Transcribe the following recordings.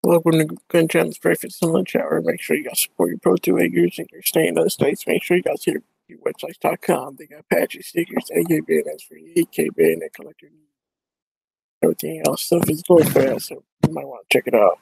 Welcome to Gun Channel's Breakfast and Lunch Hour. Make sure you got support your Pro 2 users and you're staying in the States. Make sure you got your websites.com. They got patchy stickers, AK bayonets for you, AK bayonet collector. Everything else stuff is going fast, so you might want to check it out.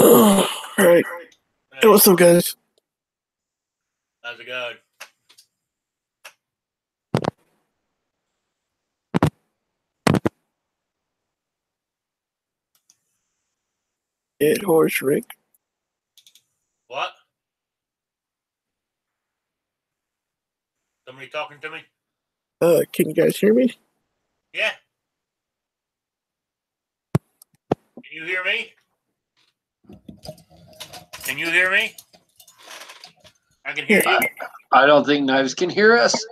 All right. Hey, what's up, guys? How's it going? Dead Horse Rick. What? Somebody talking to me? Can you guys hear me? Yeah. Can you hear me? Can you hear me? I can hear you. I don't think Knives can hear us.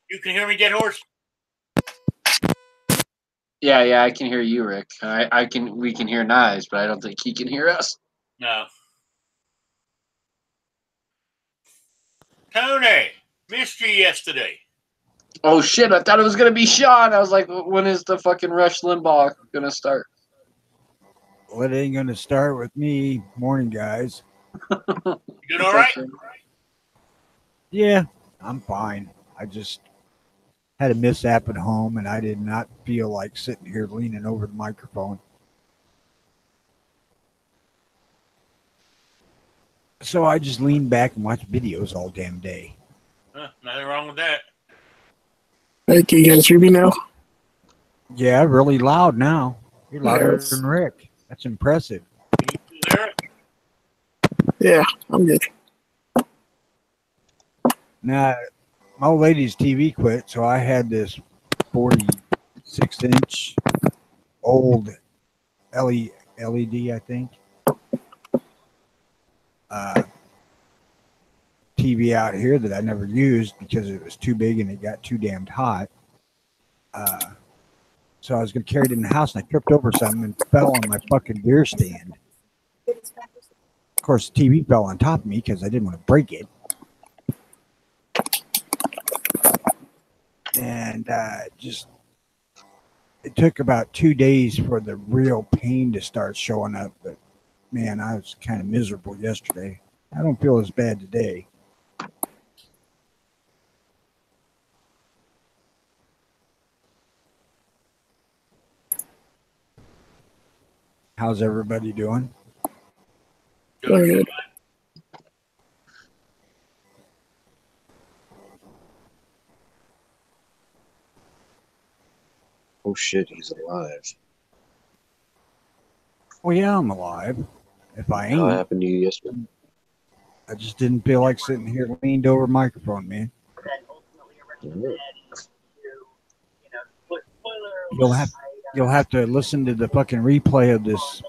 You can hear me, Dead Horse? Yeah, I can hear you, Rick. We can hear Knives, but I don't think he can hear us. No. Tony, missed you yesterday. Oh shit! I thought it was gonna be Sean. I was like, when is the fucking Rush Limbaugh gonna start? Well, it ain't going to start with me. Morning, guys. You doing all right? Yeah, I'm fine. I just had a mishap at home, and I did not feel like sitting here leaning over the microphone. So I just leaned back and watched videos all damn day. Nothing wrong with that. Hey, can you guys hear me now? Yeah, really loud now. You're louder Yes. than Rick. That's impressive. Can you still hear it? Yeah, I'm good. Now, my old lady's TV quit, so I had this 46-inch old LED, I think, TV out here that I never used because it was too big and it got too damned hot. So I was going to carry it in the house, and I tripped over something and fell on my fucking beer stand. Of course, the TV fell on top of me because I didn't want to break it. And it took about 2 days for the real pain to start showing up. But man, I was kind of miserable yesterday. I don't feel as bad today. How's everybody doing? Very good. Oh shit, he's alive. Well, yeah, I'm alive. If I How ain't, happened to you yesterday? I just didn't feel like sitting here leaned over a microphone, man. Mhm. You'll have to listen to the fucking replay of this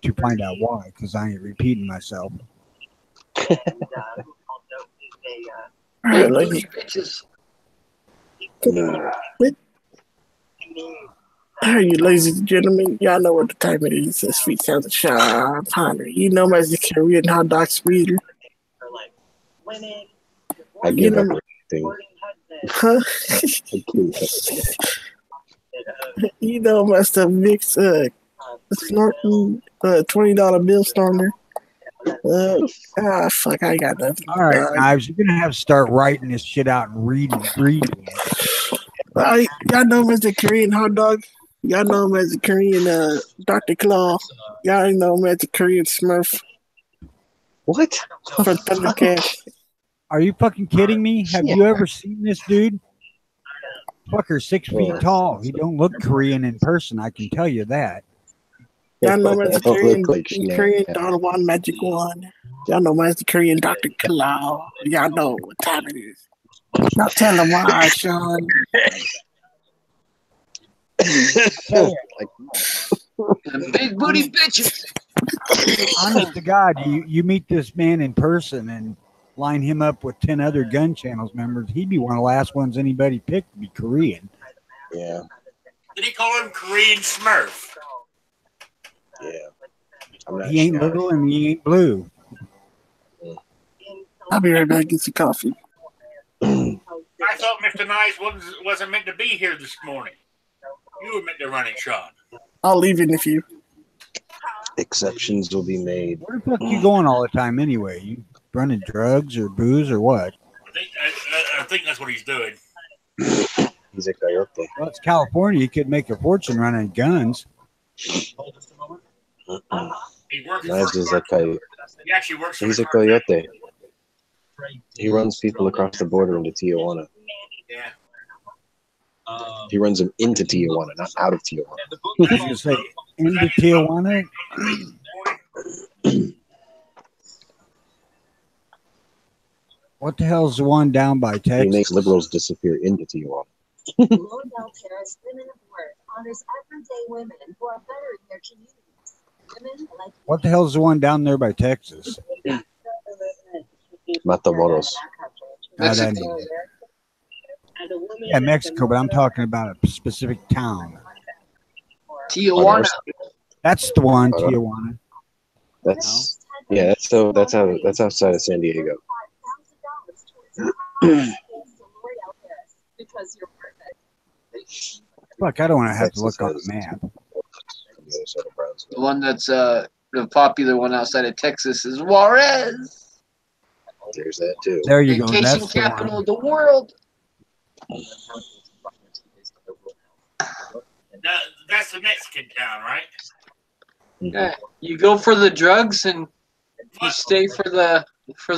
to find out why, because I ain't repeating myself. All right, ladies. Bitches. All right, you ladies and gentlemen, y'all know what the time it is. It's Sweet Sounds of Sean Ponder. You know me as the Korean hot dog sweeter. I You give know, up everything. huh? I give up. You know my stuff mix snorting $20 bill stormer. Fuck, I got nothing. All right, Knives, you're gonna have to start writing this shit out and reading it. Y'all know him as the Korean hot dog. Y'all know him as the Korean Dr. Claw. Y'all know him as the Korean Smurf What? from Thundercats. Are you fucking kidding me? Have you ever seen this dude? Fucker 6 feet tall. He don't look Korean in person, I can tell you that. Y'all know him as the Don't Korean, look like Korean Schnapp. Don Juan Magic Wand. Y'all know him as the Korean Dr. Claw. Y'all know what time it is. Now tell him why, Sean. Like, Big booty bitches. Honest to God, you meet this man in person and line him up with 10 other Gun Channels members, he'd be one of the last ones anybody picked to be Korean. yeah, Did he call him Korean Smurf? yeah. I'm not He ain't sure. little and he ain't blue. I'll be right back. Get some coffee. I thought Mr. Nice wasn't meant to be here this morning. You were meant to run it, Sean. I'll leave in a few. Exceptions will be made. Where the fuck you going all the time anyway? You running drugs or booze or what? I think that's what he's doing. He's a coyote. Well, it's California. You could make a fortune running guns. He works Knives is a coyote. He actually works for He's the a coyote. He runs people across the border into Tijuana. Yeah. He runs them into Tijuana, not out of Tijuana. I was gonna say into Tijuana. What the hell's the one down by He Texas? makes liberals disappear into Tijuana. L'Oreal Paris Women of Work honors everyday women who are bettering their communities. Women like What the hell's the one down there by Texas? Matamoros. That ain't it. Yeah, Mexico, but I'm talking about a specific town. Tijuana. That's the one, Tijuana. That's yeah. That's outside of San Diego. because you're perfect. Fuck, I don't want to have to Texas look on has the map. On the other side of Brownsville. The one that's the popular one outside of Texas is Juarez. There's that too. There you go. Vacation That's the capital one. of the world. That's the Mexican town, right? Yeah, you go for the drugs and you stay for the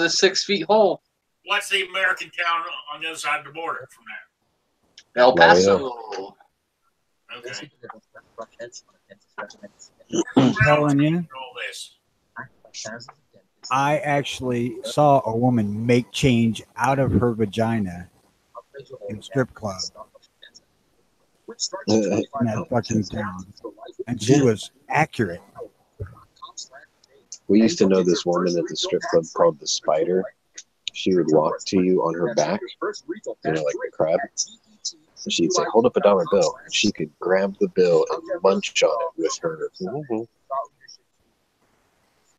6 feet hole. What's the American town on the other side of the border from there? El Paso. Okay. I'm telling you, All this. I actually saw a woman make change out of her vagina in strip club in that fucking town, and she was accurate. We used to know this woman at the strip club called the Spider. She would walk to you on her back, like the crab. And she'd say, "Hold up a dollar bill." And she could grab the bill and munch on it with her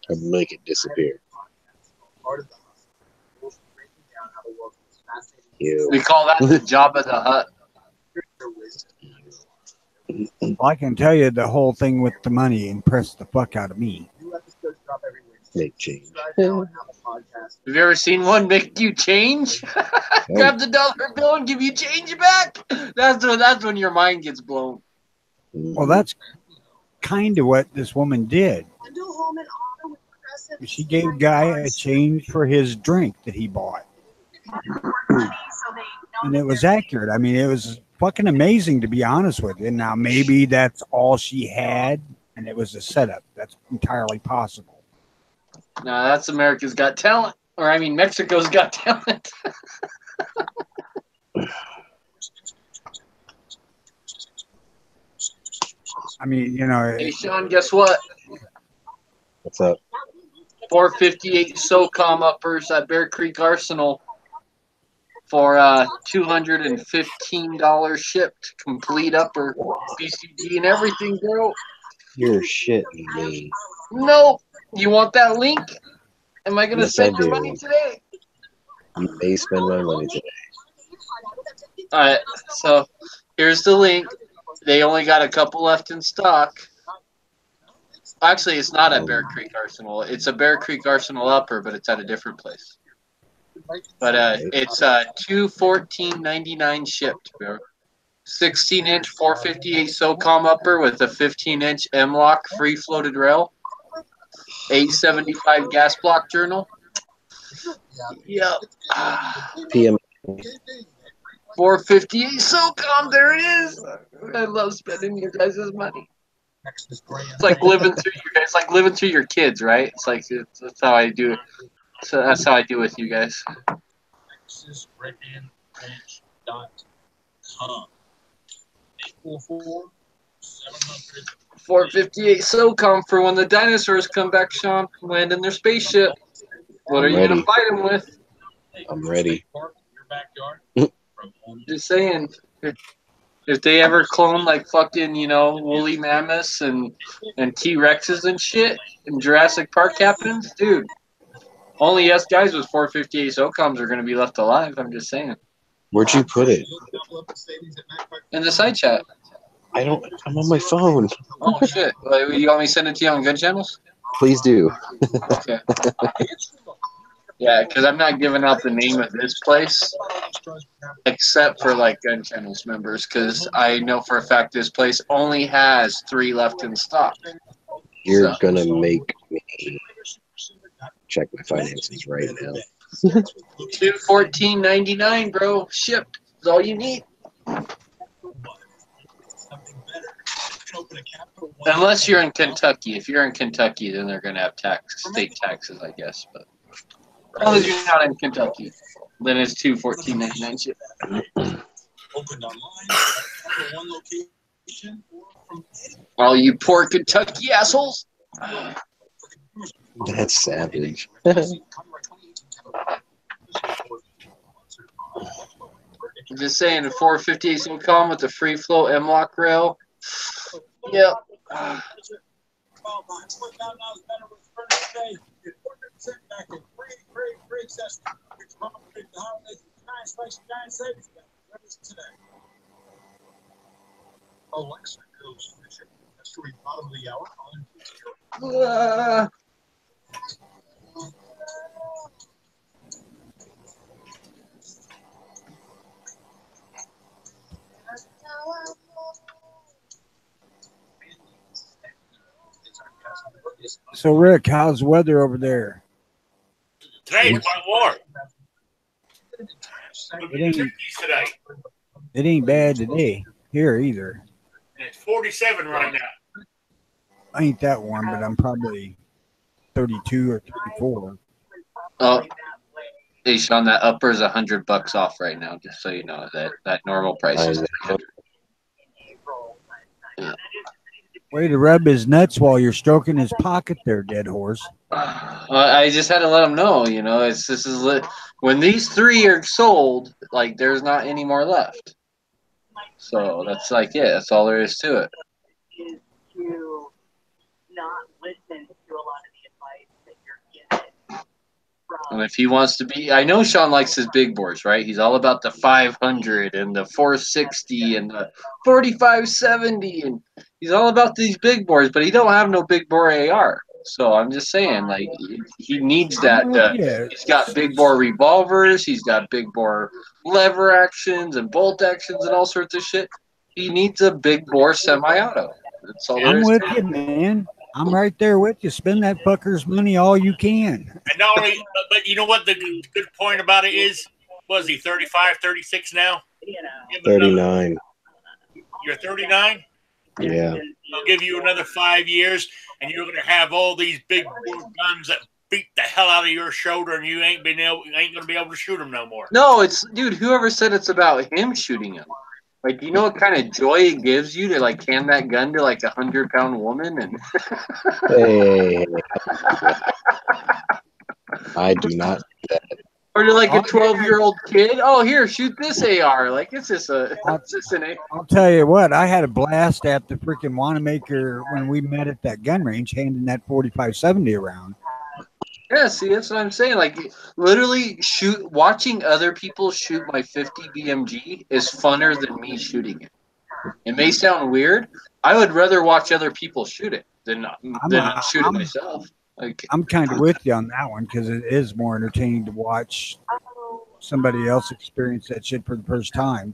and make it disappear. Ew. We call that the Jabba the Hutt. Well, I can tell you the whole thing with the money impressed the fuck out of me. Make change. Have you ever seen one make you change? Grab the dollar bill and give you change back. That's when your mind gets blown. Well, that's kind of what this woman did. She gave Guy a change for his drink that he bought. And it was accurate. I mean, it was fucking amazing, to be honest with you. Now, maybe that's all she had, and it was a setup. That's entirely possible. No, that's America's Got Talent. Or, I mean, Mexico's Got Talent. I mean, Hey, Sean, guess what? What's up? 458 SOCOM uppers at Bear Creek Arsenal for $215 shipped, complete upper, BCG and everything, bro. You're shitting me. No, you want that link? Am I gonna Yes, spend I your do. money today? You may spend my money today. All right, so here's the link. They only got a couple left in stock. Actually, it's not at Bear Creek Arsenal. It's a Bear Creek Arsenal upper, but it's at a different place. But it's $214.99 shipped, bro. 16-inch 458 SOCOM upper with a 15-inch M-Lock free floated rail. 875 gas block journal. Yep. PM. 458 SOCOM, there it is. I love spending your guys' money. It's like living through you guys, like living through your kids, right? It's like that's how I do it. So that's how I do with you guys. TexasRedmanRanch.com. 458 SOCOM for when the dinosaurs come back, Sean, land in their spaceship. What are I'm you ready. gonna fight them with? I'm ready. Just saying. If they ever clone like fucking, woolly mammoths and T-Rexes and shit and Jurassic Park happenings, dude, only us guys with 458 SOCOMs are going to be left alive. I'm just saying. Where'd you put it? In the side chat. I'm on my phone. Oh, shit. You want me to send it to you on Gun Channels? Please do. Okay. Yeah, because I'm not giving out the name of this place except for like Gun Channels members, because I know for a fact this place only has 3 left in stock. You're gonna make me check my finances right now. $214.99, bro. Shipped. That's all you need. Unless you're in Kentucky. If you're in Kentucky, then they're gonna have state taxes, I guess. But as long as you're not in Kentucky, then it's $214.99 shipped. All you poor Kentucky assholes. That's savage. I'm just saying, a 458 SOCOM with the free flow M-Lock rail. Yep. So, Rick, how's the weather over there? Today's quite warm. It ain't, Today. it ain't bad today here either. And it's 47 right now. I ain't that warm, but I'm probably 32 or 34. Oh, hey Sean, that upper is $100 off right now. Just so you know that normal price is. Yeah. Way to rub his nuts while you're stroking his pocket there, dead horse. I just had to let him know. You know, when these 3 are sold, like there's not any more left. So that's like it. That's all there is to it. Is to not listen to a lot of the advice that you're given. And if he wants to be, I know Sean likes his big bores, right? He's all about the 500 and the 460 and the 4570, and he's all about these big bores. But he don't have no big bore AR. So I'm just saying, like he needs that. He's got big bore revolvers. He's got big bore lever actions and bolt actions and all sorts of shit. He needs a big bore semi-auto. That's all there I'm is. with you, man. I'm right there with you. Spend that fucker's money all you can. And not only, but you know what the good point about it is? Was he 35, 36 now? 39. You're 39? Yeah. I'll give you another 5 years, and you're going to have all these big guns that beat the hell out of your shoulder, and you ain't going to be able to shoot them no more. No, dude. Whoever said it's about him shooting him? Like, do you know what kind of joy it gives you to like hand that gun to like 100-pound woman? And Hey. I do not do that. or to like a 12-year-old kid. Oh, here, shoot this AR. Like it's just an AR. I'll tell you what, I had a blast at the freaking Wanamaker when we met at that gun range, handing that 4570 around. Yeah, see, that's what I'm saying. Like, literally, watching other people shoot my 50 BMG is funner than me shooting it. It may sound weird. I would rather watch other people shoot it than shoot it myself. Like, I'm kind of with you on that one because it is more entertaining to watch somebody else experience that shit for the first time.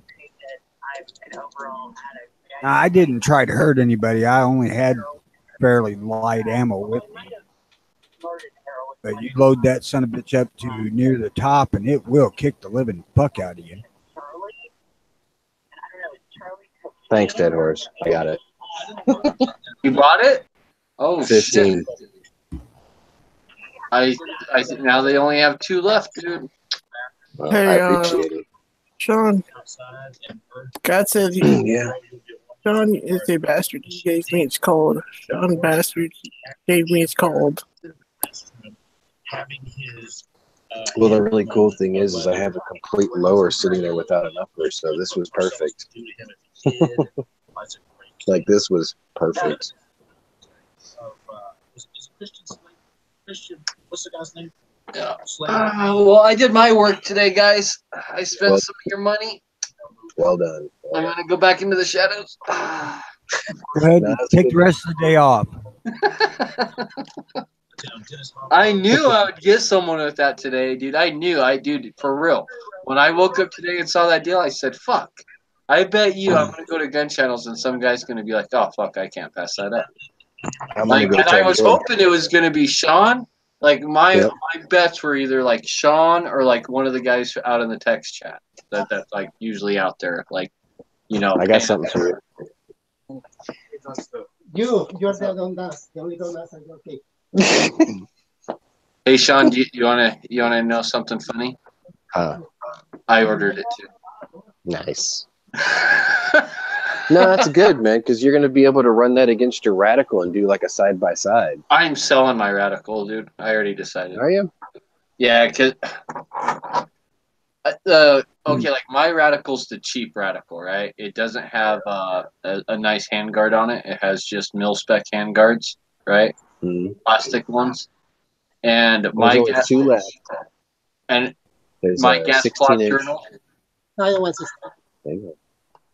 Now, I didn't try to hurt anybody. I only had fairly light ammo with me. But you load that son of a bitch up to near the top, and it will kick the living fuck out of you. Thanks, dead horse. I got it. you bought it? Oh, 15. shit. I now they only have 2 left, dude. Well, Hey, I appreciate it. Sean, God said Yeah. Sean is a bastard. He gave me it's called. Sean Bastard gave me it's called. Well, the really cool thing is I have a complete lower sitting there without an upper, so this was perfect. Like, this was perfect. Yeah. Well, I did my work today, guys. I spent some of your money. Well done. I'm gonna go back into the shadows. Go ahead and take the rest of the day off. I knew I would get someone with that today, dude. Dude, for real. When I woke up today and saw that deal, I said, fuck. I bet you I'm going to go to gun channels and some guy's going to be like, oh, fuck, I can't pass that up. And I was hoping it was going to be Sean. Like, my bets were either like Sean or like one of the guys out in the text chat that's like usually out there. Like, you know. I got something for you. You're the only don't ask. Okay. Hey Sean, do you wanna know something funny? I ordered it too. Nice. No, that's good, man, because you're gonna be able to run that against your radical and do like a side by side. I'm selling my radical, dude. I already decided. Are you? Yeah, because okay, like my radical's the cheap radical, right? It doesn't have a nice handguard on it. It has just mil spec handguards, right? Mm-hmm. Plastic ones. And my only gas 2 left. And There's my gas plot 16-inch. journal. No, I don't want to. There you go.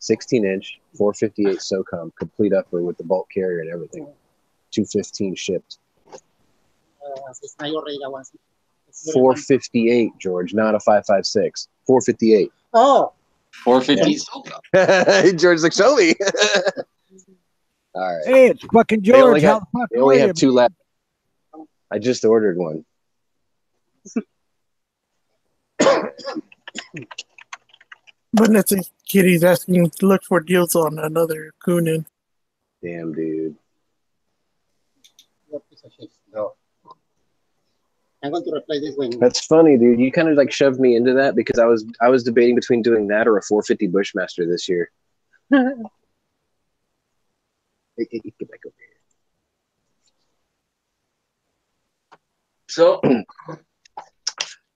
16-inch, 458 SOCOM, complete upper with the bulk carrier and everything. 215 shipped. 458, George, not a 556. 458. Oh, 450 SOCOM. George's like, show me. All right. Hey, it's fucking They only George. How got- the fuck They only are you? have 2 left. I just ordered one. But that's a Kitty's asking to look for deals on another Kunin. Damn, dude. no. I'm going to replace this one. That's funny, dude. You kind of like shoved me into that because I was debating between doing that or a 450 Bushmaster this year. Hey, get back over here. So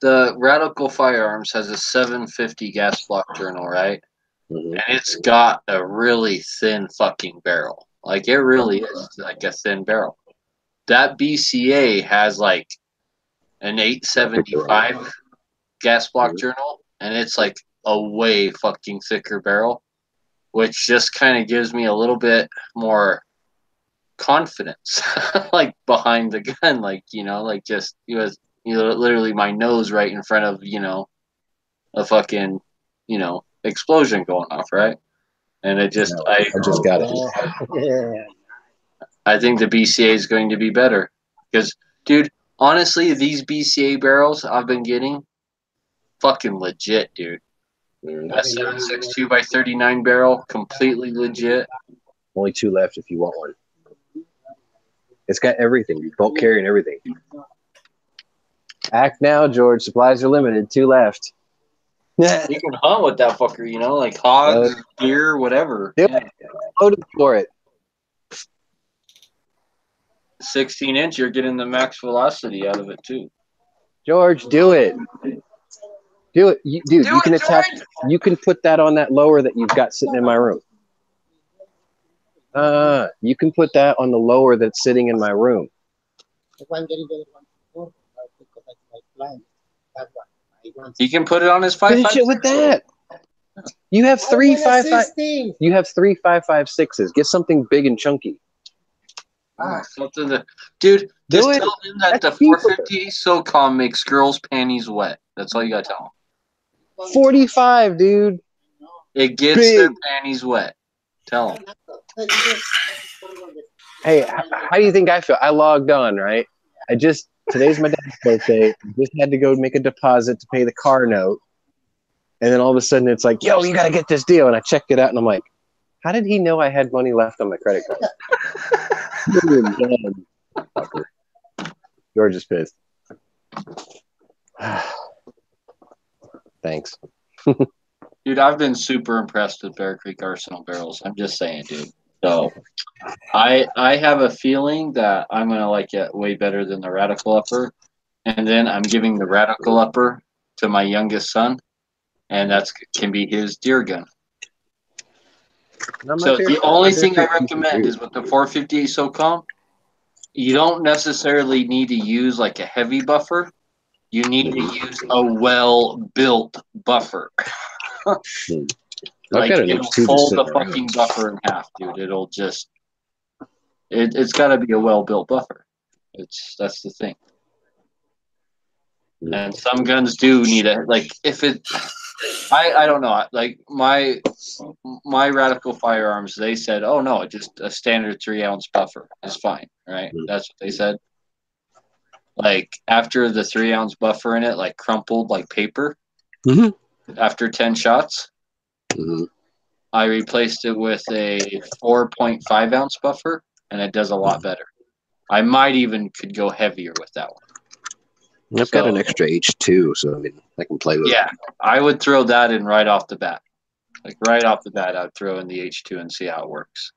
the Radical Firearms has a 750 gas block journal, right? Mhm. And it's got a really thin fucking barrel. Like it really is like a thin barrel. That BCA has like an 875 gas block journal, and it's like a way fucking thicker barrel, which just kind of gives me a little bit more confidence, like behind the gun, like like just literally my nose right in front of a fucking explosion going off, right? And it just No, I just got it. Yeah. I think the BCA is going to be better because, dude, honestly, these BCA barrels I've been getting, fucking legit, dude. That 7.62 by 39 barrel, completely legit. Only 2 left if you want one. It's got everything, bulk carry and everything. Act now, George. Supplies are limited. 2 left. You can hunt with that fucker, like hogs, deer, whatever. Yep. Loaded for it. 16-inch, you're getting the max velocity out of it too. George, do it. Do it. Dude, you can attach. You can put that on that lower that you've got sitting in my room. You can put that on the lower that's sitting in my room. The one getting the other one because that's my plan. That one. I want You can put it on his Finish 5.56. it with that. You have 3 5 5. 16. You have 3 5.56s. Get something big and chunky. Something that, dude, Do just it. tell him that That's the 450 SOCOM makes girls' panties wet. That's all you gotta tell him. 45, dude. It gets Big. their panties wet. Tell him. Hey, how do you think I feel? I logged on, right? Today's my dad's birthday. I just had to go make a deposit to pay the car note. And then all of a sudden it's like, yo, you got to get this deal. And I checked it out and I'm like, how did he know I had money left on my credit card? Fucker. George is pissed. Thanks. Dude, I've been super impressed with Bear Creek Arsenal barrels. I'm just saying, dude. So I have a feeling that I'm gonna like it way better than the Radical Upper. And then I'm giving the Radical Upper to my youngest son, and that's can be his deer gun. So the only thing I recommend is with the 458 SOCOM, you don't necessarily need to use like a heavy buffer. You need to use a well-built buffer. Like it'll fold the fucking buffer in half, dude. It'll just it's got to be a well-built buffer. That's the thing. And some guns do need a if it. I don't know. Like my Radical Firearms, they said, oh no, just a standard 3-ounce buffer is fine, right? That's what they said. Like after the 3-ounce buffer in it, like crumpled like paper. After 10 shots, I replaced it with a 4.5 ounce buffer, and it does a lot better. I might even could go heavier with that one. I've got an extra H2, so I mean I can play with it. Yeah, I would throw that in right off the bat. Like right off the bat, I'd throw in the H2 and see how it works.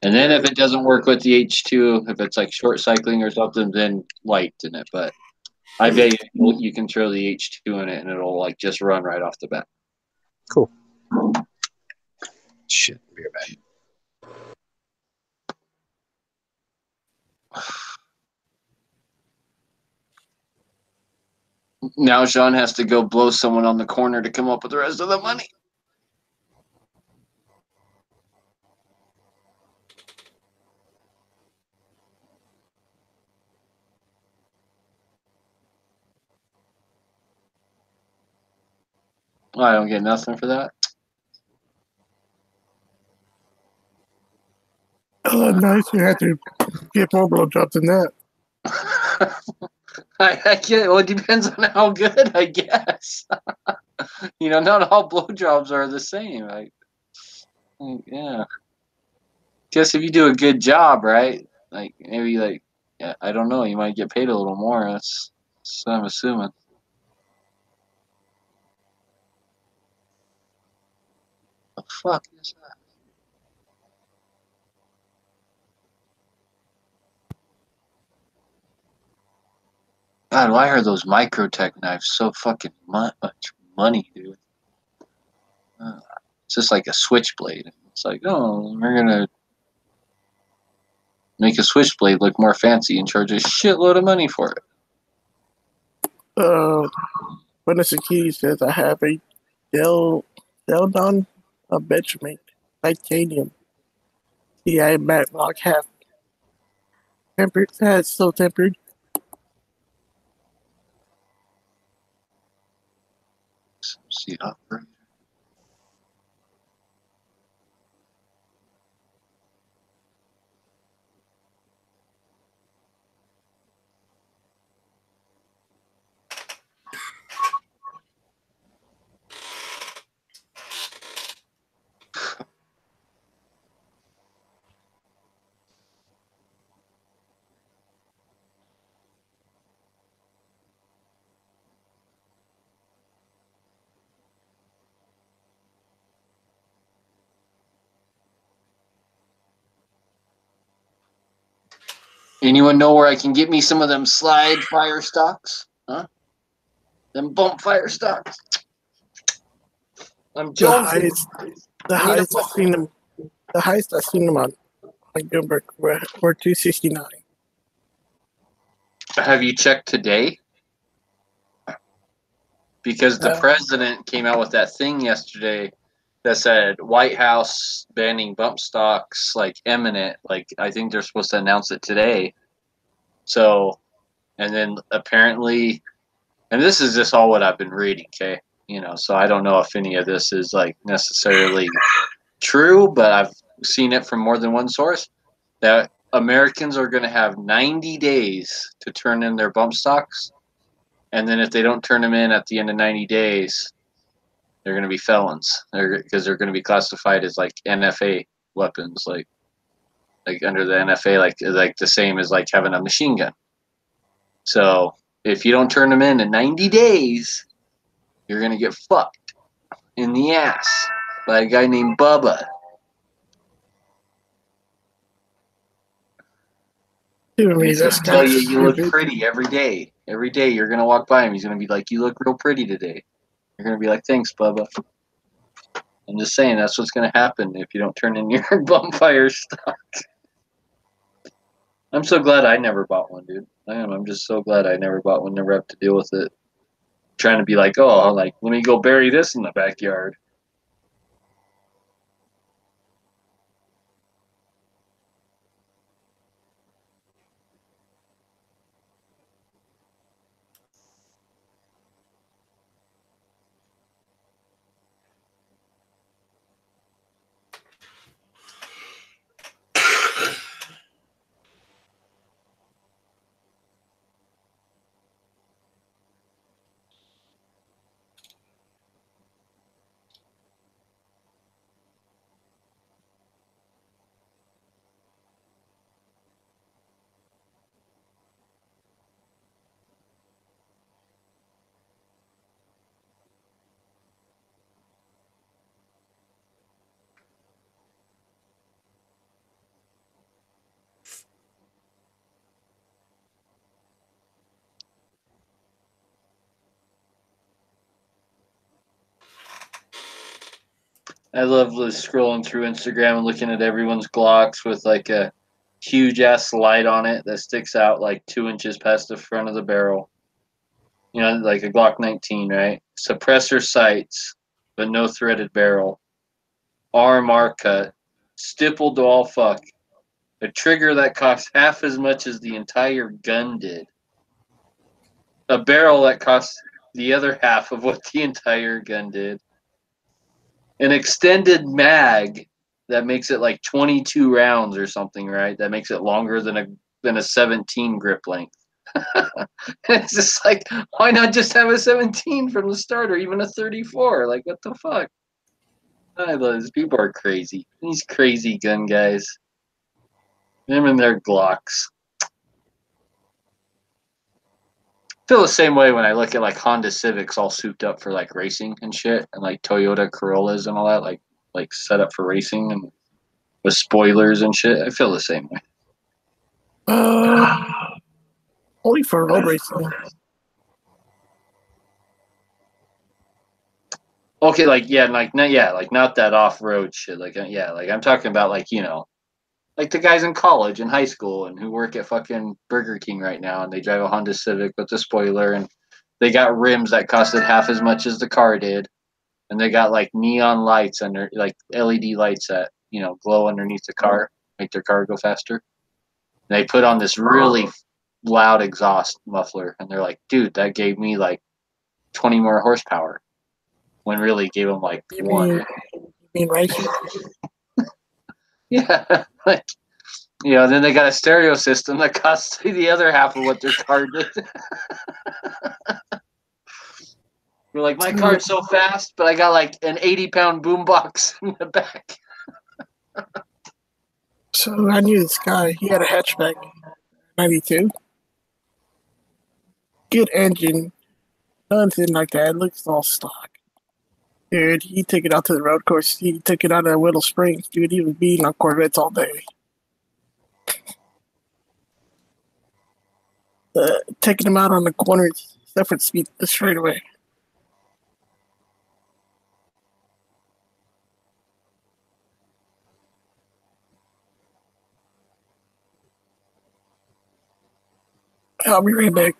And then if it doesn't work with the H2, if it's like short cycling or something, then light in it. But I bet you can throw the H2 in it and it'll like just run right off the bat. Cool. Shit, be right back. Now Sean has to go blow someone on the corner to come up with the rest of the money. Oh, I don't get nothing for that. Nice. You have to get more blowjobs than that. I get. Well, it depends on how good, I guess. Not all blowjobs are the same. Yeah. Guess if you do a good job, right? Like maybe yeah, I don't know. You might get paid a little more. That's what I'm assuming. The fuck is that? God, why are those Microtech knives so fucking much money, dude? It's just like a switchblade. It's like, oh, we're gonna make a switchblade look more fancy and charge a shitload of money for it. Vanessa Key says I have a Deldon, a Benchmade titanium TI Matlock half tempered. That's so tempered. See, operator. Anyone know where I can get me some of them slide fire stocks? Huh? Them bump fire stocks. I'm jonesing. The highest I've seen them. The highest I've seen them on Gilbert were 269. Have you checked today? Because the president came out with that thing yesterday that said White House banning bump stocks like imminent. Like I think they're supposed to announce it today. So, and then apparently, and this is just all what I've been reading, okay? So I don't know if any of this is like necessarily true, but I've seen it from more than one source that Americans are going to have 90 days to turn in their bump stocks. And then if they don't turn them in at the end of 90 days, they're going to be felons because they're going to be classified as like NFA weapons, like under the NFA, like the same as like having a machine gun. So if you don't turn them in 90 days, you're going to get fucked in the ass by a guy named Bubba. He's going to tell you look pretty every day. Every day you're going to walk by him. He's going to be like, you look real pretty today. You're going to be like, thanks, Bubba. I'm just saying that's what's going to happen if you don't turn in your bump fire stock. I'm so glad I never bought one, dude. I am. I'm just so glad I never bought one, never have to deal with it. Trying to be like, oh, like, let me go bury this in the backyard. I love scrolling through Instagram and looking at everyone's Glocks with like a huge ass light on it that sticks out like 2 inches past the front of the barrel. Like a Glock 19, right? Suppressor sights, but no threaded barrel. RMR cut, stippled to all fuck. A trigger that costs half as much as the entire gun did. A barrel that costs the other half of what the entire gun did. an extended mag that makes it like 22 rounds or something, right? That makes it longer than a 17 grip length. It's just like, why not just have a 17 from the start or even a 34? Like, what the fuck? These people are crazy. These crazy gun guys. Them and their Glocks. Feel the same way when I look at like Honda Civics all souped up for like racing and shit, and like Toyota Corollas and all that, like set up for racing and with spoilers and shit. I feel the same way. Only for road racing. Okay, like not that off road shit. Like I'm talking about like like the guys in college and high school and who work at fucking Burger King right now, and they drive a Honda Civic with a spoiler, and they got rims that costed half as much as the car did, and they got like neon lights under, like LED lights that glow underneath the car, make their car go faster. And they put on this really loud exhaust muffler, and they're like, dude, that gave me like 20 more horsepower, when really gave them like one. You mean racing? Yeah, like then they got a stereo system that costs the other half of what their car did. We're like, my car's so fast, but I got like an 80-pound boombox in the back. So I knew this guy. He had a hatchback, 92. Good engine, nothing like that. It looks all stock. Dude, he took it out to the road course. He took it out of Whittle Springs. Dude, he was beating on Corvettes all day. Taking him out on the corners, separate speed straight away. I'll be right back.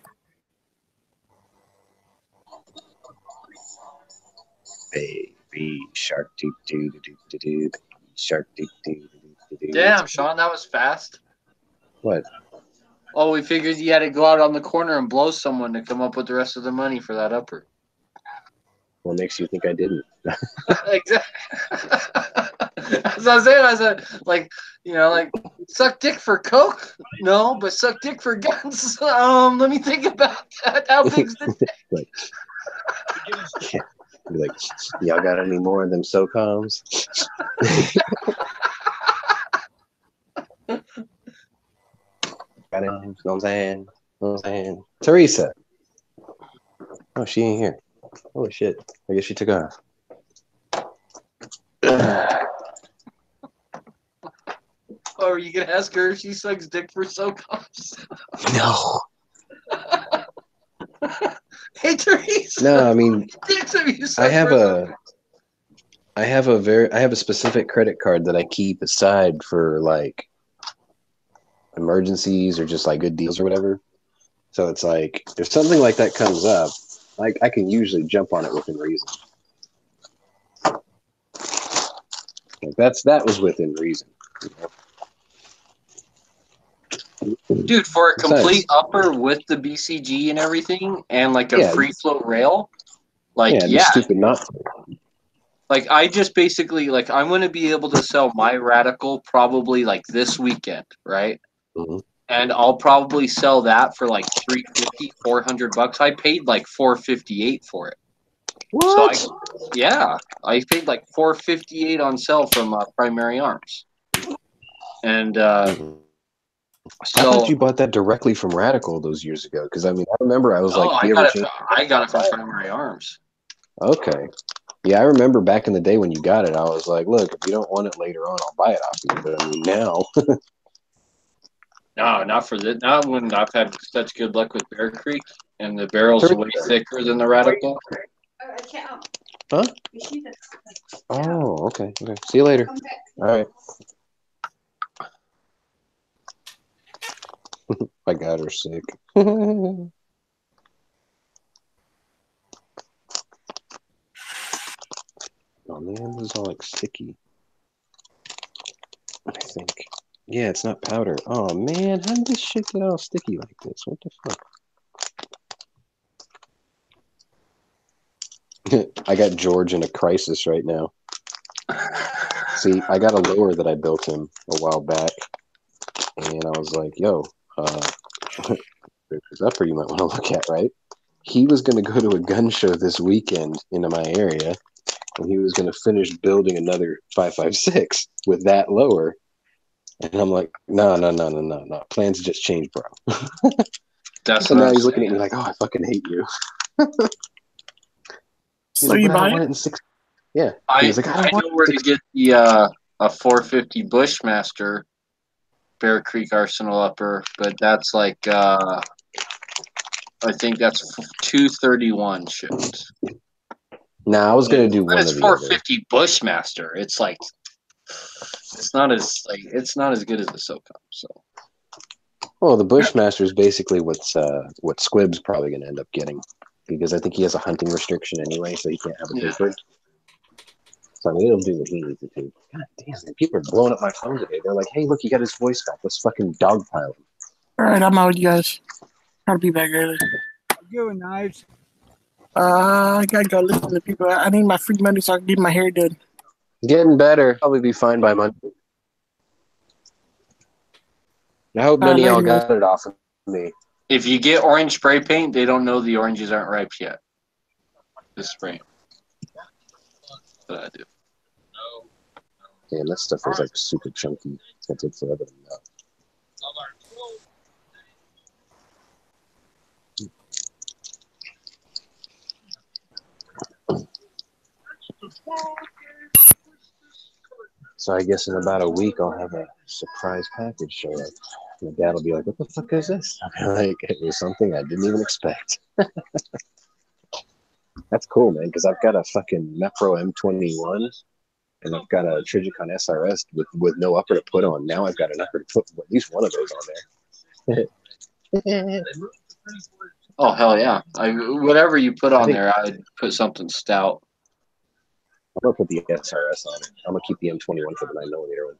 Baby shark doo doo doo doo doo, shark doo doo doo doo. Damn, Sean, that was fast. What? Oh, we figured you had to go out on the corner and blow someone to come up with the rest of the money for that upper. What makes you think I didn't? Exactly. As I was saying, I said, like, suck dick for coke? No, but suck dick for guns. Let me think about that. How big's the dick? Like, yeah. Like, y'all got any more of them SOCOMs? Got it? Know what I'm saying? Teresa. Oh, she ain't here. Holy shit. I guess she took off. Oh, are you going to ask her if she sucks dick for SOCOMs? No. Hey, Teresa. No, I mean, I have a specific credit card that I keep aside for like emergencies or just like good deals or whatever. So it's like if something like that comes up, like I can usually jump on it within reason. Like that was within reason. Dude, for a complete upper with the BCG and everything, and like a free flow rail, stupid not. Like I just basically I'm going to be able to sell my Radical probably like this weekend, right? Mm-hmm. And I'll probably sell that for like $350, $400. I paid like $458 for it. What? So I paid like $458 on sale from Primary Arms, and I thought you bought that directly from Radical those years ago. Because I mean, I remember I was like, I got it from Primary Arms. Okay. Yeah, I remember back in the day when you got it, I was like, look, if you don't want it later on, I'll buy it off you. But I mean, now. No, not for this. Not when I've had such good luck with Bear Creek, and the barrel's way thicker than the Radical. Huh? Oh, okay. See you later. All right. I got her sick. Oh man, this is all like sticky. I think. Yeah, it's not powder. Oh man, how did this shit get all sticky like this? What the fuck? I got George in a crisis right now. See, I got a lower that I built him a while back, and I was like, "Yo, there's upper you might want to look at, right?" He was going to go to a gun show this weekend into my area, and he was going to finish building another 5.56 with that lower. And I'm like, no. Plans just changed, bro. That's So what now I'm he's looking at saying. me like, oh, I fucking hate you. He's So like, you but I buy want it? it in 6. Yeah. I He's like, I don't want know where it to in 6. get the a 450 Bushmaster Bear Creek Arsenal upper, but that's like I think that's 231 shipped. Nah, I was going to do But one it's or the other. 450 Bushmaster. It's like it's not as good as the SOCOM. So Well, the Bushmaster is basically what Squib's probably going to end up getting, because I think he has a hunting restriction anyway, so he can't have a Yeah. taper. So I mean, it'll do what he needs it to. God damn, man, people are blowing up my phone today. They're like, "Hey, look, he got his voice back. Let's fucking dogpile him." All right, I'm out, you guys. I'll be back early. Good Knives. I gotta go listen to people. I need my free money so I can get my hair done. Getting better. Probably be fine by Monday. I hope none of y'all later, got it off of me. if you get orange spray paint, they don't know the oranges aren't ripe yet. Just spray 'em. That's what I do. Damn, that stuff is like super chunky. It's gonna take forever to melt. So I guess in about a week I'll have a surprise package show up. My dad will be like, "What the fuck is this?" I'll be like, "It was something I didn't even expect." That's cool, man, because I've got a fucking Mepro M21 and I've got a Trigicon SRS with no upper to put on. Now I've got an upper to put at least one of those on there. Oh hell yeah! Whatever you put on there, I'd put something stout. I'm gonna put the SRS on it. I'm gonna keep the M21 for the 9mm one.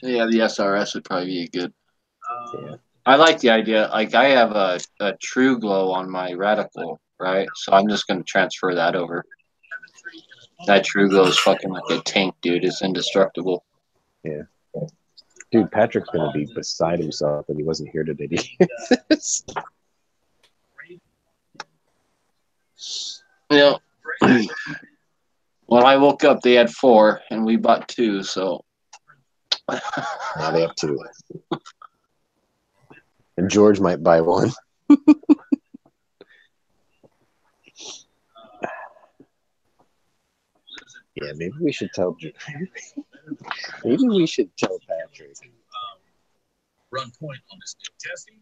Yeah, the SRS would probably be good. Yeah. I like the idea. Like I have a True Glow on my Radical, right? So I'm just gonna transfer that over. That True Glow is fucking like a tank, dude. It's indestructible. Yeah. Dude, Patrick's gonna be beside himself and he wasn't here today. Yeah. When I woke up, they had 4, and we bought 2. So Now they have 2. And George might buy one. Yeah, maybe we should tell. Maybe we should tell Patrick. Run point on this deal, Jesse.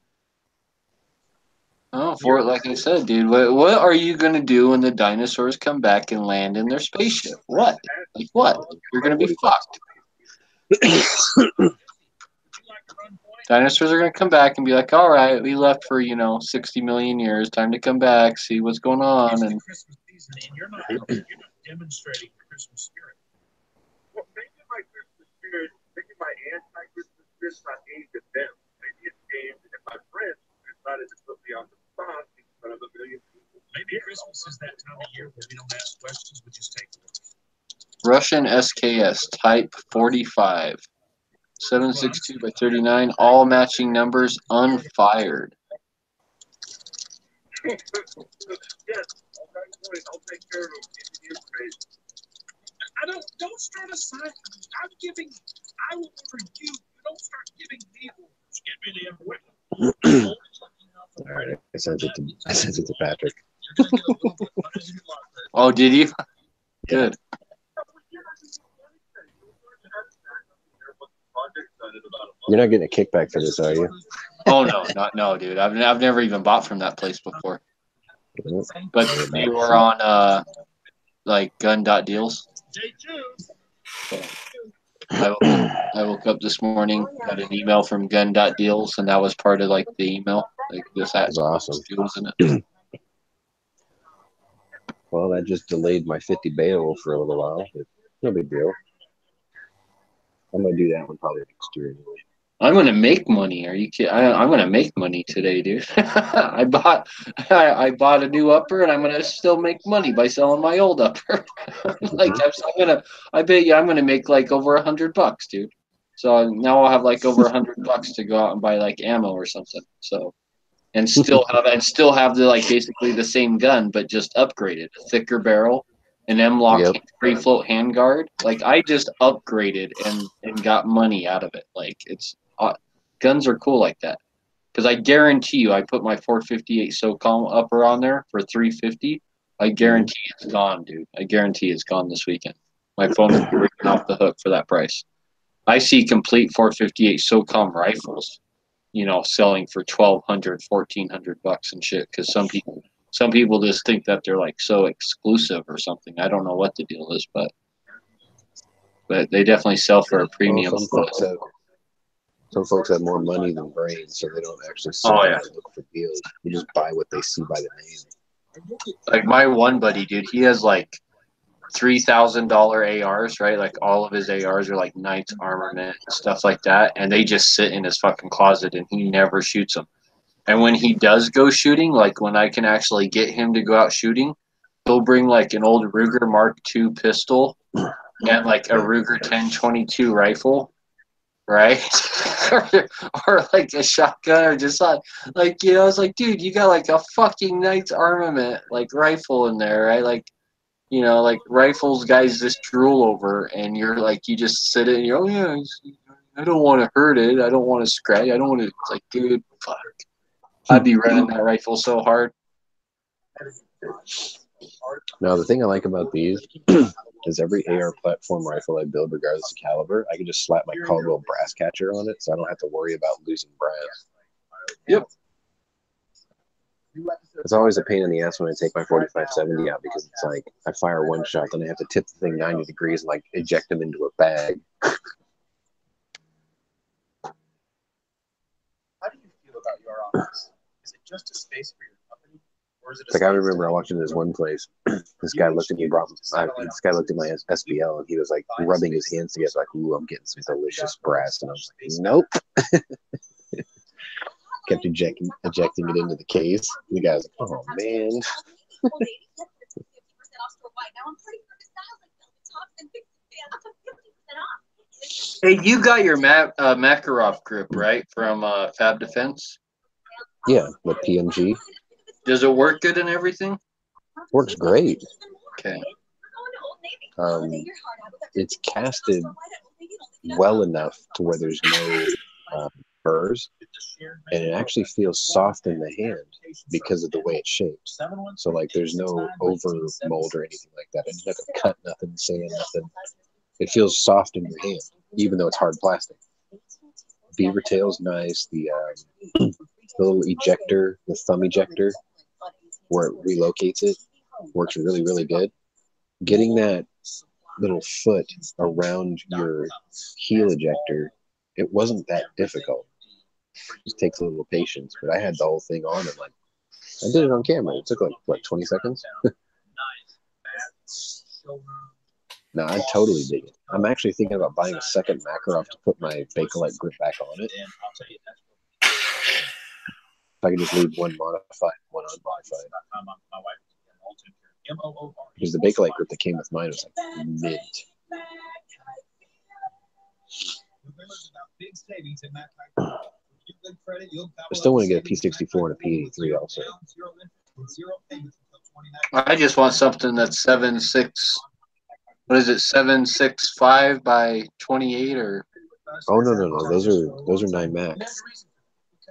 oh, for like I said, dude, what are you gonna do when the dinosaurs come back and land in their spaceship? What? Like what? You're gonna be fucked. Dinosaurs are gonna come back and be like, all right, we left for 60 million years. Time to come back, see what's going on, and Christmas season, and you're not demonstrating the Christmas spirit. Well, maybe my Christmas spirit, maybe my anti-Christmas spirit's not aimed at them. Maybe it's aimed at my friends who decided to put me on the spot in front of a million people. Maybe Christmas is that time of year where we don't ask questions, we just take orders. Russian SKS Type 45, 762 by 39, all matching numbers, unfired. Yes, I'll take care of the information. Don't start a sign. I will order you. You don't start giving me orders. Give me the information. All right, I sent it to Patrick. Oh, did you? Good. You're not getting a kickback for this, are you? Oh no, dude. I've never even bought from that place before. But they were on like gun.deals. So I woke up this morning, got an email from gun.deals, and that was part of like the email. Like this That's awesome. deals in it. Well, that just delayed my 50 bail for a little while, but no big deal. I'm gonna do that one probably next year anyway. I'm gonna make money. Are you kidding? I'm gonna make money today, dude. I bought a new upper, and I'm gonna still make money by selling my old upper. Like I bet you I'm gonna make like over $100, dude. So now I'll have like over $100 to go out and buy like ammo or something. So and still have the like basically the same gun, but just upgraded, a thicker barrel, an M-LOK free float handguard. Like I just upgraded and got money out of it. Like it's guns are cool like that. Because I guarantee you, I put my 458 SOCOM upper on there for $350. I guarantee it's gone, dude. I guarantee it's gone this weekend. My phone is ringing off the hook for that price. I see complete 458 SOCOM rifles, you know, selling for $1,200, $1,400 and shit. Because some people just think that they're like so exclusive or something. I don't know what the deal is, but they definitely sell for a premium. Well, some folks have more money than brains, so they don't actually sit down and look for deals. You just buy what they see by the name. Like my one buddy, dude, he has like $3,000 ARs, right? Like all of his ARs are like Knight's Armament and stuff like that, and they just sit in his fucking closet, and he never shoots them. And when he does go shooting, like when I can actually get him to go out shooting, he'll bring like an old Ruger Mark II pistol and like a Ruger 1022 rifle, right? or like a shotgun, or just like you know, it's like, dude, you got like a fucking Knight's Armament like rifle in there, right? Like, you know, like rifles guys just drool over, and you're like, you just sit in, you're, oh yeah, I don't want to hurt it, I don't want to scratch, I don't want to. It's like, dude, fuck, I'd be running that rifle so hard. Now the thing I like about these is every AR platform rifle I build, regardless of caliber, I can just slap my Caldwell brass catcher on it, so I don't have to worry about losing brass. Yep. It's always a pain in the ass when I take my 4570 out, because it's like I fire one shot, then I have to tip the thing 90 degrees and like eject them into a bag. How do you feel about your office? Is it just a space for your company, or is it? Like I remember I walked into this one place. This guy looked at me, this guy looked at my SBL, and he was like rubbing his hands together, like, "Ooh, I'm getting some delicious brass." And I was like, "Nope." Kept ejecting it into the case. The guy's like, "Oh man." Hey, you got your Makarov grip, right, from Fab Defense? Yeah, the PMG. Does it work good and everything? Works great. Okay. It's casted well enough to where there's no burrs, and it actually feels soft in the hand because of the way it's shaped. So like there's no over mold or anything like that. I didn't have to cut nothing, sand nothing. It feels soft in your hand, even though it's hard plastic. Beaver tail's nice. The little ejector, the thumb ejector, where it relocates it, works really, really good. Getting that little foot around your heel ejector, it wasn't that difficult. It just takes a little patience. But I had the whole thing on, and like I did it on camera. It took like what, 20 seconds? No, I totally dig it. I'm actually thinking about buying a second Makarov to put my Bakelite grip back on it. If I could just leave one modified, one unmodified. Because the Bakelite grip that came with mine was like mint. I still want to get a P64 and a P83 also. I just want something that's 7.6. What is it? 7.65 by 28 or? Oh no! Those are 9 Max.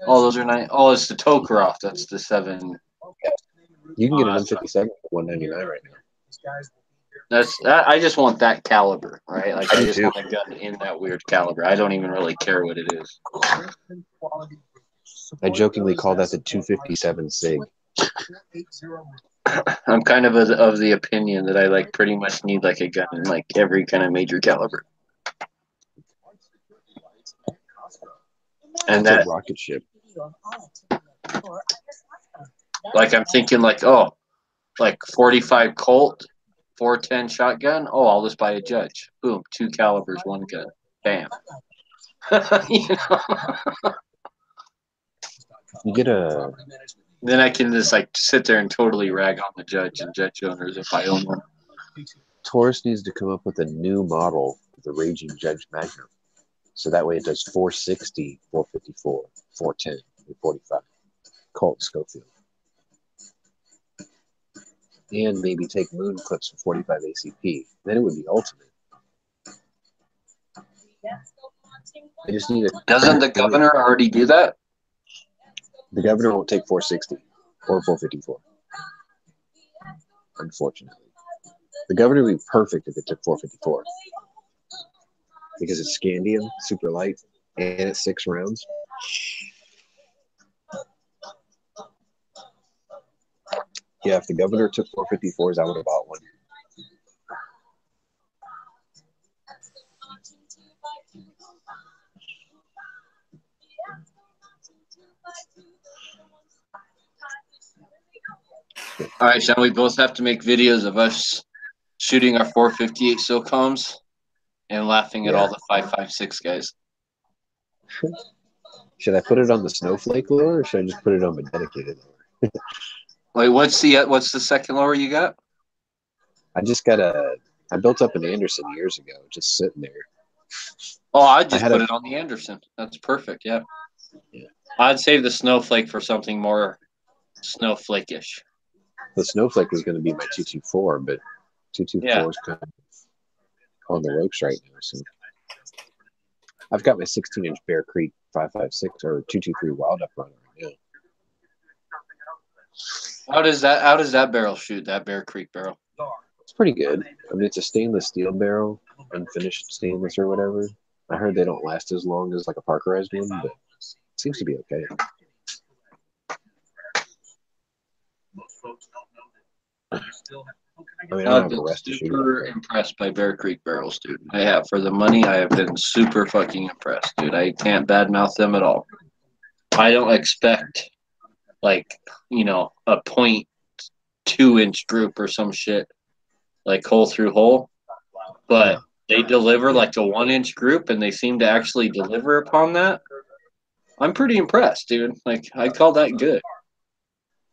Oh, those are 9. Oh, it's the Tokarev. That's the 7. You can get an M57 for $199 right now. I just want that caliber, right? Like I just want a gun in that weird caliber. I don't even really care what it is. I jokingly call that the 257 SIG. I'm kind of the opinion that I like pretty much need like a gun in like every kind of major caliber. And that's that a rocket ship. Like I'm thinking like, oh, like 45 Colt, 410 shotgun. Oh, I'll just buy a Judge. Boom, 2 calibers, 1 gun. Bam. You know? You get a Then I can just like sit there and totally rag on the judge and judge owners if I own one. Taurus needs to come up with a new model of the Raging Judge Magnum. So that way it does 460, 454, 410, and 45. Colt Schofield. And maybe take moon clips for 45 ACP. Then it would be ultimate. I just need a. Doesn't the governor already do that? The governor won't take 460 or 454. Unfortunately. The governor would be perfect if it took 454. Because it's scandium, super light, and it's 6 rounds. Yeah, if the governor took 454s, I would have bought one. All right, shall we both have to make videos of us shooting our 458 SOCOMs and laughing at all the 5.56 guys? Should I put it on the snowflake lure or should I just put it on my dedicated lure? Wait, what's the second lure you got? I built up an Anderson years ago, just sitting there. Oh, I'd just put it on the Anderson. That's perfect, yeah. I'd save the snowflake for something more snowflake-ish. The snowflake was going to be my 224, but 224 is kind of on the ropes right now. So I've got my 16-inch Bear Creek 5.56 or 223 Wild Up runner right now. How does that barrel shoot? That Bear Creek barrel? It's pretty good. I mean, it's a stainless steel barrel, unfinished stainless or whatever. I heard they don't last as long as like a Parkerized one, but it seems to be okay. I mean, I've been super impressed by Bear Creek barrels, dude. I have. For the money, I have been super fucking impressed, dude. I can't badmouth them at all. I don't expect, like, you know, a 0.2-inch group or some shit, like hole through hole. But they deliver like a 1-inch group, and they seem to actually deliver upon that. I'm pretty impressed, dude. Like, I call that good.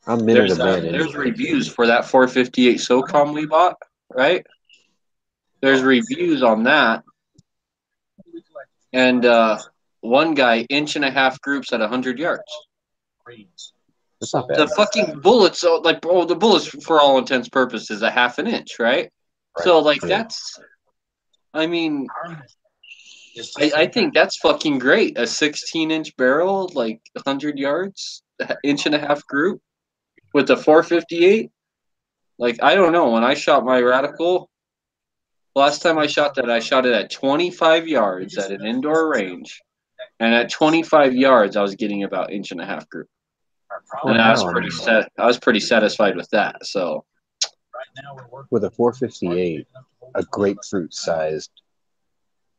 There's reviews for that 458 SOCOM we bought, right? There's reviews on that. And one guy, 1.5-inch groups at 100 yards. That's not bad. The fucking bullets, like, bro, the bullets, for all intents and purposes, a 1/2 inch, right? So, like, that's, I mean, I think that's fucking great. A 16-inch barrel, like 100 yards, 1.5-inch group with a 458. Like, I don't know. When I shot my Radical, last time I shot that, I shot it at 25 yards at an indoor range. And at 25 yards, I was getting about 1.5-inch group. And I was pretty satisfied with that. So, with a 458, a grapefruit-sized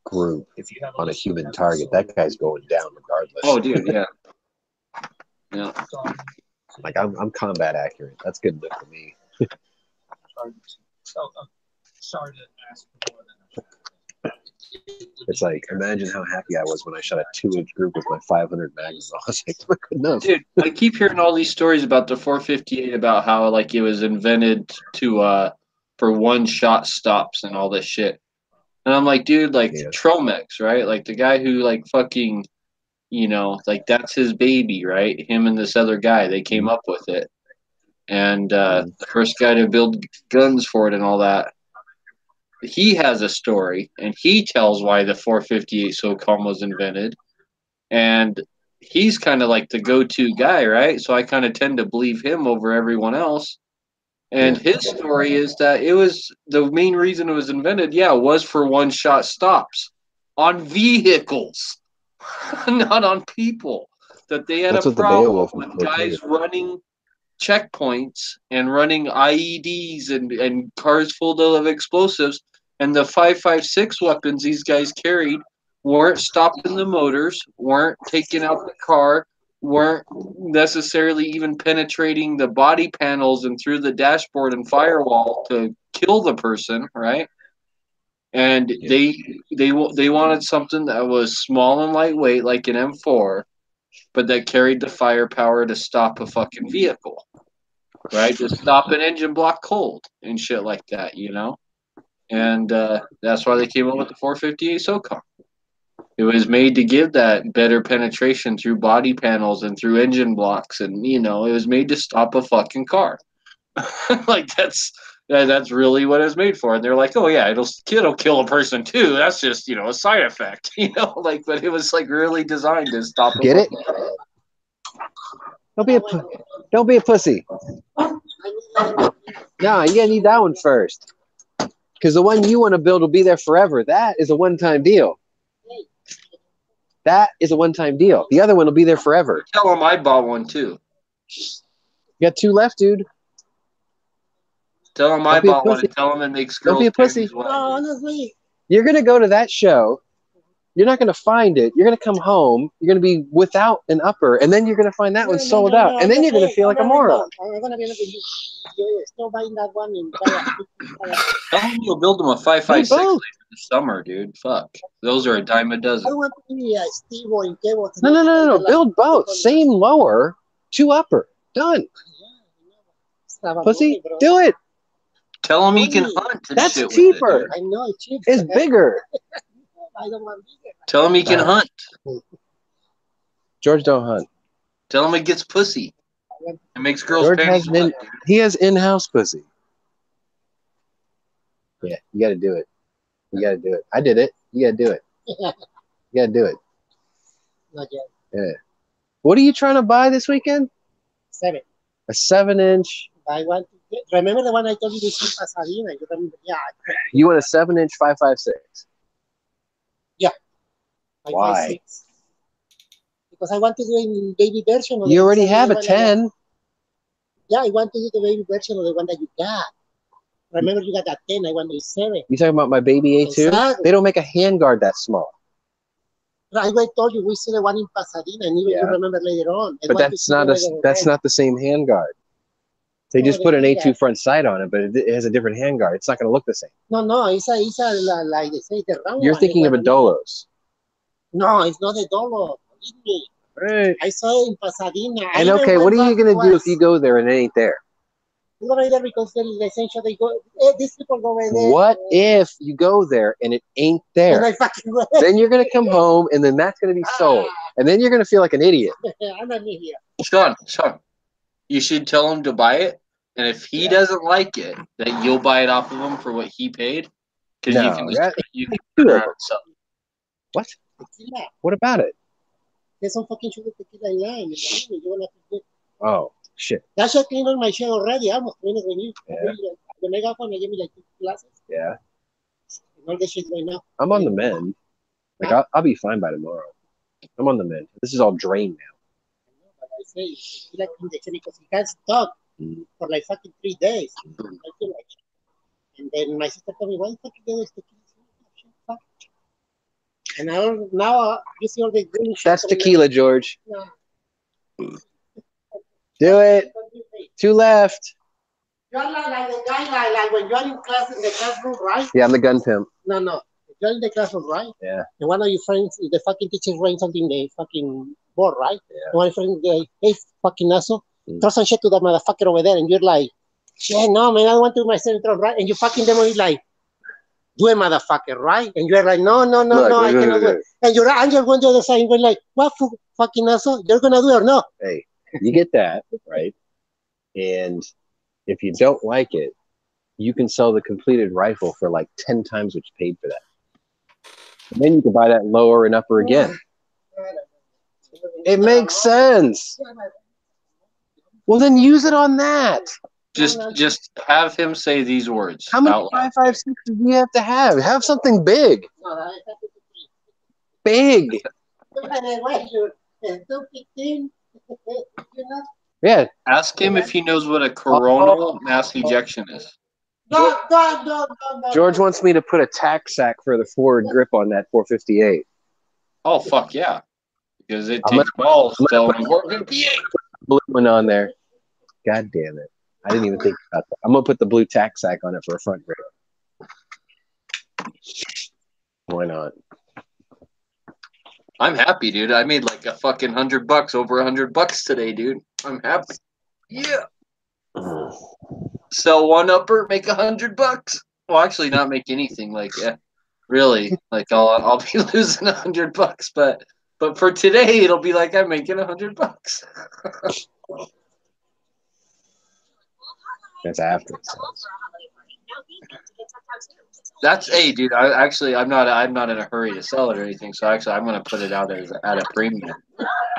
group on a human target, that guy's going down regardless. Oh, dude, yeah. Yeah. Like, I'm combat accurate. That's good enough for me. Sorry to ask for more than It's like, imagine how happy I was when I shot a 2-inch group with my 500 Magnum. I was like, look enough. Dude, I keep hearing all these stories about the 458, about how, like, it was invented to for one-shot stops and all this shit. And I'm like, dude, like, Tromex, right? Like, the guy who, like, fucking, you know, like, that's his baby, right? Him and this other guy, they came up with it. And the first guy to build guns for it and all that, he has a story, and he tells why the 458 SOCOM was invented. And he's kind of like the go-to guy, right? So I kind of tend to believe him over everyone else. And his story is that it was the main reason it was invented, was for one-shot stops on vehicles, not on people. That they had a problem with guys running checkpoints and running IEDs and cars full of explosives, and the 5.56 weapons these guys carried weren't stopping the motors, weren't taking out the car, weren't necessarily even penetrating the body panels and through the dashboard and firewall to kill the person, right? and they wanted something that was small and lightweight, like an M4, but that carried the firepower to stop a fucking vehicle, right? To stop an engine block cold and shit like that, you know. And that's why they came up with the 458 SOCOM. It was made to give that better penetration through body panels and through engine blocks, and you know, it was made to stop a fucking car. Like that's really what it was made for. And they're like, oh yeah, it'll kill a person too. That's just, you know, a side effect, you know. Like, but it was like really designed to stop. Get it? Don't be a pussy. No, you gotta need that one first. Because the one you want to build will be there forever. That is a one-time deal. That is a one-time deal. The other one will be there forever. Tell them I bought one too. You got 2 left, dude. Tell them I bought one and tell them it makes girls. Don't be a pussy. No, honestly. You're going to go to that show. You're not going to find it. You're going to come home. You're going to be without an upper. And then you're going to find that one sold out. And then you're going to feel like a moron. I'm going to be honest with you. You're still buying that one in You'll build them a 5.56 later this summer, dude. Fuck. Those are a dime a dozen. I don't want to be Steve or Kevo. No. Build both. Same lower, 2 upper. Done. Pussy, do it. Tell them you can hunt. That's cheaper. I know it's cheaper. It's bigger. I don't want bigger. Tell him he can hunt. George don't hunt. Tell him it gets pussy. It makes girls George panties wet. he has in-house pussy. Yeah, you got to do it. You got to do it. I did it. You got to do it. You got to do it. Not yet. Yeah. What are you trying to buy this weekend? 7. A 7-inch. I want to get, remember the one I told you this in Pasadena? You remember? Yeah. You want a 7-inch 5.56? Yeah. Why? 5.56. Because I want to do a baby version. Of You already have a 10. Yeah, I want to do the baby version of the one that you got. Remember, you got that 10. I want the 7. You talking about my baby A2? Exactly. They don't make a handguard that small. I told you we see the one in Pasadena, and even you remember later on. But that's not the same handguard. They just put an A2 front sight on it, but it has a different handguard. It's not going to look the same. No, it's a like they say the round. You're thinking of a Dolos. No, it's not a Dolo. Believe me. Right. I saw it in Pasadena. And okay, what are you going to do if you go there and it ain't there? You go there because essentially they go. These people go over there. What if you go there and it ain't there? And I fucking go. Then you're going to come home and then that's going to be sold. And then you're going to feel like an idiot. I'm an idiot. Sean, you should tell him to buy it. And if he doesn't like it, that you'll buy it off of him for what he paid. Because you can turn around and sell it. What? Tequila. What about it? There's some fucking sugar tequila in line. You wanna Oh, shit. that shit cleaned on my shit already. I almost cleaned it when I got one, they gave me like 2 glasses. Yeah. And all the shit right now. I'm on the mend. Like, I'll be fine by tomorrow. I'm on the mend. This is all drained now. But I say, tequila cleaned the shit because it got stuck for like fucking 3 days. I feel like shit. And then my sister told me, why the fuck you do this tequila? And now you see all the green shit. That's tequila, George. No. Do it. 2 left. You're like the guy, like when you're in class in the classroom, right? Yeah, I'm the gun pimp. No. You're in the classroom, right? Yeah. And one of your friends, the fucking teacher's writing something in the fucking board, right? Yeah. And one of your friends, like, hey, fucking asshole, throw some shit to that motherfucker over there. And you're like, yeah, no, man, I don't want to do my central, right? And you fucking demo is like, do it, motherfucker, right? And you're like, no, I cannot do it. And your angel went to the other side and went like, what fucking asshole? You're going to do it or no? Hey, you get that, right? And if you don't like it, you can sell the completed rifle for like 10 times what you paid for that. And then you can buy that lower and upper again. It makes sense. Well, then use it on that. Just have him say these words. How many 5.56 do you have to have? Have something big. Big. Yeah. Ask him if he knows what a coronal mass ejection is. No. George wants me to put a tack sack for the forward grip on that 458. Oh, fuck yeah. Because it takes balls to tell him 458. Blue one on there. God damn it. I didn't even think about that. I'm going to put the blue tack sack on it for a front grip. Why not? I'm happy, dude. I made like a fucking $100, over $100 today, dude. I'm happy. Yeah. Sell one upper, make $100. Well, actually, not make anything. Like, really, like I'll be losing $100, but for today, it'll be like I'm making $100. That's after. That's dude. I'm not in a hurry to sell it or anything. So actually, I'm gonna put it out as at a premium.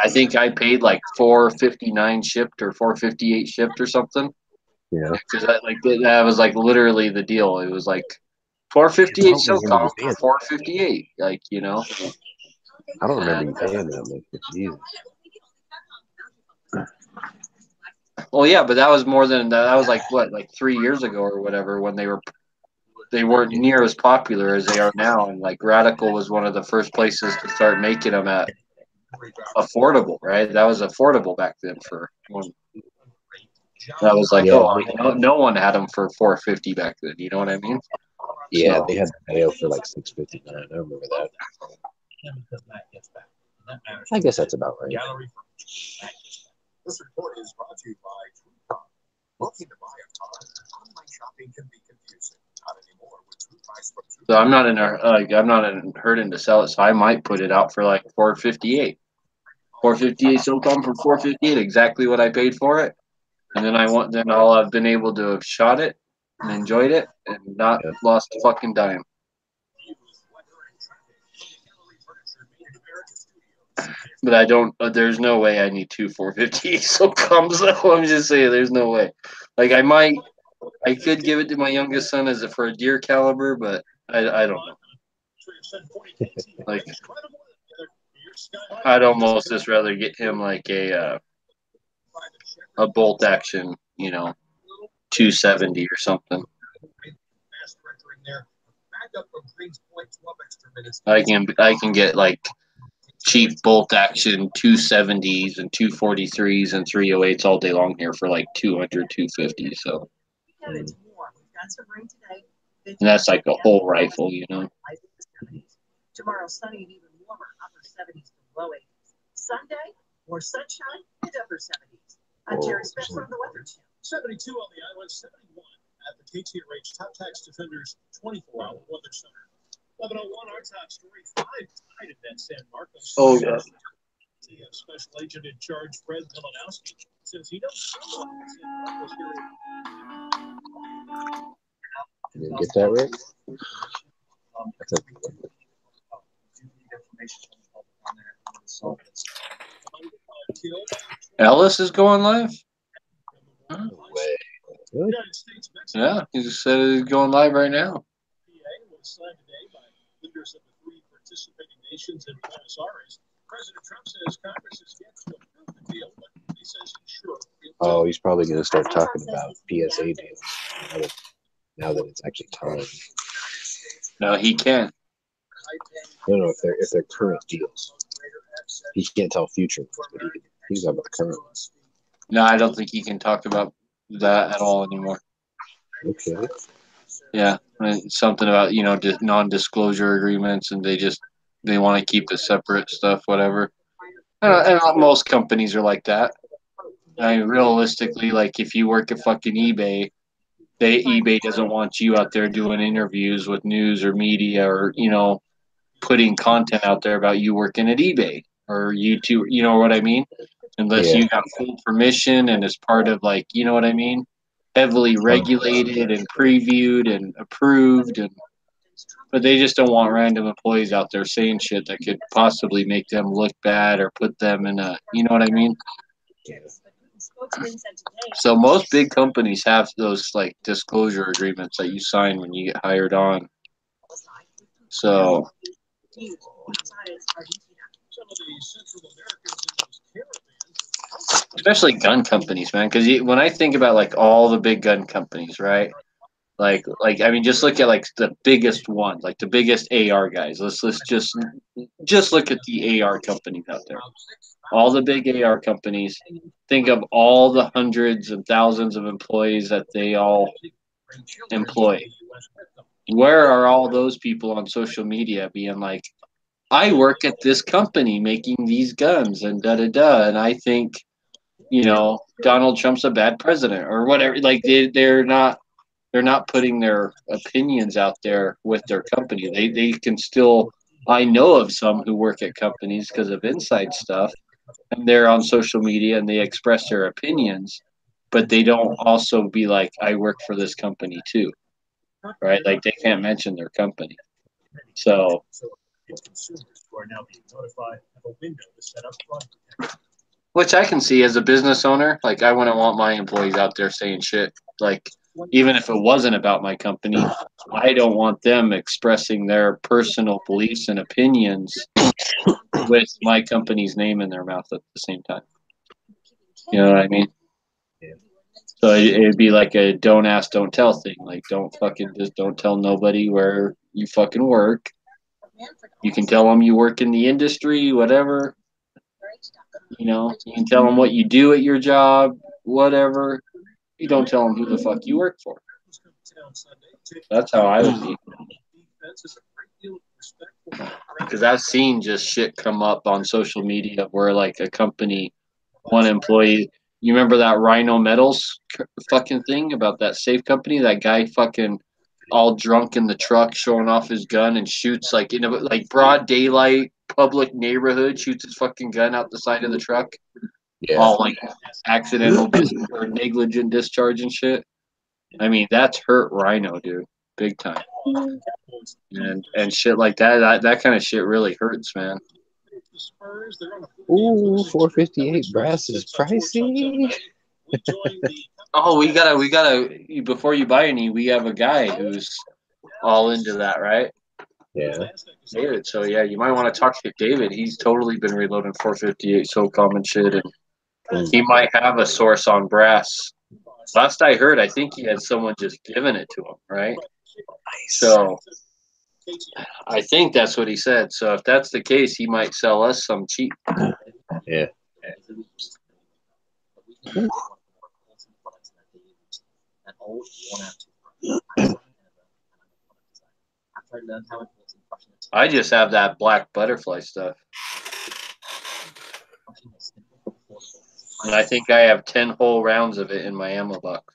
I think I paid like $4.59 shipped or $4.58 shipped or something. Yeah. Because that was like literally the deal. It was like $4.58 SoCom for $4.58. Like, you know. I don't remember you paying that much. Jesus. Well, yeah, but that was more than that. Was like what, like 3 years ago or whatever, when they weren't near as popular as they are now. And like Radical was one of the first places to start making them at affordable, right? That was affordable back then for one. That was like, no one had them for $4.50 back then. You know what I mean? Yeah, they had the sale for like $6.59. I remember that. I guess that's about right. This report is brought to you by TrueCar. Looking to buy a car? Online shopping can be confusing. Not anymore with TruePrice from TrueCar. So I'm not in hurting to sell it, so I might put it out for like $4.58. $4.58 SoCom for $4.58, exactly what I paid for it. And then I'll have been able to have shot it and enjoyed it and not lost a fucking dime. But I don't. There's no way I need two 458 SoComs though. I'm just saying, there's no way. Like I could give it to my youngest son for a deer caliber, but I don't know. Like I'd almost just rather get him like a bolt action, 270 or something. I can get like cheap bolt action 270s and 243s and 308s all day long here for like 200, 250. So and that's like a whole rifle, Tomorrow, sunny and even warmer, upper 70s to low 80s. Sunday, more sunshine and upper 70s. I'm Jerry Spencer on the Weather Channel. 72 on the island, 71 at the KTRH Top Tax Defenders 24-hour weather center. 11:01, our top story, 5 tonight in that San Marcos. Oh, yeah. The special agent in charge, Fred Milanowski, says he knows someone in San Marcos area. You didn't get that right? That's okay. Ellis is going live? No way. Really? Yeah, he just said he's going live right now. Leaders of the 3 participating nations in Buenos Aires. President Trump says Congress is yet to approve the deal, but he says he's sure. Oh, he's probably going to start talking about PSA deals now that it's actually time. No, he can't. No, if they're current deals. He can't tell future ones, but he can talk about the current ones. No, I don't think he can talk about that at all anymore. Okay. Yeah, something about non-disclosure agreements, and they want to keep the separate stuff, whatever. And most companies are like that. I mean, realistically, like if you work at fucking eBay, eBay doesn't want you out there doing interviews with news or media or putting content out there about you working at eBay or YouTube. You know what I mean? Unless you got full permission and as part of like, you know what I mean? Heavily regulated and previewed and approved, but they just don't want random employees out there saying shit that could possibly make them look bad or put them in a, you know what I mean? So most big companies have those like disclosure agreements that you sign when you get hired on. So especially gun companies, man, because when I think about like all the big gun companies, right? Like I mean, just look at like the biggest ones, like the biggest AR guys. Let's just look at the AR companies out there. All the big AR companies. Think of all the hundreds and thousands of employees that they all employ. Where are all those people on social media being like, I work at this company making these guns and da-da-da, and I think, Donald Trump's a bad president or whatever. Like they're not putting their opinions out there with their company. They can still. I know of some who work at companies because of inside stuff, and they're on social media and they express their opinions, but they don't also be like, I work for this company too, right? Like they can't mention their company. So consumers who are now being notified of a window to set up fraud protection. which I can see as a business owner, like I wouldn't want my employees out there saying shit. Like even if it wasn't about my company, I don't want them expressing their personal beliefs and opinions with my company's name in their mouth at the same time. You know what I mean? So it'd be like a don't ask, don't tell thing. Like don't tell nobody where you fucking work. You can tell them you work in the industry, whatever. You can tell them what you do at your job, whatever. You don't tell them who the fuck you work for. That's how I would be. Because I've seen just shit come up on social media where like a company, one employee, you remember that Rhino Metals fucking thing about that safe company? That guy fucking all drunk in the truck showing off his gun and shoots like in a like broad daylight public neighborhood, shoots his fucking gun out the side of the truck. Yeah. All like accidental or negligent discharge and shit. I mean, that's hurt Rhino, dude, big time. And shit like that kind of shit really hurts, man. Ooh, 458 brass is pricey. Oh, we gotta. Before you buy any, we have a guy who's all into that, right? Yeah. David. So yeah, you might want to talk to David. He's totally been reloading 458 SOCOM and shit, and he might have a source on brass. Last I heard, I think he had someone just giving it to him, right? So I think that's what he said. So if that's the case, he might sell us some cheap. Yeah. I just have that black butterfly stuff. And I think I have 10 whole rounds of it in my ammo box.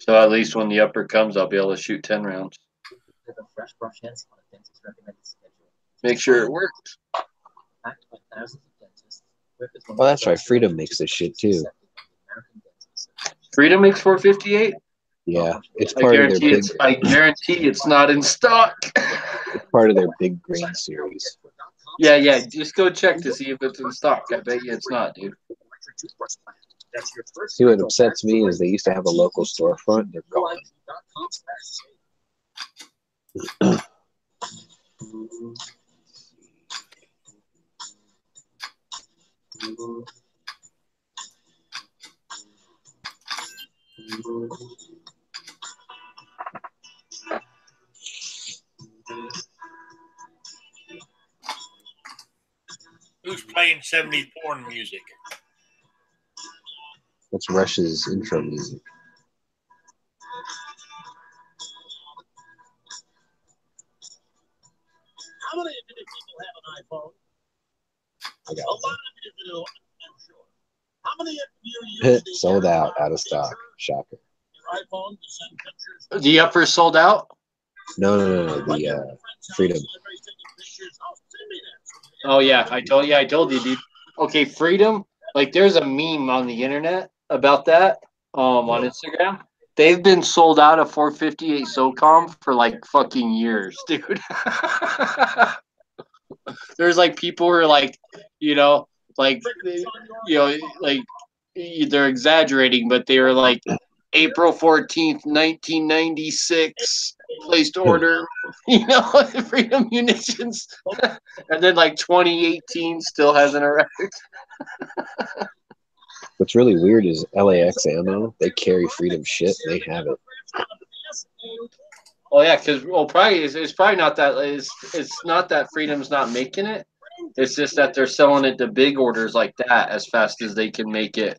So at least when the upper comes, I'll be able to shoot 10 rounds. Make sure it works. Oh, that's right. Freedom makes this shit too. Freedom makes 458? Yeah, it's part of their big. I guarantee it's not in stock. It's part of their big green series. Yeah. Just go check to see if it's in stock. I bet you it's not, dude. See, what upsets me is they used to have a local storefront. They're gone. Who's playing 70s porn music? That's Rush's intro music. How many people have an iPhone? I got A lot of you do, I'm sure. How many of you use the sold out of stock. Shocker. your iPhone to send pictures? The upper sold out? No. The Freedom. Oh yeah, I told you, dude. Okay, Freedom. Like, there's a meme on the internet about that. On Instagram. They've been sold out of 458 SOCOM for like fucking years, dude. There's like people who are like, like they're exaggerating, but they were like April 14th, 1996 placed order, Freedom Munitions. And then like 2018 still hasn't arrived. What's really weird is LAX Ammo. They carry Freedom shit. They have it. Oh yeah, because probably it's probably not that it's not that Freedom's not making it. It's just that they're selling it to big orders like that as fast as they can make it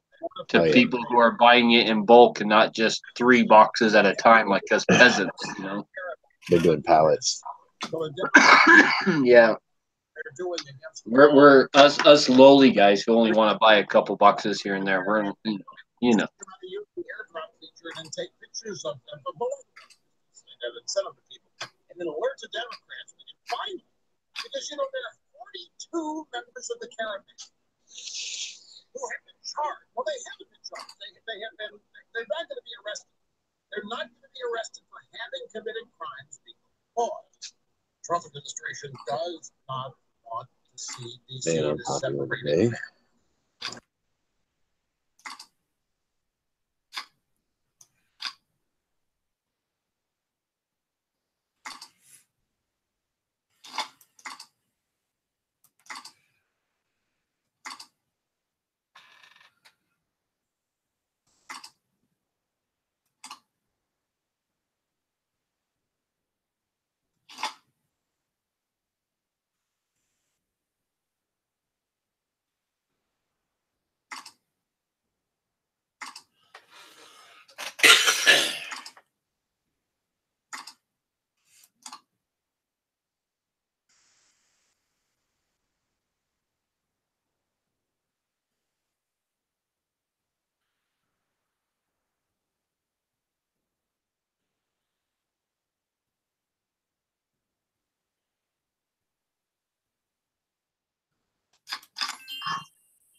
to Oh, yeah. people who are buying it in bulk and not just 3 boxes at a time like us peasants, you know. They're doing pallets. Yeah. We're us lowly guys who only want to buy a couple boxes here and there. We're you know. And take pictures of them and send them to people. And then alert the Democrats when you find them. Because, you know, there are 42 members of the Caribbean who have been charged. Well, they haven't been charged. They're not going to be arrested. They're not going to be arrested for having committed crimes because the Trump administration does not want to see these cities separated.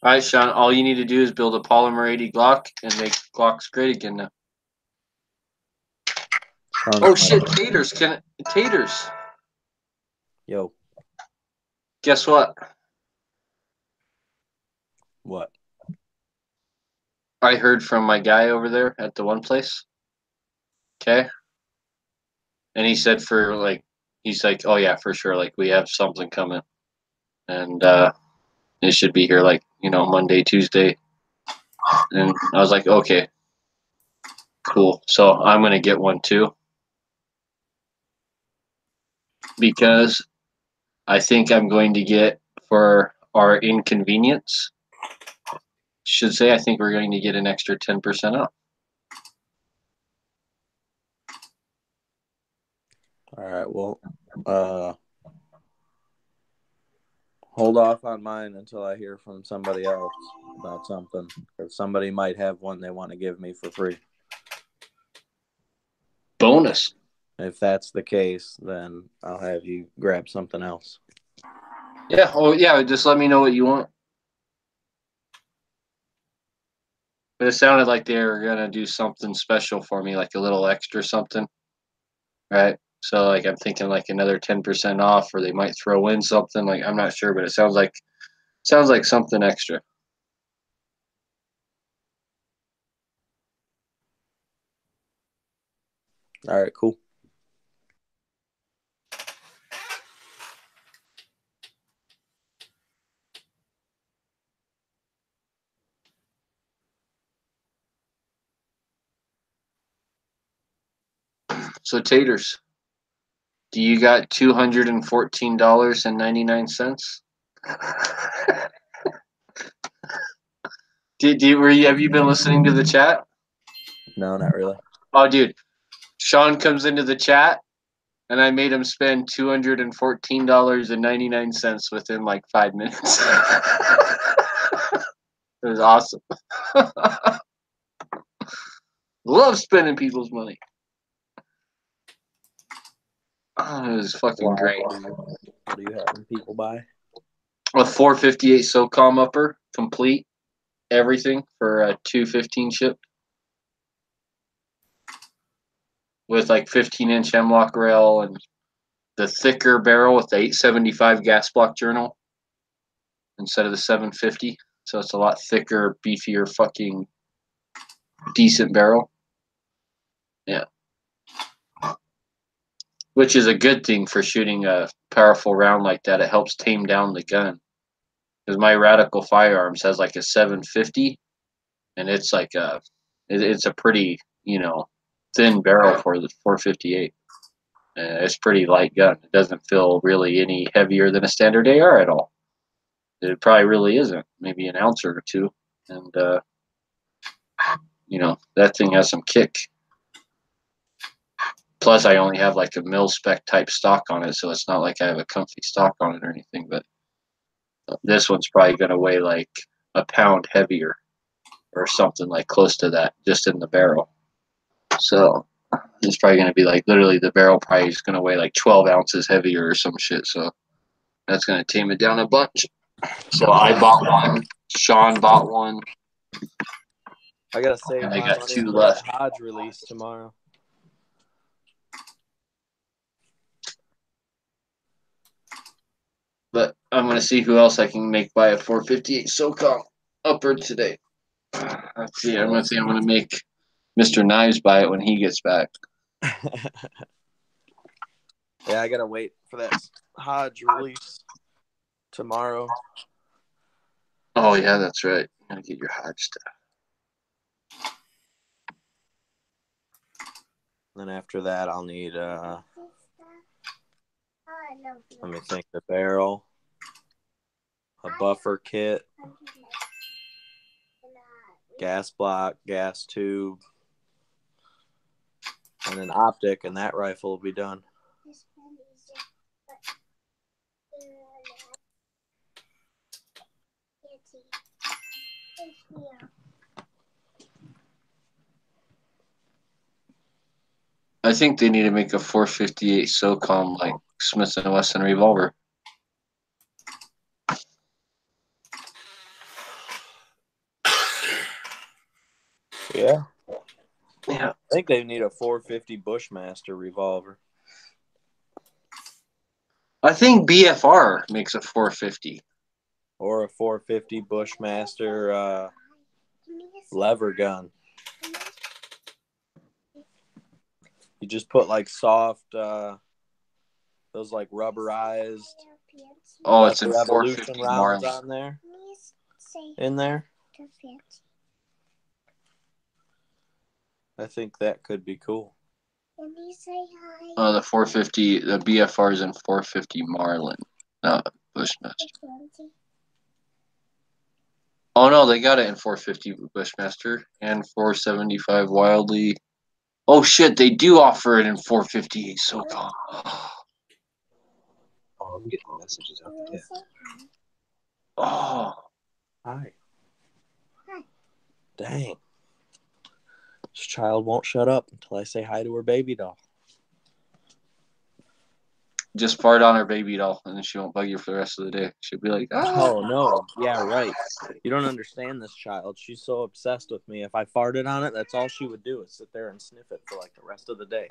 All right, Sean, all you need to do is build a polymer 80 Glock and make Glocks great again now. Oh shit, Taters, Taters. Yo. Guess what? What? I heard from my guy over there at the one place. Okay. And he said he's like, oh yeah, for sure. Like we have something coming. And it should be here like, Monday, Tuesday. And I was like, okay, cool. So I'm going to get one too. Because I think I'm going to get, for our inconvenience, I think we're going to get an extra 10% off. All right, well, hold off on mine until I hear from somebody else about something. If somebody might have one they want to give me for free. Bonus. If that's the case, then I'll have you grab something else. Yeah. Oh, yeah. Just let me know what you want. But it sounded like they were going to do something special for me, like a little extra something. Right? So, like, I'm thinking like another 10% off, or they might throw in something. Like, I'm not sure, but it sounds like something extra. All right, cool. So, Taters, do you got $214.99? Have you been listening to the chat? No, not really. Oh, dude, Sean comes into the chat, and I made him spend $214.99 within like 5 minutes. It was awesome. Love spending people's money. Oh, it was fucking great. What are you having people buy? A 458 SOCOM upper, complete, everything for a 215 ship. With like 15-inch hemlock rail and the thicker barrel with the 875 gas block journal instead of the 750. So it's a lot thicker, beefier, fucking decent barrel. Yeah. Which is a good thing for shooting a powerful round like that. It helps tame down the gun. Because my Radical Firearms has like a 750, and it's like it's a pretty, thin barrel for the 458. It's pretty light gun. It doesn't feel really any heavier than a standard AR at all. It probably really isn't. Maybe an ounce or two. And you know, that thing has some kick. Plus, I only have like a mil spec type stock on it, so it's not like I have a comfy stock on it or anything. But this one's probably going to weigh like a pound heavier or something like close to that just in the barrel. So it's probably going to be like literally the barrel probably is going to weigh like 12 ounces heavier or some shit. So that's going to tame it down a bunch. So I bought one. Sean bought one. I gotta save And I my got money 2 for left. that Hodge release tomorrow. But I'm going to see who else I can make buy a 458 SOCOM upper today. Let's see. I'm going to see. I'm going to make Mr. Knives buy it when he gets back. Yeah, I gotta wait for that Hodge release tomorrow. Oh, yeah, that's right. You got to get your Hodge stuff. Then after that, I'll need let me think, the barrel, a buffer kit, gas block, gas tube, and an optic, and that rifle will be done. I think they need to make a 458 SOCOM like Smith & Wesson revolver. Yeah. Yeah. I think they need a 450 Bushmaster revolver. I think BFR makes a 450. Or a 450 Bushmaster lever gun. You just put like soft, those like rubberized. Oh, like it's in Revolution 450 rounds Marlin. on there. In there. I think that could be cool. Oh, the 450, the BFR is in 450 Marlin, not Bushmaster. Oh no, they got it in 450 Bushmaster and 475 Wildly. Oh shit, they do offer it in 458 SOCOM. Oh, I'm getting messages out there. Oh, Hi. Dang. This child won't shut up until I say hi to her baby doll. just fart on her baby doll, and then she won't bug you for the rest of the day. She'll be like, Oh, no. Yeah, right. You don't understand this child. She's so obsessed with me. If I farted on it, that's all she would do is sit there and sniff it for like the rest of the day.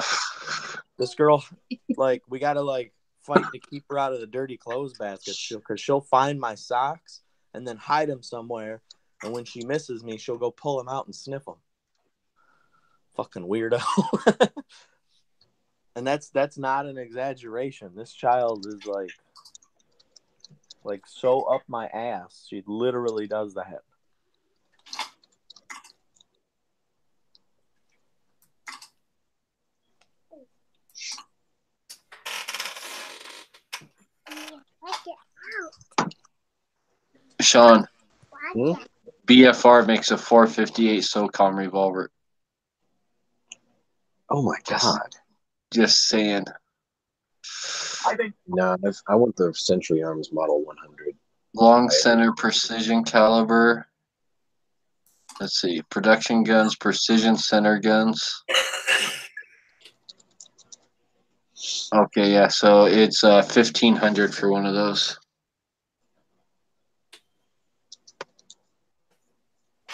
This girl, like, we got to like fight to keep her out of the dirty clothes basket because she'll find my socks and then hide them somewhere. And when she misses me, she'll go pull them out and sniff them. Fucking weirdo. And that's not an exaggeration. This child is like so up my ass. She literally does that. Sean, Hmm? BFR makes a 458 SOCOM revolver. Oh my god. Just saying. Nah, I want the Century Arms Model 100. Long center precision caliber. Let's see. Production guns, precision center guns. Okay, yeah. So it's $1,500 for one of those.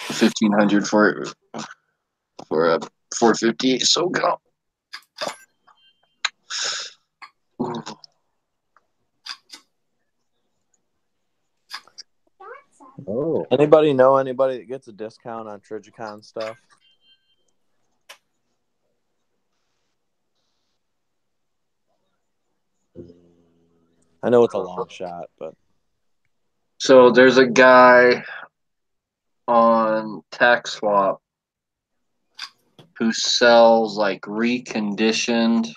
$1,500 for a 458 SOCOM. Ooh. Oh. Anybody know anybody that gets a discount on Trijicon stuff? I know it's a long shot, but So there's a guy on TaxSwap who sells like reconditioned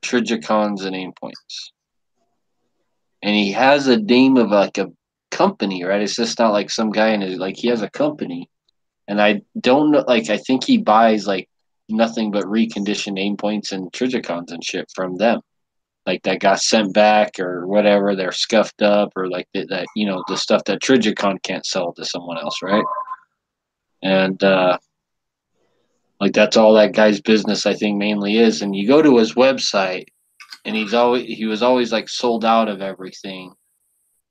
Trijicons and aimpoints. And he has a name of like a company, right? It's just not like some guy in his, like he has a company And I don't know, like, I think he buys like nothing but reconditioned aim points and Trijicons and shit from them. Like that got sent back or whatever, they're scuffed up, or like that, you know, the stuff that Trijicon can't sell to someone else, right? And like that's all that guy's business, I think, mainly is. And you go to his website, and he was always like sold out of everything.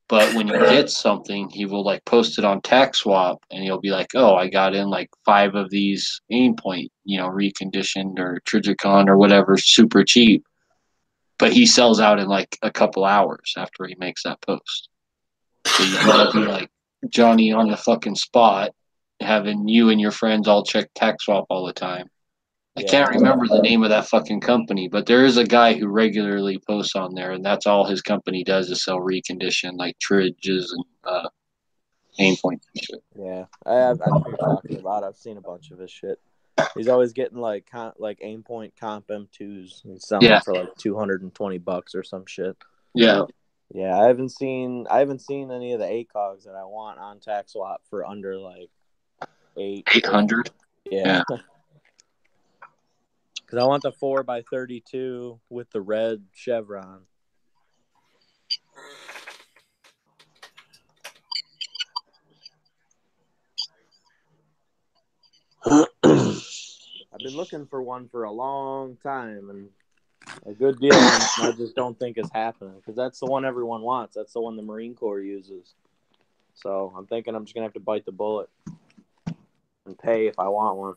But when you get something, he will like post it on TaxSwap, and he'll be like, "Oh, I got in like 5 of these aim point, you know, reconditioned or Trijicon or whatever, super cheap." But he sells out in like a couple hours after he makes that post. So you gotta be like Johnny on the fucking spot, having you and your friends all check TaxSwap all the time. I can't remember the name of that fucking company, but there is a guy who regularly posts on there, and that's all his company does is sell reconditioned like tridges and aim points and shit. Yeah, I know who you're talking about. I've seen a bunch of his shit. He's always getting like aim point comp M2s. He's selling them for like $220 or some shit. Yeah. Yeah, I haven't seen any of the ACOGs that I want on TaxSwap for under like 800. Yeah. Because I want the 4x32 with the red chevron. I've been looking for one for a long time, and a good deal. I just don't think it's happening because that's the one everyone wants. That's the one the Marine Corps uses. So I'm thinking I'm just gonna have to bite the bullet and pay if I want one.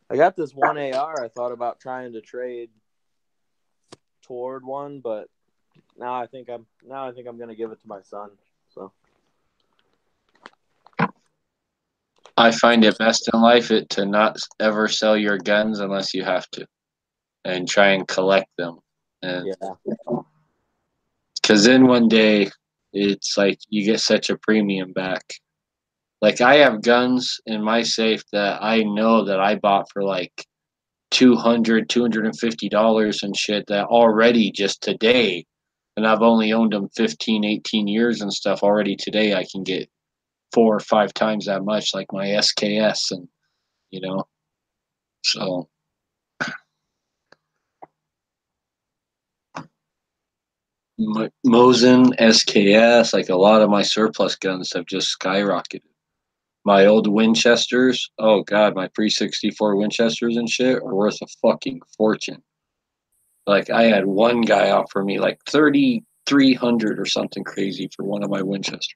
I got this one AR. I thought about trying to trade toward one, but now I think I'm gonna give it to my son. So I find it best in life to not ever sell your guns unless you have to, and try and collect them. And because then one day it's like you get such a premium back. Like I have guns in my safe that I know that I bought for like $200, $250 and shit that already just today, and I've only owned them 15, 18 years and stuff. Already today I can get 4 or 5 times that much, like my SKS, and you know, so Mosin, SKS, like a lot of my surplus guns have just skyrocketed. My old Winchesters, oh god, my pre-64 Winchesters and shit are worth a fucking fortune. Like I had one guy offer me like 3,300 or something crazy for one of my Winchesters.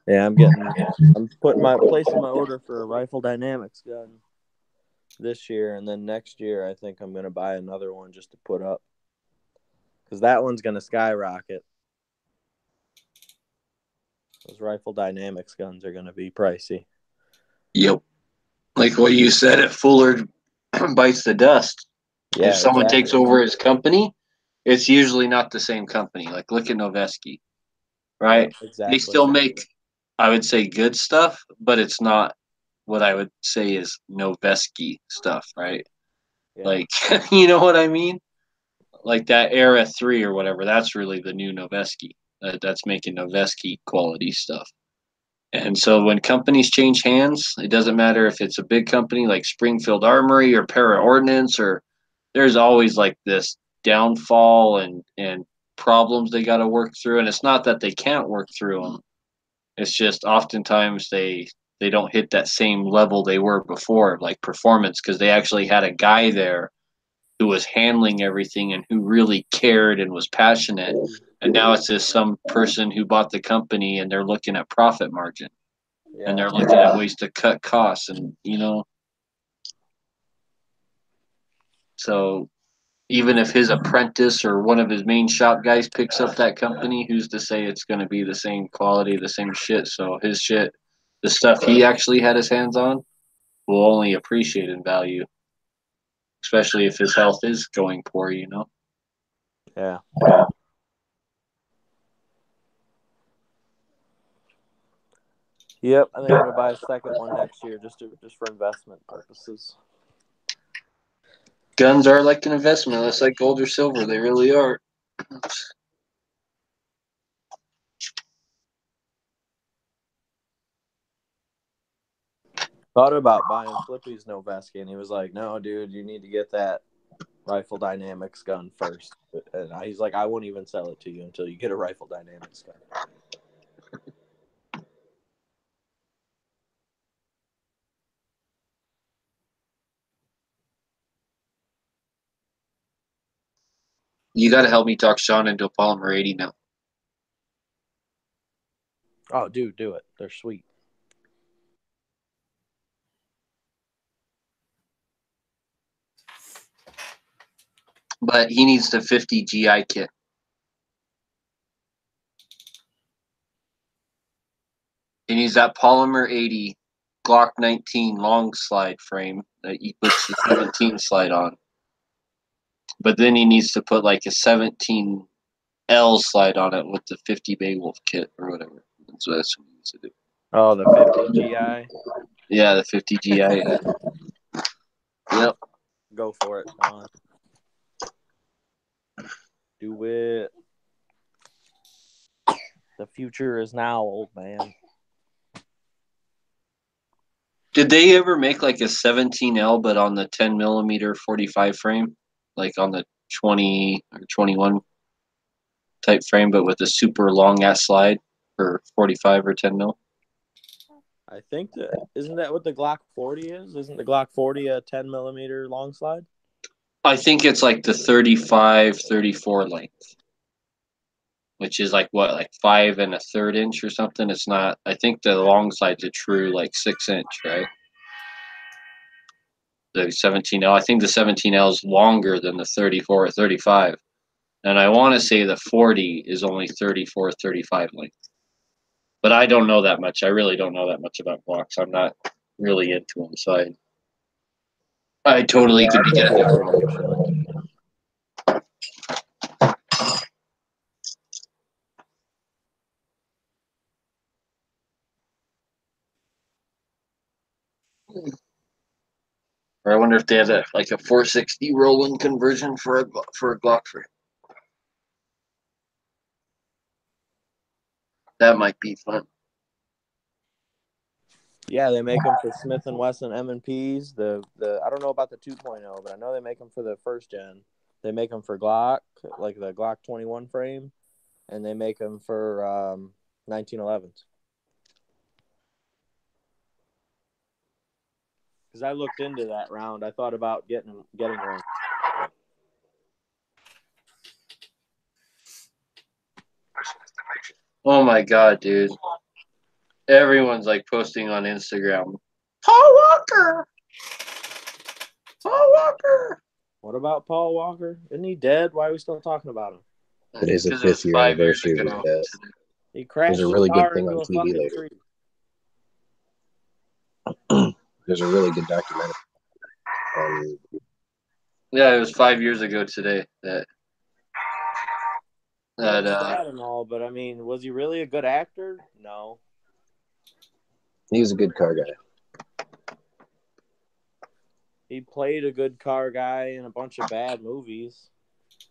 yeah, I'm placing my order for a Rifle Dynamics gun this year, and then next year I think I'm gonna buy another one just to put up because that one's gonna skyrocket. Those Rifle Dynamics guns are gonna be pricey. Yep, like what you said, if Fuller bites the dust, if someone takes over his company, it's usually not the same company. Like look at Noveski, right? Exactly. They still make, I would say, good stuff, but it's not what I would say is Noveski stuff, right? Yeah. Like, you know what I mean? Like that Era 3 or whatever, that's really the new Noveski. That's making Noveski quality stuff. And so when companies change hands, it doesn't matter if it's a big company like Springfield Armory or Para Ordnance, or there's always like this downfall and problems they got to work through. And it's not that they can't work through them. It's just oftentimes they don't hit that same level they were before, like performance, because they actually had a guy there who was handling everything and who really cared and was passionate. And now it's just some person who bought the company and they're looking at profit margin. Yeah. And they're looking at ways to cut costs, and you know. So even if his apprentice or one of his main shop guys picks up that company, who's to say it's going to be the same quality, the same shit? So his shit, the stuff he actually had his hands on, will only appreciate in value. especially if his health is going poor, you know? Yeah. Yep, I think I'm gonna buy a second one next year just for investment purposes. Guns are like an investment. That's like gold or silver. They really are. Thought about buying Flippy's Noveski, and he was like, "No, dude, you need to get that Rifle Dynamics gun first." And he's like, "I won't even sell it to you until you get a Rifle Dynamics gun." You got to help me talk Sean into a Polymer 80 now. Oh, dude, do it. They're sweet. But he needs the 50 GI kit. He needs that Polymer 80 Glock 19 long slide frame that he puts the 17 slide on. But then he needs to put like a 17L slide on it with the 50 Beowulf kit or whatever. So that's what he needs to do. Oh, the 50 GI? Yeah, the 50 GI. Yep. Go for it, Sean. Do it. The future is now, old man. Did they ever make like a 17L but on the 10 millimeter 45 frame? Like on the 20 or 21 type frame, but with a super long ass slide for 45 or 10 mil? I think isn't that what the Glock 40 is? Isn't the Glock 40 a 10 millimeter long slide? I think it's like the 35, 34 length, which is like what, like 5 1/3 inch or something. It's not. I think the long slide's a true like 6 inch, right? The 17L. I think the 17L is longer than the 34 or 35, and I want to say the 40 is only 34, 35 length. But I don't know that much. I really don't know that much about Glocks. I'm not really into them, so I totally could be getting it wrong. Or I wonder if they had a 460 Roland conversion for a Glock frame. That might be fun. Yeah, they make them for Smith & Wesson M&Ps. The I don't know about the 2.0, but I know they make them for the first gen. They make them for Glock, like the Glock 21 frame, and they make them for 1911s. Because I looked into that round. I thought about getting one. Oh my god, dude. Everyone's like posting on Instagram. Paul Walker! Paul Walker! What about Paul Walker? Isn't he dead? Why are we still talking about him? It is the 5th year anniversary of his death. He crashed There's a really his good car thing into on a TV fucking later. tree. There's a really good documentary. Yeah, it was 5 years ago today that sad and all, but I mean, was he really a good actor? No. He was a good car guy. He played a good car guy in a bunch of bad movies.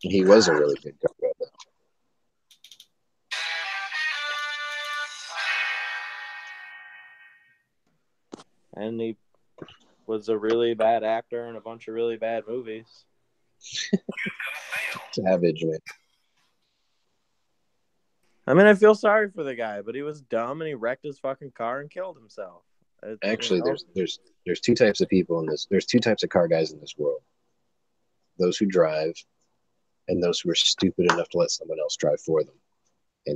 He was a really good car guy, though. And he was a really bad actor in a bunch of really bad movies. Savage, man. I mean, I feel sorry for the guy, but he was dumb and he wrecked his fucking car and killed himself. Actually, there's two types of people in this. There's two types of car guys in this world. Those who drive, and those who are stupid enough to let someone else drive for them.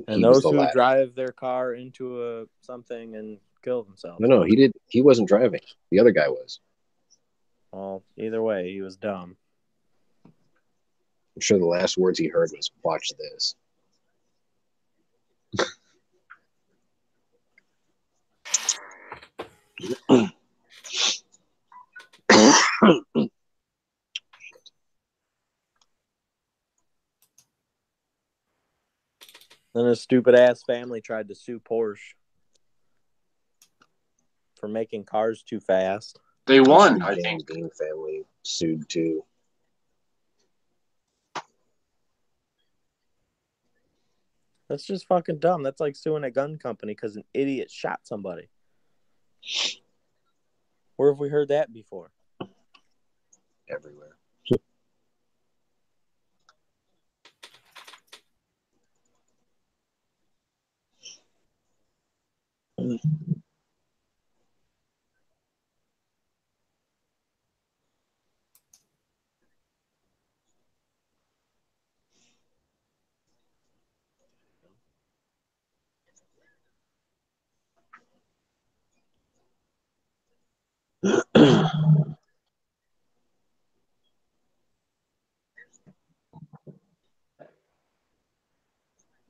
And those who drive their car into something and kill themselves. No, he did. He wasn't driving. The other guy was. Well, either way, he was dumb. I'm sure the last words he heard was, "Watch this." Then his stupid ass family tried to sue Porsche for making cars too fast. They won, The I James think. Dean family sued too. That's just fucking dumb. That's like suing a gun company because an idiot shot somebody. Where have we heard that before? Everywhere.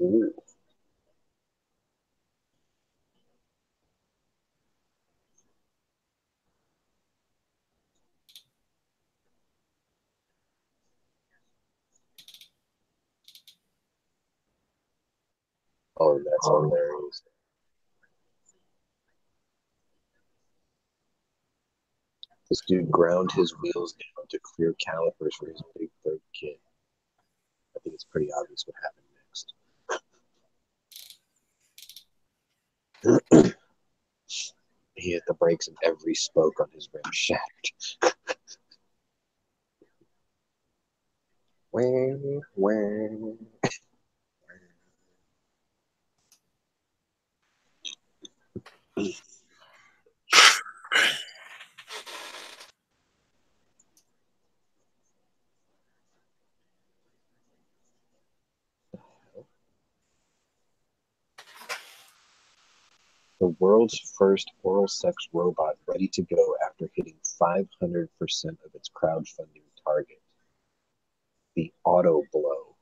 Ooh. Oh, that's hilarious. This dude ground his wheels down to clear calipers for his big third kid. I think it's pretty obvious what happened next. He hit the brakes and every spoke on his rim shattered. Wah. The world's first oral sex robot ready to go after hitting 500% of its crowdfunding target. The Auto Blow.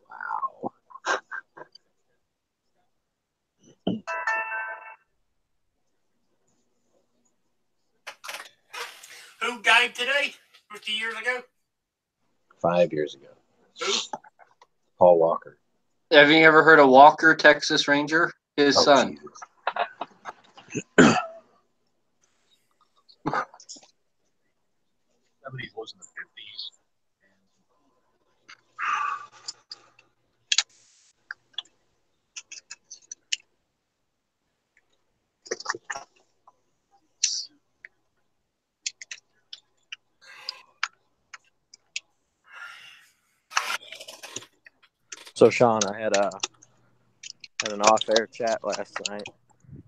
Wow. Who died today? 50 years ago? 5 years ago. Who? Paul Walker. Have you ever heard of Walker, Texas Ranger? His son. Jesus. 70s was in the 50s. So Sean, I had an off-air chat last night.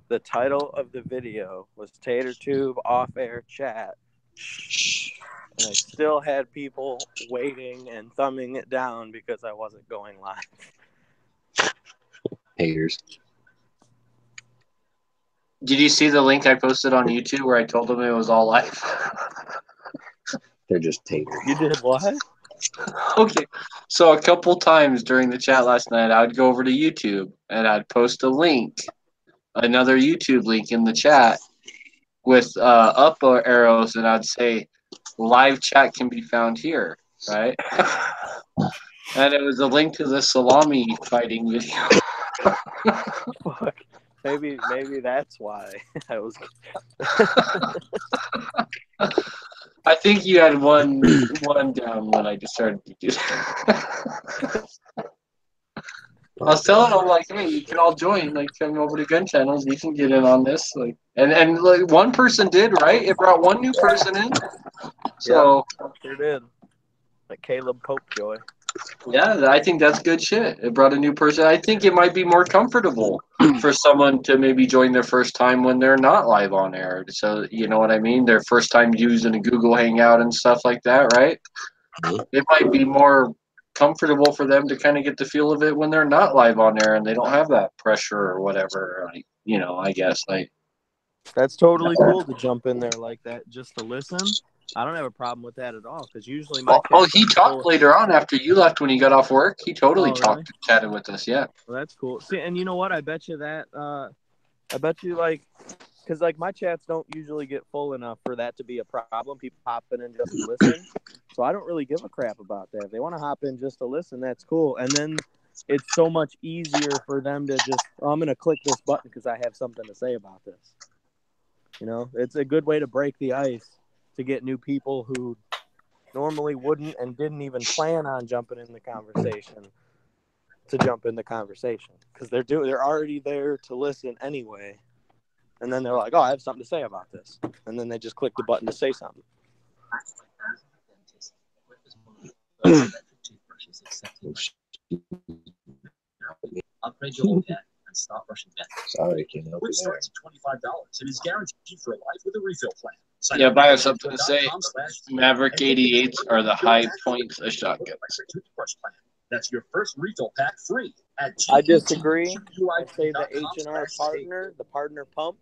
The title of the video was Tater Tube Off-Air Chat. And I still had people waiting and thumbing it down because I wasn't going live. Haters. Did you see the link I posted on YouTube where I told them it was all live? They're just taters. You did what? Okay. So a couple times during the chat last night, I would go over to YouTube and I'd post a link, another YouTube link in the chat with up arrows, and I'd say, live chat can be found here, right? And it was a link to the salami fighting video. Fuck. Maybe that's why I was. I think you had one down when I just started to do that. I was telling them, like, hey, you can all join, like, come over to Gun Channels, you can get in on this, like, and like one person did, right? It brought one new person in, so yeah, sure did. Like Caleb Popejoy. Yeah, I think that's good shit. It brought a new person. I think it might be more comfortable for someone to maybe join their first time when they're not live on air. So, you know what I mean? Their first time using a Google Hangout and stuff like that, right? It might be more comfortable for them to kind of get the feel of it when they're not live on air and they don't have that pressure or whatever. Like, you know, I guess. Like, that's totally cool to jump in there like that just to listen. I don't have a problem with that at all because usually my he talked later on after you left when he got off work. He totally really? chatted with us. Yeah. Well, that's cool. See, and you know what? I bet you that. I bet you like because like my chats don't usually get full enough for that to be a problem. People hop in and just listen, so I don't really give a crap about that. If they want to hop in just to listen, that's cool. And then it's so much easier for them to just, oh, I'm gonna click this button because I have something to say about this. You know, it's a good way to break the ice to get new people who normally wouldn't and didn't even plan on jumping in the conversation to jump in the conversation because they're already there to listen anyway. And then they're like, oh, I have something to say about this. And then they just click the button to say something. Upgrade your old debt and stop brushing debt. Sorry, can't help Which you there. starts at $25 and is guaranteed for life with a refill plan. Sign Yeah, up but I at have something to say. Maverick 88s are the high points of shotguns. toothbrush plan. That's your first refill pack free at I disagree. I say the H&R partner, the partner pump,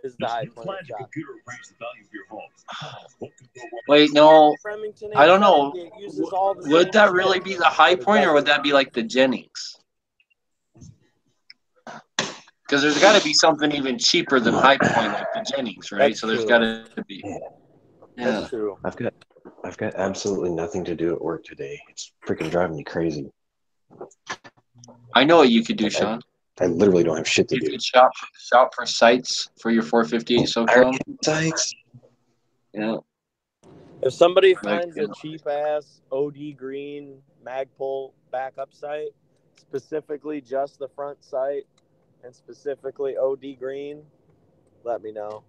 is the high point of shot. Wait, no. Remington I don't know. It uses all the Would same that shit. really be the high point, or would that be like the Jennings? Because there's got to be something even cheaper than high point, like the Jennings, right? That's so there's true. got to be. Yeah. That's true. I've got absolutely nothing to do at work today. It's freaking driving me crazy. I know what you could do, Sean. I literally don't have shit to You do. could shop for sights for your 458 SoCal. Sights. Yeah. If somebody finds a cheap ass OD green Magpul backup sight, specifically just the front sight and specifically OD green, let me know.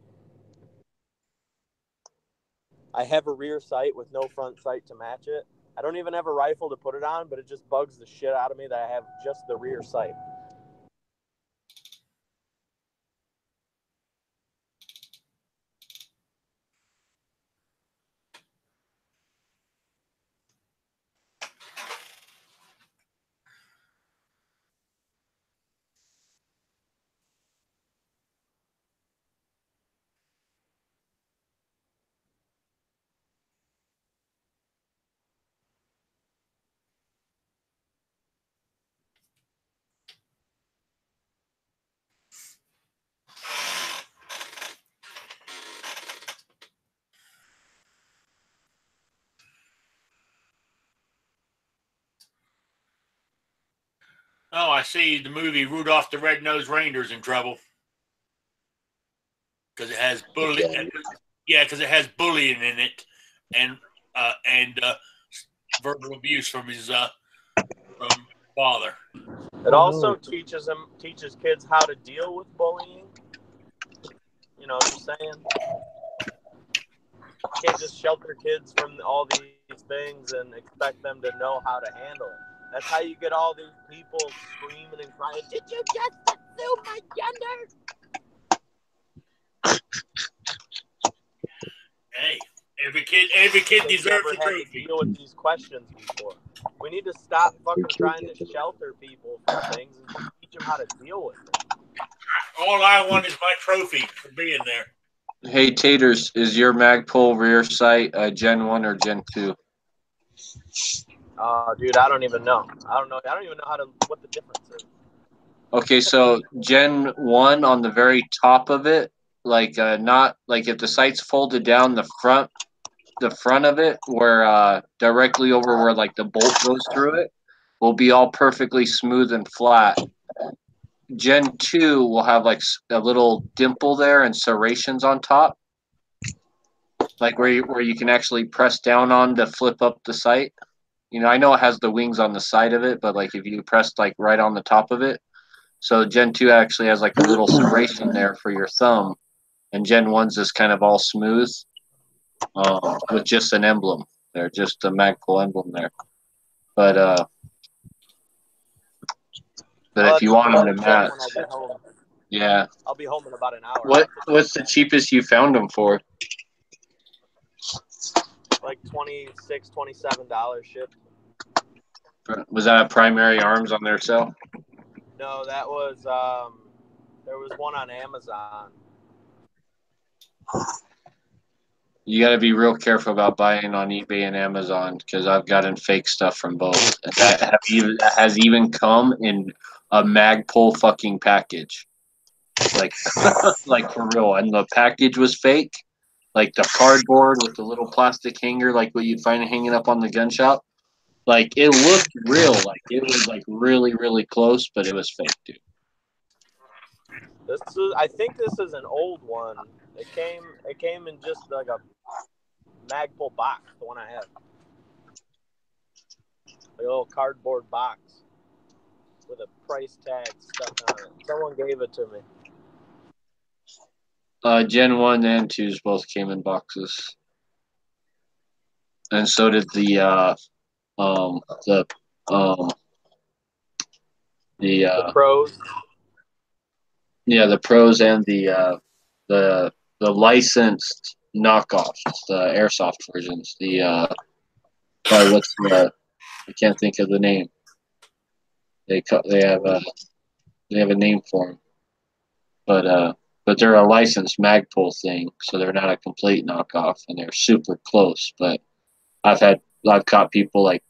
I have a rear sight with no front sight to match it. I don't even have a rifle to put it on, but it just bugs the shit out of me that I have just the rear sight. Oh, I see the movie Rudolph the Red-Nosed Reindeer's in trouble. Because it has bullying. Yeah, because it has bullying in it and verbal abuse from his father. It also teaches kids how to deal with bullying. You know what I'm saying? You can't just shelter kids from all these things and expect them to know how to handle it. That's how you get all these people screaming and crying, did you just assume my gender? Hey, every kid deserves a trophy. To deal with these questions before. We need to stop fucking trying to shelter people from things and teach them how to deal with it. All I want is my trophy for being there. Hey, Taters, is your Magpul rear sight Gen 1 or Gen 2? Dude, I don't even know. I don't even know what the difference is. Okay, so Gen 1 on the very top of it, like not like if the sight's folded down the front of it, where directly over where like the bolt goes through it, will be all perfectly smooth and flat. Gen 2 will have like a little dimple there and serrations on top, like where you can actually press down on to flip up the sight. You know, I know it has the wings on the side of it, but like if you press like right on the top of it. So Gen 2 actually has like a little serration there for your thumb, and Gen 1's just kind of all smooth with just an emblem there, just a Magpul emblem there. But if you want them to match, yeah. I'll be home in about an hour. What's the cheapest you found them for? Like $26, $27 shipped. Was that a Primary Arms on their sale? No, that was there was one on Amazon. You got to be real careful about buying on eBay and Amazon because I've gotten fake stuff from both. That has even come in a Magpul fucking package. like like for real, and the package was fake, like the cardboard with the little plastic hanger, like what you'd find hanging up on the gun shop. Like it looked real, like it was like really, really close, but it was fake, dude. I think this is an old one. It came in just like a Magpul box, the one I have. Like a little cardboard box with a price tag stuck on it. Someone gave it to me. Gen 1 and 2s both came in boxes. And so did the Pros. Yeah, the Pros and the licensed knockoffs, the airsoft versions. I can't think of the name. They have a name for them, but they're a licensed Magpul thing, so they're not a complete knockoff, and they're super close. But I've caught people like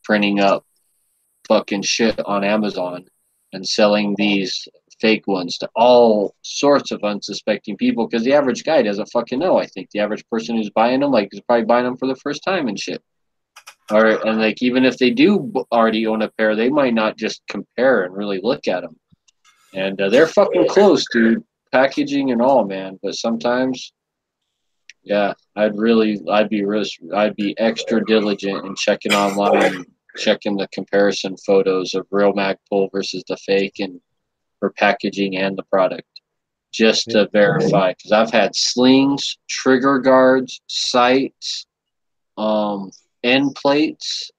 printing up fucking shit on Amazon and selling these fake ones to all sorts of unsuspecting people, because the average guy doesn't fucking know. I think the average person who's buying them is probably buying them for the first time and shit. And like, even if they do already own a pair, they might not just compare and really look at them. And they're fucking close, dude, packaging and all, man. But sometimes, yeah, I'd be extra diligent in checking online, checking the comparison photos of real Magpul versus the fake, and for packaging and the product, just to verify. Because I've had slings, trigger guards, sights, end plates.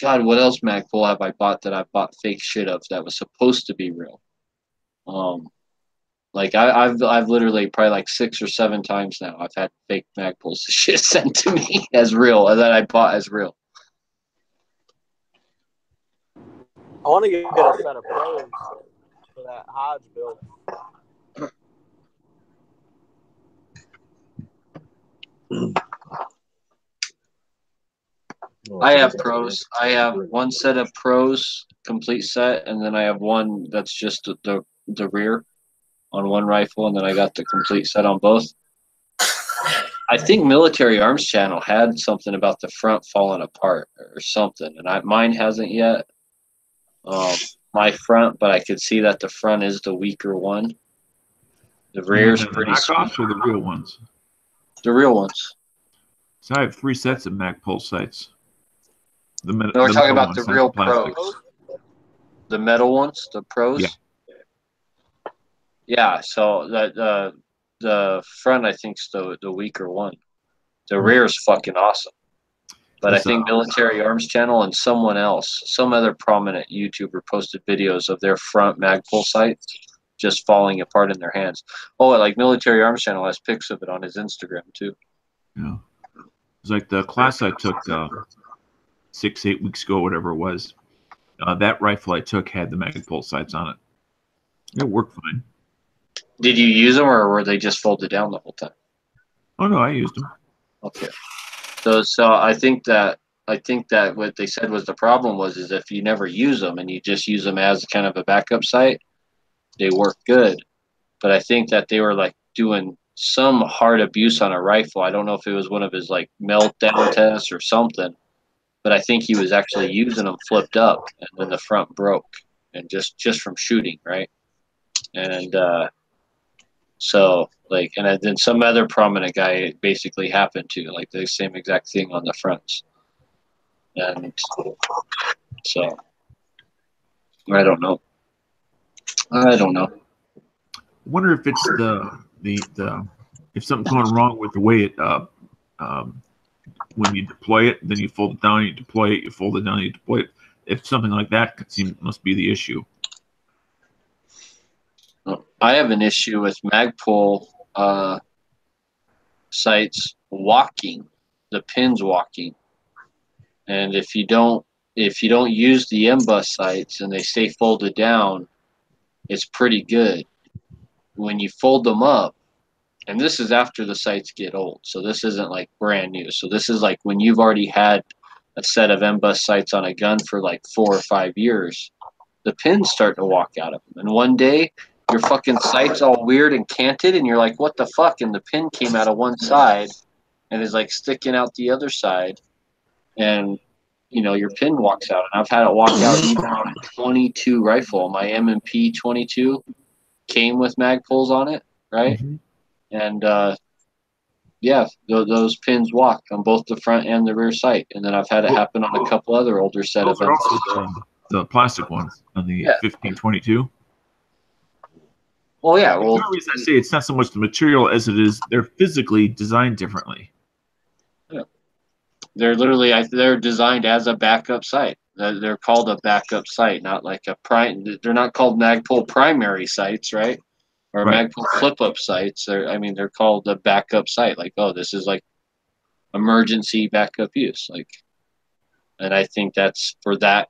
God, what else Magpul have I bought that I bought fake shit of that was supposed to be real? Like I've literally probably like 6 or 7 times now I've had fake Magpuls shit sent to me as real, that I bought as real. I want to get a set of Pros for that Hodge build. I have Pros. I have one set of Pros, complete set, and then I have one that's just the rear on one rifle, and then I got the complete set on both. I think Military Arms Channel had something about the front falling apart or something, and mine hasn't yet. My front, but I could see that the front is the weaker one. The rear's pretty knockoffs or the real ones? The real ones. So I have 3 sets of Magpul sights. We're talking about the real Pros. The metal ones, the Pros. Yeah. Yeah. So the front, I think, is the weaker one. The rear is fucking awesome. But I think Military Arms Channel and someone else, some other prominent YouTuber, posted videos of their front Magpul sights just falling apart in their hands. Oh, like Military Arms Channel has pics of it on his Instagram too. Yeah. It's like the class I took 6-8 weeks ago, whatever it was. That rifle I took had the Magpul sights on it. It worked fine. Did you use them, or were they just folded down the whole time? Oh no, I used them. Okay. So I think that what they said was the problem is if you never use them and you just use them as kind of a backup sight, they work good. But I think that they were like doing some hard abuse on a rifle. I don't know if it was one of his like meltdown tests or something, but I think he was actually using them flipped up, and then the front broke, and just from shooting, right? And so like, and then some other prominent guy it basically happened to, like the same exact thing on the fronts. And so I don't know. I wonder if it's the if something's going wrong with the way it when you deploy it, then you fold it down, you deploy it, you fold it down, you deploy it. If something like that must be the issue. I have an issue with Magpul sights walking, the pins walking, and if you don't use the MBUS sights and they stay folded down, it's pretty good. When you fold them up, and this is after the sights get old, so this isn't like brand new. So this is like when you've already had a set of MBUS sights on a gun for like 4 or 5 years, the pins start to walk out of them. And one day your fucking sight's all weird and canted, and you're like, what the fuck? And the pin came out of one side and is like sticking out the other side, and you know your pin walks out. And I've had it walk out even on a 22 rifle. My M&P 22 came with mag pulls on it, right? And yeah, those pins walk on both the front and the rear sight. And then I've had it happen on a couple other older set of Those are also the plastic ones on the 1522. Well, yeah. The Well, only reason I say it's not so much the material as it is they're physically designed differently. yeah. They're literally they're designed as a backup sight. They're called a backup sight, not like a prime. They're not called Magpul primary sights, right? Or Right. Magpul flip-up sites. They're called a backup site. Like, oh, this is like emergency backup use. Like, and I think that's for that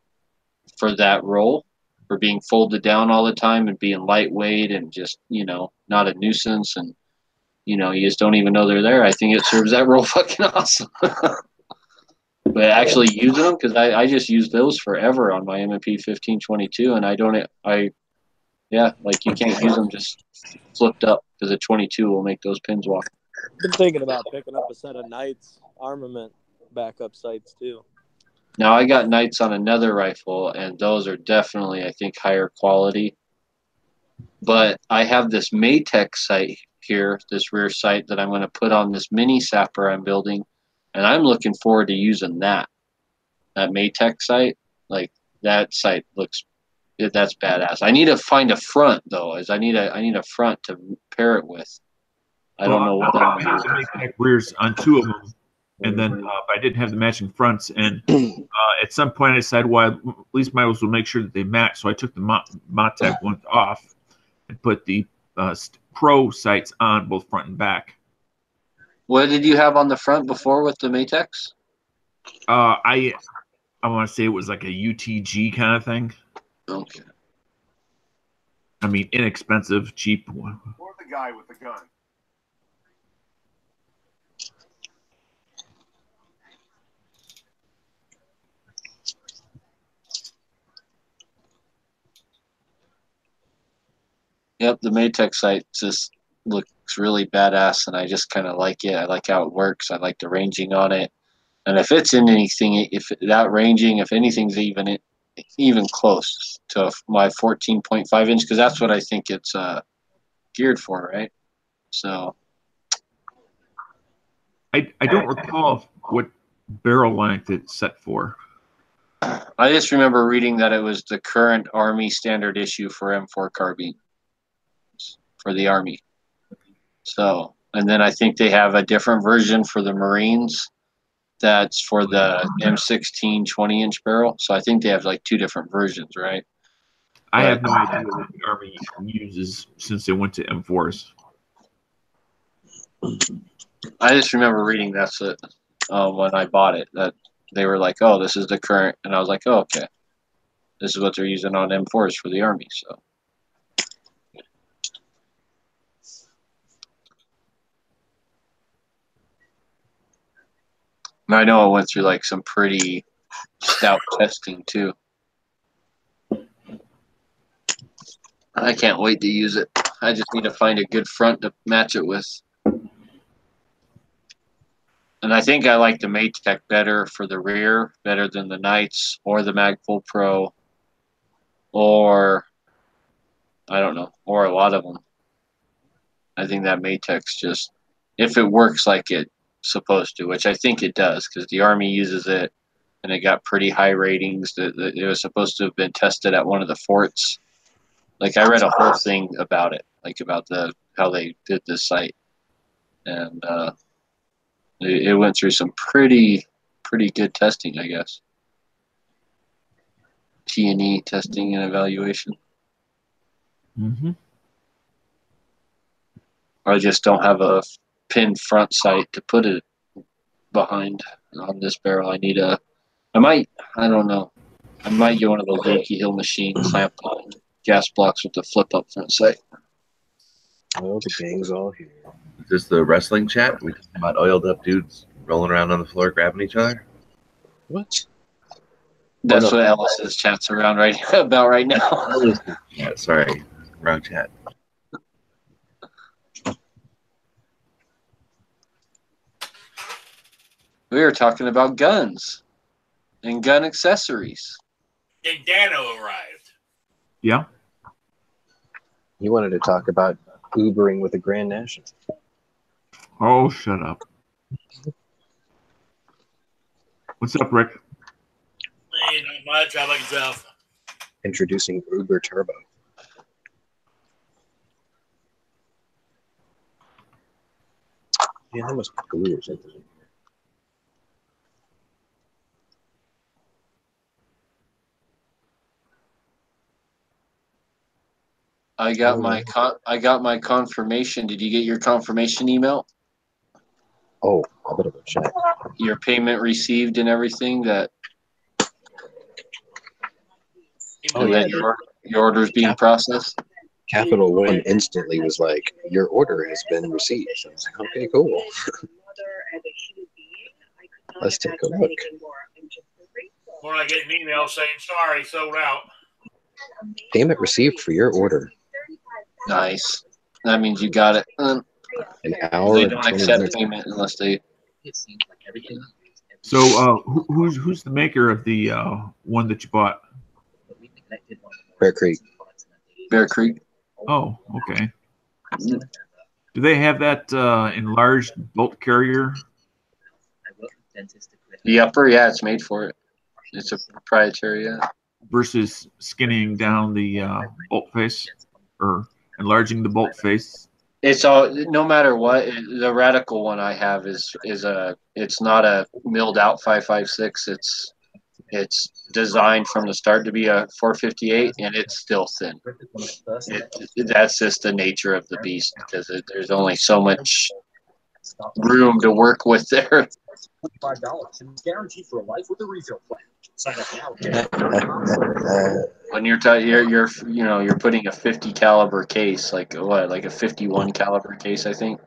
role, for being folded down all the time and being lightweight and just, you know, not a nuisance, and you know, you just don't even know they're there. I think it serves that role fucking awesome. But actually using them, because I just used those forever on my M&P 1522, and yeah, like you can't use them just flipped up, because a 22 will make those pins walk. I've been thinking about picking up a set of Knights armament backup sights too. Now I got Knights on another rifle, and those are definitely, I think, higher quality. But I have this Maytech sight here, this rear sight that I'm going to put on this mini sapper I'm building, and I'm looking forward to using that Maytech sight. Like, that sight looks, that's badass. I need to find a front though, I need a front to pair it with. I don't know what I have to make back rears on two of them, and then I didn't have the matching fronts. And at some point, I decided, well, at least might as well make sure that they match. So I took the Montec ones off and put the Pro sights on both front and back. What did you have on the front before with the Maytex? I want to say it was like a UTG kind of thing. Okay. I mean, inexpensive, cheap one. Or the guy with the gun. Yep, the Maytech sight just looks really badass, and I just kind of like it. I like how it works. I like the ranging on it, and if it's in anything, if that ranging, if anything's even close to my 14.5 inch, because that's what I think it's geared for, right? So I don't recall what barrel length it's set for. I just remember reading that it was the current Army standard issue for M4 carbine for the Army. So, and then I think they have a different version for the Marines that's for the M16 20-inch barrel. So I think they have like two different versions, right? I have no idea what the Army uses since they went to M4s. I just remember reading that's it when I bought it, that they were like, oh, this is the current. And I was like, oh, okay. This is what they're using on M4s for the Army. So. And I know I went through like some pretty stout testing too. I can't wait to use it. I just need to find a good front to match it with. And I think I like the Maytech better for the rear, better than the Knights or the Magpul Pro, or I don't know, or a lot of them. I think that Maytech's just, if it works like it's supposed to, which I think it does, because the Army uses it and it got pretty high ratings. That it was supposed to have been tested at one of the forts. Like, I read a whole thing about it, like about how they did this site, and it went through some pretty good testing, I guess. T&E testing and evaluation. Mm-hmm. I just don't have a pin front sight to put it behind on this barrel. I don't know. I might get one of those Yankee Hill machine clamp on gas blocks with the flip up front sight. Oh, the gang's all here. Is this the wrestling chat? We talking about oiled up dudes rolling around on the floor grabbing each other? What? That's what Ellis's chat's around about right now. Yeah, sorry, wrong chat. We were talking about guns and gun accessories. Then Dano arrived. Yeah. You wanted to talk about Ubering with a Grand National. Oh, shut up. What's up, Rick? Hey, not much. How about yourself? Introducing Uber Turbo. Yeah, how much glue or something? I got my confirmation. Did you get your confirmation email? Oh, I better go check. Your payment received and everything that. Oh yeah, your order's being processed. Capital One instantly was like, "Your order has been received." So I was like, "Okay, cool." Let's take a look. When I get an email saying sorry, sold out. Payment received for your order. Nice. That means you got it. An hour They and don't 20 accept minutes. payment unless they. So, who's the maker of the one that you bought? Bear Creek. Bear Creek. Oh, okay. Do they have that enlarged bolt carrier? The upper, yeah, it's made for it. It's a proprietary, yeah. Versus skinning down the bolt face or enlarging the bolt face? It's all, no matter what. The Radical one I have is it's not a milled out 5.56. It's designed from the start to be a 458, and it's still thin. That's just the nature of the beast because there's only so much room to work with there. $25 guaranteed for a life with a refill plan. Sign up now. When you're putting a 50 caliber case, like a 51 caliber case, I think.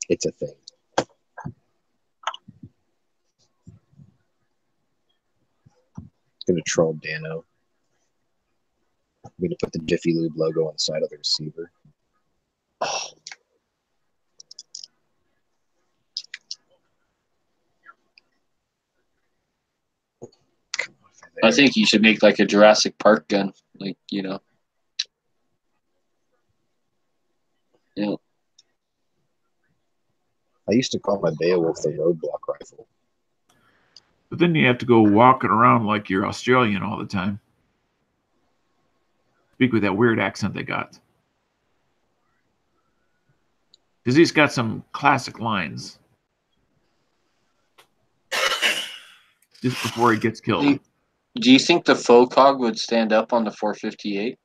It's a thing. I'm gonna troll Dano. I'm gonna put the Jiffy Lube logo on the side of the receiver. I think you should make like a Jurassic Park gun, like Yeah. I used to call my Beowulf the roadblock rifle. But then you have to go walking around like you're Australian all the time. Speak with that weird accent they got. Because he's got some classic lines. Just before he gets killed. Do you think the FOCOG would stand up on the 458?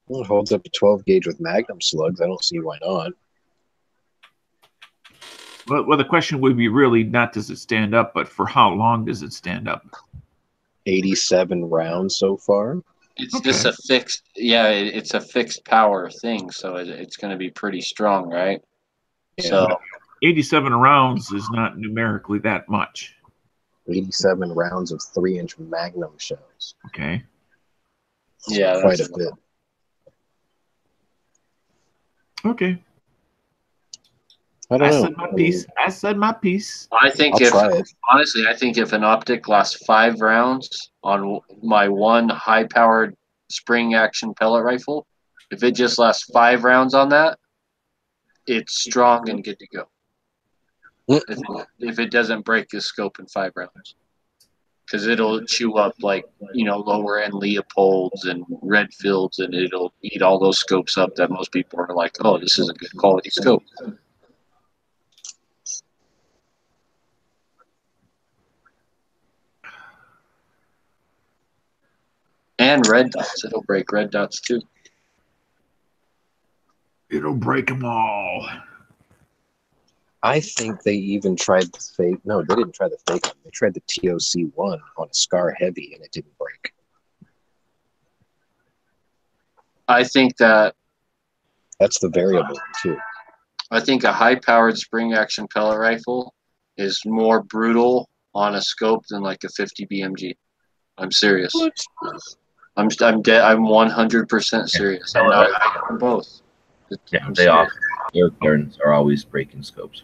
Well, it holds up a 12 gauge with Magnum slugs. I don't see why not. Well, the question would be really not does it stand up, but for how long does it stand up? 87 rounds so far. It's just a fixed, it's a fixed power thing, so it's going to be pretty strong, right? Yeah. So 87 rounds is not numerically that much. 87 rounds of 3-inch Magnum shells. Okay. Yeah, quite a bit. Okay. I said my piece. I said my piece. I think honestly, I think if an optic lasts 5 rounds on my one high-powered spring-action pellet rifle, if it just lasts 5 rounds on that, it's strong and good to go. If it doesn't break the scope in 5 rounds, because it'll chew up like lower-end Leopolds and Redfields, and it'll eat all those scopes up that most people are like, oh, this is a good quality scope. And red dots. It'll break red dots too. It'll break them all. I think they even tried the fake. No, they didn't try the fake one. They tried the TOC1 on a Scar Heavy, and it didn't break. I think that's the variable one, too. I think a high-powered spring-action pellet rifle is more brutal on a scope than like a 50 BMG. I'm serious. I'm 100% serious. I'm both. Yeah, they are. Their guns are always breaking scopes.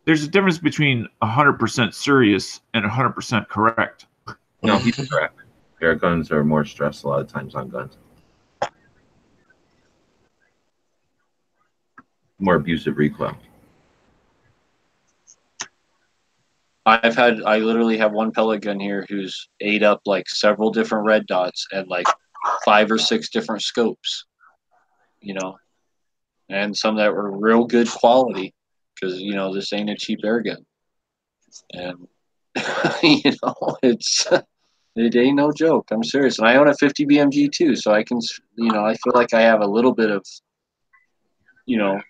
There's a difference between 100% serious and 100% correct. No, he's correct. Air guns are more stress a lot of times on guns. More abusive recoil. I literally have one pellet gun here who's ate up like several different red dots and like 5 or 6 different scopes, you know, and some that were real good quality because, you know, this ain't a cheap air gun. And, you know, it ain't no joke. I'm serious. And I own a 50 BMG too. So I can, you know, I feel like I have a little bit of, you know,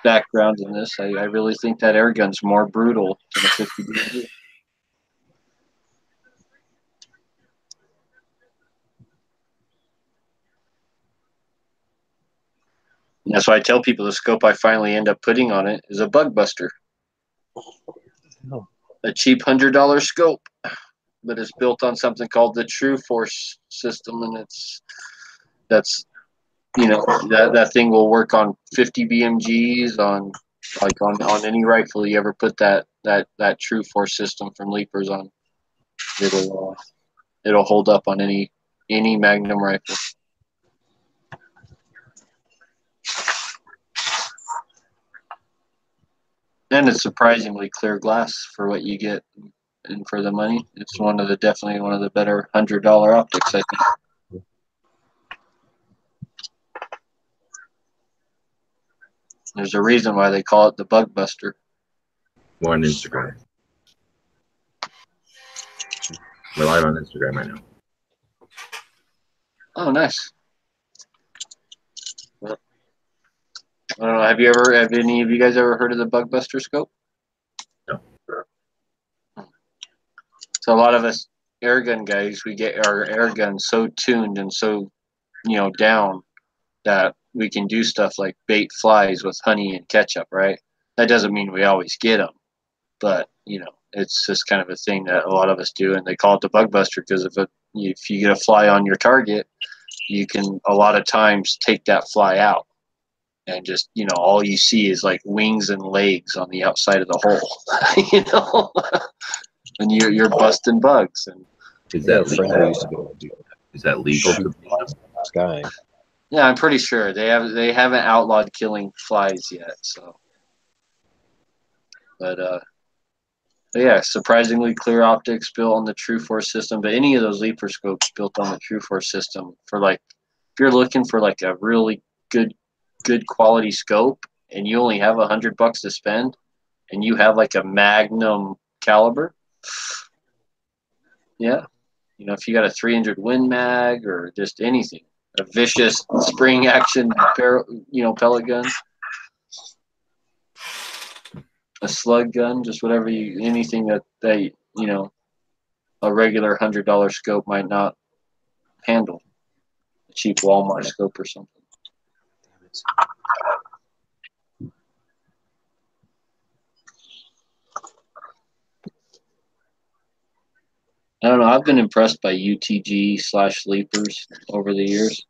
background in this. I really think that air gun's more brutal than a 50 BMG. And that's why I tell people the scope I finally end up putting on it is a Bug Buster. A cheap $100 scope, but it's built on something called the True Force system, and that's you know that thing will work on 50 BMGs on any rifle you ever put that True Force system from Leapers on. It'll hold up on any Magnum rifle. And it's surprisingly clear glass for what you get and for the money. It's definitely one of the better $100 optics, I think. There's a reason why they call it the Bug Buster. More on Instagram. We're live on Instagram right now. Oh, nice. I don't know. Have any of you guys ever heard of the Bug Buster scope? No. So a lot of us airgun guys, we get our air guns so tuned and so, you know, down that we can do stuff like bait flies with honey and ketchup, right? That doesn't mean we always get them, but you know, it's just kind of a thing that a lot of us do, and they call it the Bug Buster because if you get a fly on your target, you can a lot of times take that fly out. And just, you know, all you see is like wings and legs on the outside of the hole, you know, and you're busting bugs. And is that legal? Used to be able to do that. Is that legal? Sky. Yeah, I'm pretty sure they haven't outlawed killing flies yet. So, but yeah, surprisingly clear optics built on the True Force system. But any of those Leaper scopes built on the True Force system for like, if you're looking for like a really good quality scope and you only have $100 to spend and you have like a Magnum caliber, yeah, you know, if you got a 300 Win Mag or just anything, a vicious spring action pellet gun, a slug gun, just whatever anything that you know, a regular $100 scope might not handle, a cheap Walmart scope or something. I don't know. I've been impressed by UTG/Leapers over the years.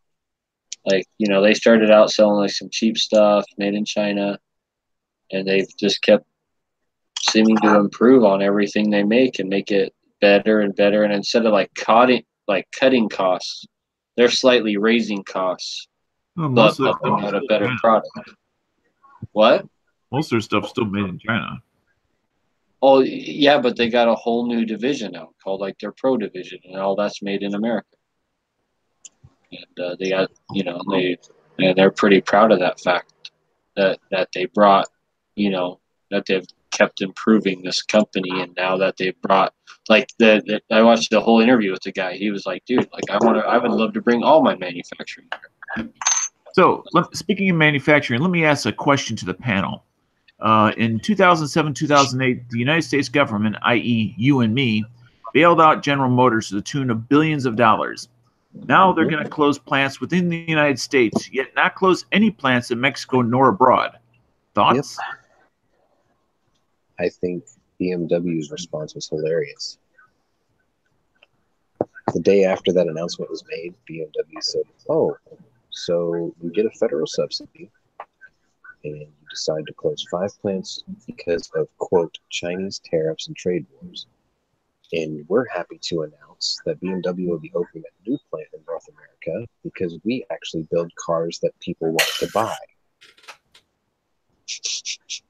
Like, you know, they started out selling like some cheap stuff made in China, and they've just kept seeming to improve on everything they make and make it better and better. And instead of cutting costs, they're slightly raising costs. Well, but most of putting out a better product. What? Most of their stuff's still made in China. Oh yeah, but they got a whole new division out called like their Pro division, and all that's made in America. And they got, you know, they're pretty proud of that fact that they brought, you know, that they've kept improving this company, and now that they've brought like I watched the whole interview with the guy. He was like, dude, like I would love to bring all my manufacturing here. So, speaking of manufacturing, let me ask a question to the panel. In 2007, 2008, the United States government, i.e. you and me, bailed out General Motors to the tune of billions of dollars. Now they're going to close plants within the United States, yet not close any plants in Mexico nor abroad. Thoughts? Yep. I think BMW's response was hilarious. The day after that announcement was made, BMW said, "Oh, so you get a federal subsidy, and you decided to close 5 plants because of, quote, Chinese tariffs and trade wars. And we're happy to announce that BMW will be opening a new plant in North America because we actually build cars that people want to buy.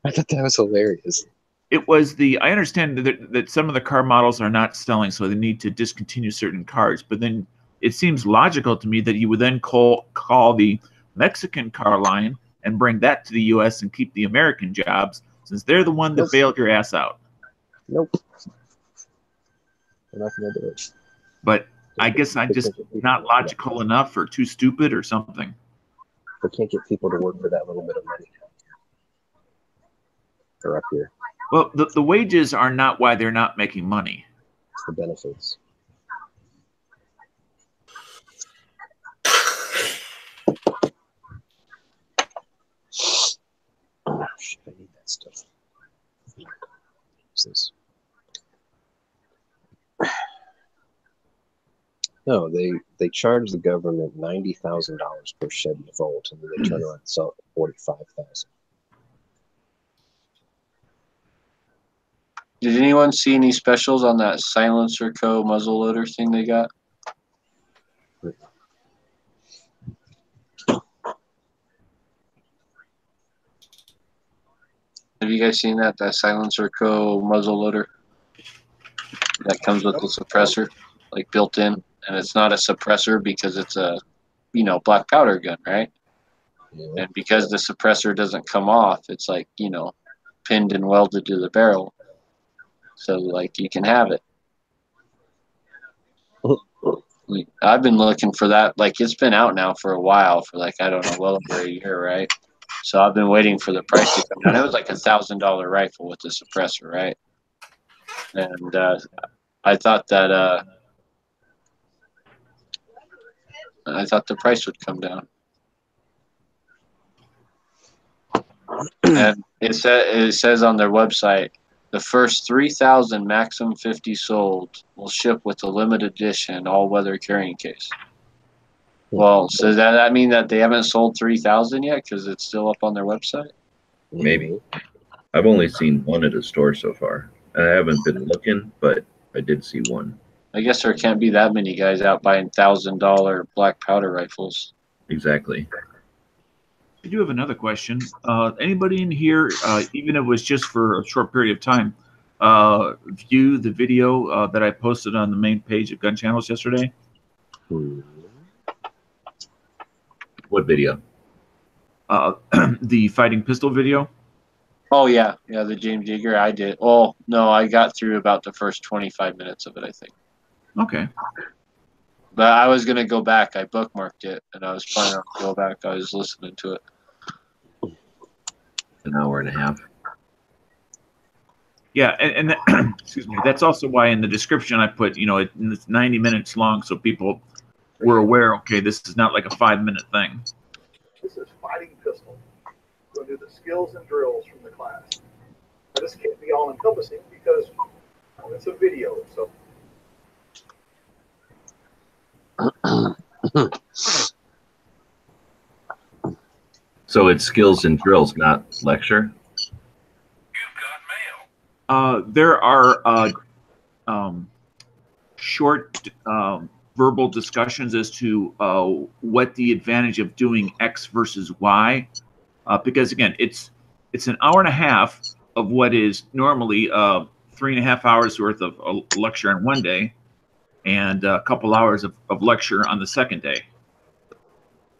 I thought that was hilarious. It was I understand that some of the car models are not selling, so they need to discontinue certain cars. But then it seems logical to me that you would then call the Mexican car line and bring that to the U.S. and keep the American jobs, since they're the one that bailed your ass out. Nope. We're not going to do it. But I guess I'm just not logical enough, or too stupid, or something. We can't get people to work for that little bit of money. They're up here. Well, the wages are not why they're not making money. It's the benefits. Oh, shit, I need that stuff. What's this? No, they charge the government $90,000 per Chevy Volt, and then they turn around and sell it for $45,000. Did anyone see any specials on that Silencer Co. muzzle loader thing they got? Have you guys seen that Silencer Co. muzzle loader? That comes with the suppressor, like built in, and it's not a suppressor because it's a, black powder gun, right? Yeah. And because the suppressor doesn't come off, it's like, pinned and welded to the barrel. So, like, you can have it. I've been looking for that. Like, it's been out now for a while, for like, I don't know, well over a year, right? So I've been waiting for the price to come down. It was like $1,000 rifle with the suppressor, right? And I thought that the price would come down. And it says on their website, the first 3,000 Maxim 50 sold will ship with a limited edition all-weather carrying case. Well, so does that mean that they haven't sold 3,000 yet because it's still up on their website? Maybe. I've only seen one at a store so far. I haven't been looking, but I did see one. I guess there can't be that many guys out buying $1,000 black powder rifles. Exactly. I do have another question. Anybody in here, even if it was just for a short period of time, view the video that I posted on the main page of Gun Channels yesterday? What video? The fighting pistol video. Oh, yeah. Yeah, the James Yeager. I did. Oh, no, I got through about the first 25 minutes of it, I think. Okay. But I was going to go back. I bookmarked it, and I was planning on go back. I was listening to it. An hour and a half. Yeah, and excuse me. That's also why in the description I put, it's 90 minutes long, so people were aware. Okay, this is not like a 5-minute thing. This is fighting pistol. We're going to do the skills and drills from the class. Now, this can't be all encompassing because it's a video. So it's skills and drills, not lecture? There are short verbal discussions as to what the advantage of doing X versus Y, because again, it's an hour and a half of what is normally 3.5 hours worth of a lecture on one day, and a couple hours of lecture on the second day.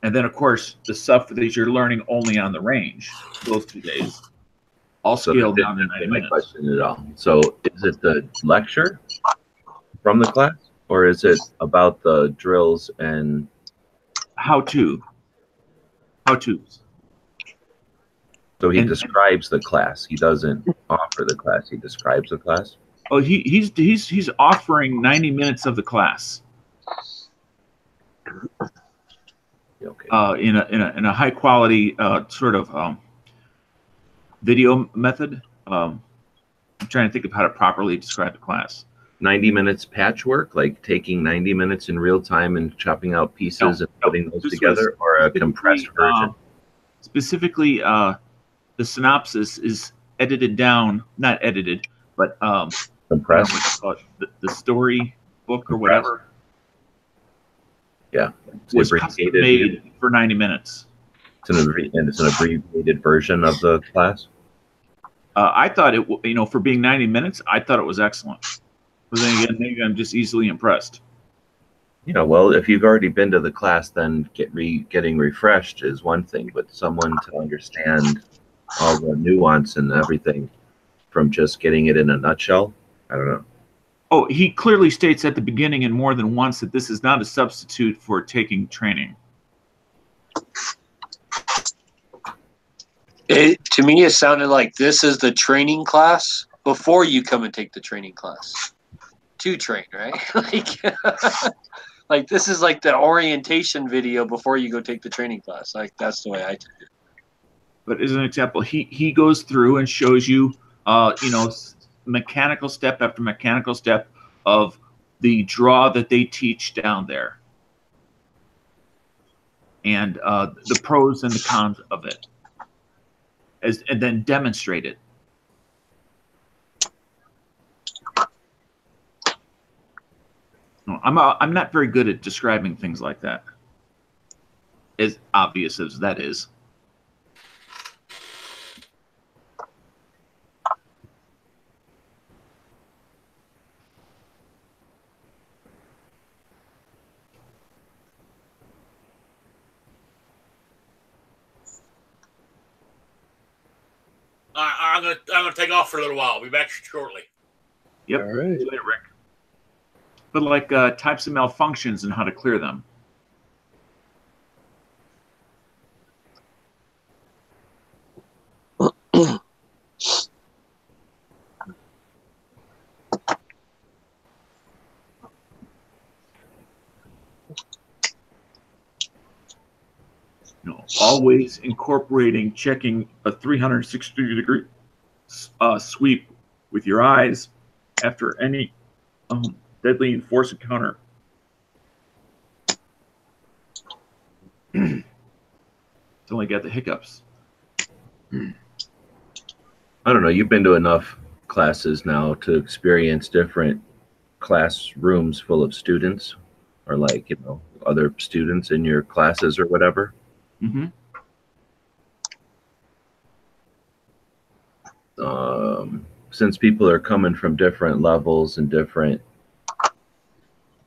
And then, of course, the stuff that you're learning only on the range, those 2 days, all scaled down to 90 minutes. Question at all. So is it the lecture from the class, or is it about the drills and how-tos? So he describes the class. He doesn't offer the class. He describes the class. Oh, he's offering 90 minutes of the class. Okay. In a high quality sort of video method. I'm trying to think of how to properly describe the class. 90 minutes patchwork, like taking 90 minutes in real time and chopping out pieces and putting those together, or a compressed version? Specifically, the synopsis is edited down, not edited, but I don't know Compressed. what you call it, the story book or whatever Yeah. was custom made for 90 minutes. It's an abbreviated version of the class. I thought it, for being 90 minutes, I thought it was excellent. But then again, maybe I'm just easily impressed. Yeah, well, if you've already been to the class, then getting refreshed is one thing, but someone to understand all the nuance and everything from just getting it in a nutshell, I don't know. Oh, he clearly states at the beginning and more than once that this is not a substitute for taking training. To me, it sounded like this is the training class before you come and take the training class to train, right? Like this is like the orientation video before you go take the training class. Like that's the way I took it. But as an example, he goes through and shows you, mechanical step after mechanical step of the draw that they teach down there, and the pros and the cons of it, and then demonstrate it. I'm not very good at describing things like that, as obvious as that is. I'm gonna take off for a little while. I'll be back shortly. Yep. All right. See you later, Rick. But like types of malfunctions and how to clear them. Always incorporating checking a 360-degree sweep with your eyes after any deadly enforce encounter. It's only got the hiccups. I don't know. You've been to enough classes now to experience different classrooms full of students, or like, other students in your classes or whatever. Mm-hmm. Since people are coming from different levels and different,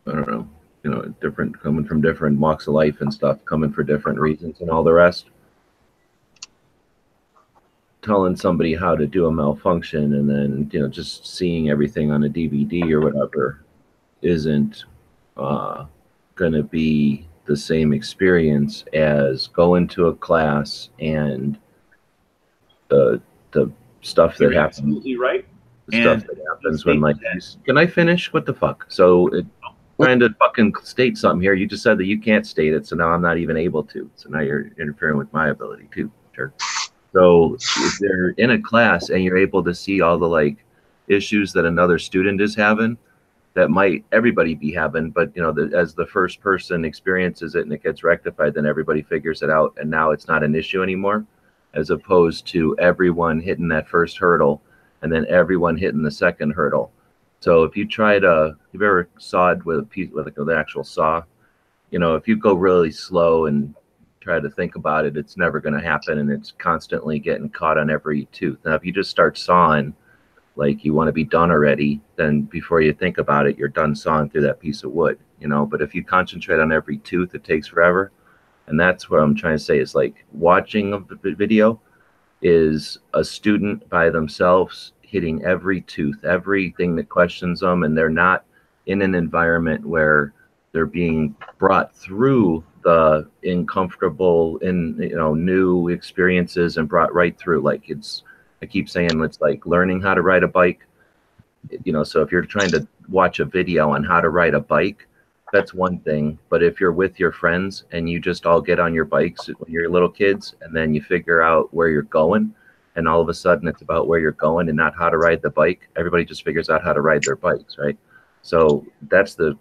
coming from different walks of life and stuff, coming for different reasons and all the rest, telling somebody how to do a malfunction and then, just seeing everything on a DVD or whatever isn't going to be the same experience as going to a class and the stuff that happens. Absolutely right. The stuff that happens when, like, can I finish? What the fuck? So trying to fucking state something here. You just said that you can't state it, so now I'm not even able to. So now you're interfering with my ability too. Sure. So if you're in a class and you're able to see all the like issues that another student is having, that might everybody be having, but as the first person experiences it and it gets rectified, then everybody figures it out, and now it's not an issue anymore, as opposed to everyone hitting that first hurdle and then everyone hitting the second hurdle. So if you you've ever sawed with a piece with the actual saw, if you go really slow and try to think about it, it's never going to happen, and it's constantly getting caught on every tooth. Now, if you just start sawing like you want to be done already, then before you think about it, you're done sawing through that piece of wood, But if you concentrate on every tooth, it takes forever. And that's what I'm trying to say is, like, watching a video is a student by themselves hitting every tooth, everything that questions them, and they're not in an environment where they're being brought through the uncomfortable and new experiences and brought right through. Like, I keep saying it's like learning how to ride a bike. So if you're trying to watch a video on how to ride a bike, that's one thing. But if you're with your friends and you just all get on your bikes when you're little kids, and then you figure out where you're going, and all of a sudden it's about where you're going and not how to ride the bike, everybody just figures out how to ride their bikes, right? So that's the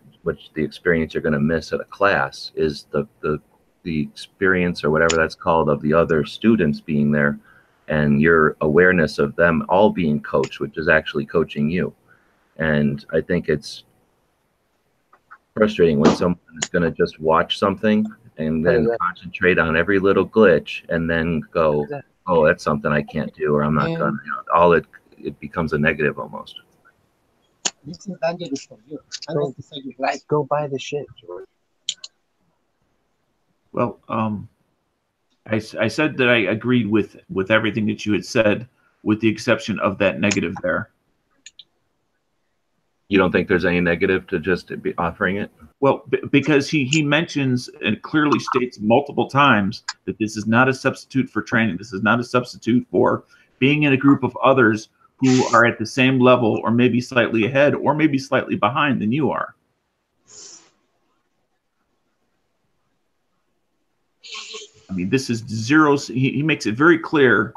experience you're going to miss at a class, is the experience or whatever that's called of the other students being there and your awareness of them all being coached, which is actually coaching you. And I think it's frustrating when someone is going to just watch something and then concentrate on every little glitch and then go, oh, that's something I can't do, or I'm not going to. It becomes a negative almost. This is dangerous for you. I don't to say you like. Go buy the shit, George. Well, I said that I agreed with everything that you had said, with the exception of that negative there. You don't think there's any negative to just be offering it? Well, because he mentions and clearly states multiple times that this is not a substitute for training. This is not a substitute for being in a group of others who are at the same level, or maybe slightly ahead, or maybe slightly behind than you are. I mean, this is zero. He makes it very clear,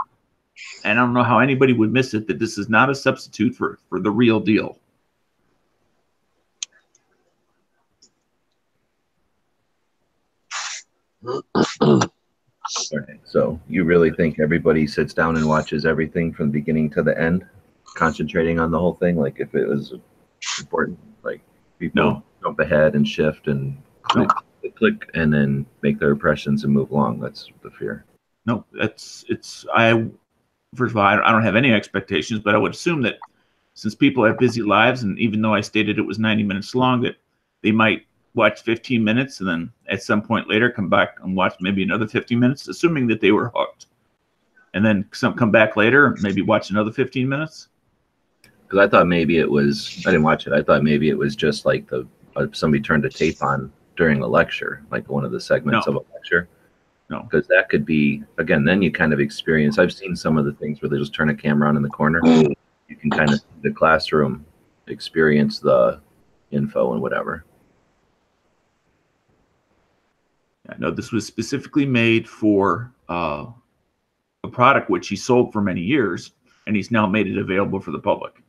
and I don't know how anybody would miss it, that this is not a substitute for the real deal. Okay, so you really think everybody sits down and watches everything from the beginning to the end, concentrating on the whole thing? Like if it was important, like people jump ahead and shift and click and then make their impressions and move along. That's the fear. No, first of all, I don't have any expectations, but I would assume that since people have busy lives, and even though I stated it was 90 minutes long, that they might watch 15 minutes and then at some point later come back and watch maybe another 15 minutes, assuming that they were hooked. And then come back later and maybe watch another 15 minutes. Because I thought maybe it was, I didn't watch it. I thought maybe it was just like somebody turned a tape on during a lecture, like one of the segments of a lecture. No. Because that could be, again, then you kind of experience, I've seen some of the things where they just turn a camera on in the corner. You can kind of see the classroom, experience the info and whatever. I know this was specifically made for a product which he sold for many years, and he's now made it available for the public.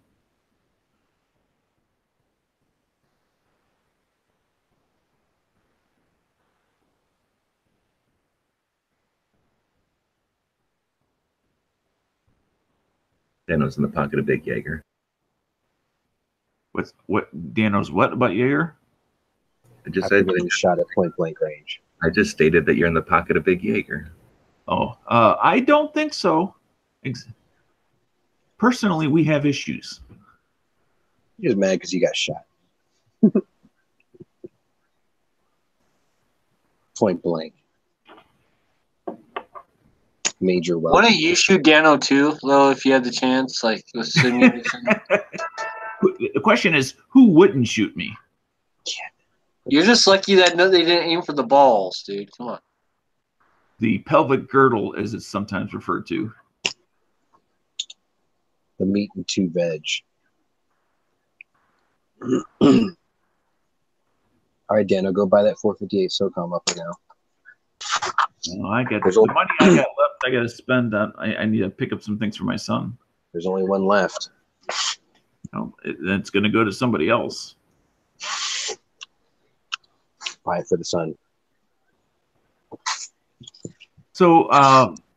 Dano's in the pocket of Big Jaeger. What Dano's what about Jaeger? I just said getting shot at point blank range. I just stated that you're in the pocket of Big Jaeger. Oh, I don't think so. Personally, we have issues. You're just mad because you got shot. Point blank. Major weapon. Why don't you shoot Dano too, though, if you had the chance? Like with simulation. The question is, who wouldn't shoot me? You're just lucky that they didn't aim for the balls, dude. Come on. The pelvic girdle, as it's sometimes referred to. The meat and two veg. All right, Dano, go buy that 458 SOCOM up now. Well, I got the money I got left. I got to spend on. I need to pick up some things for my son. There's only one left. Well, it's going to go to somebody else. Buy it for the son. So,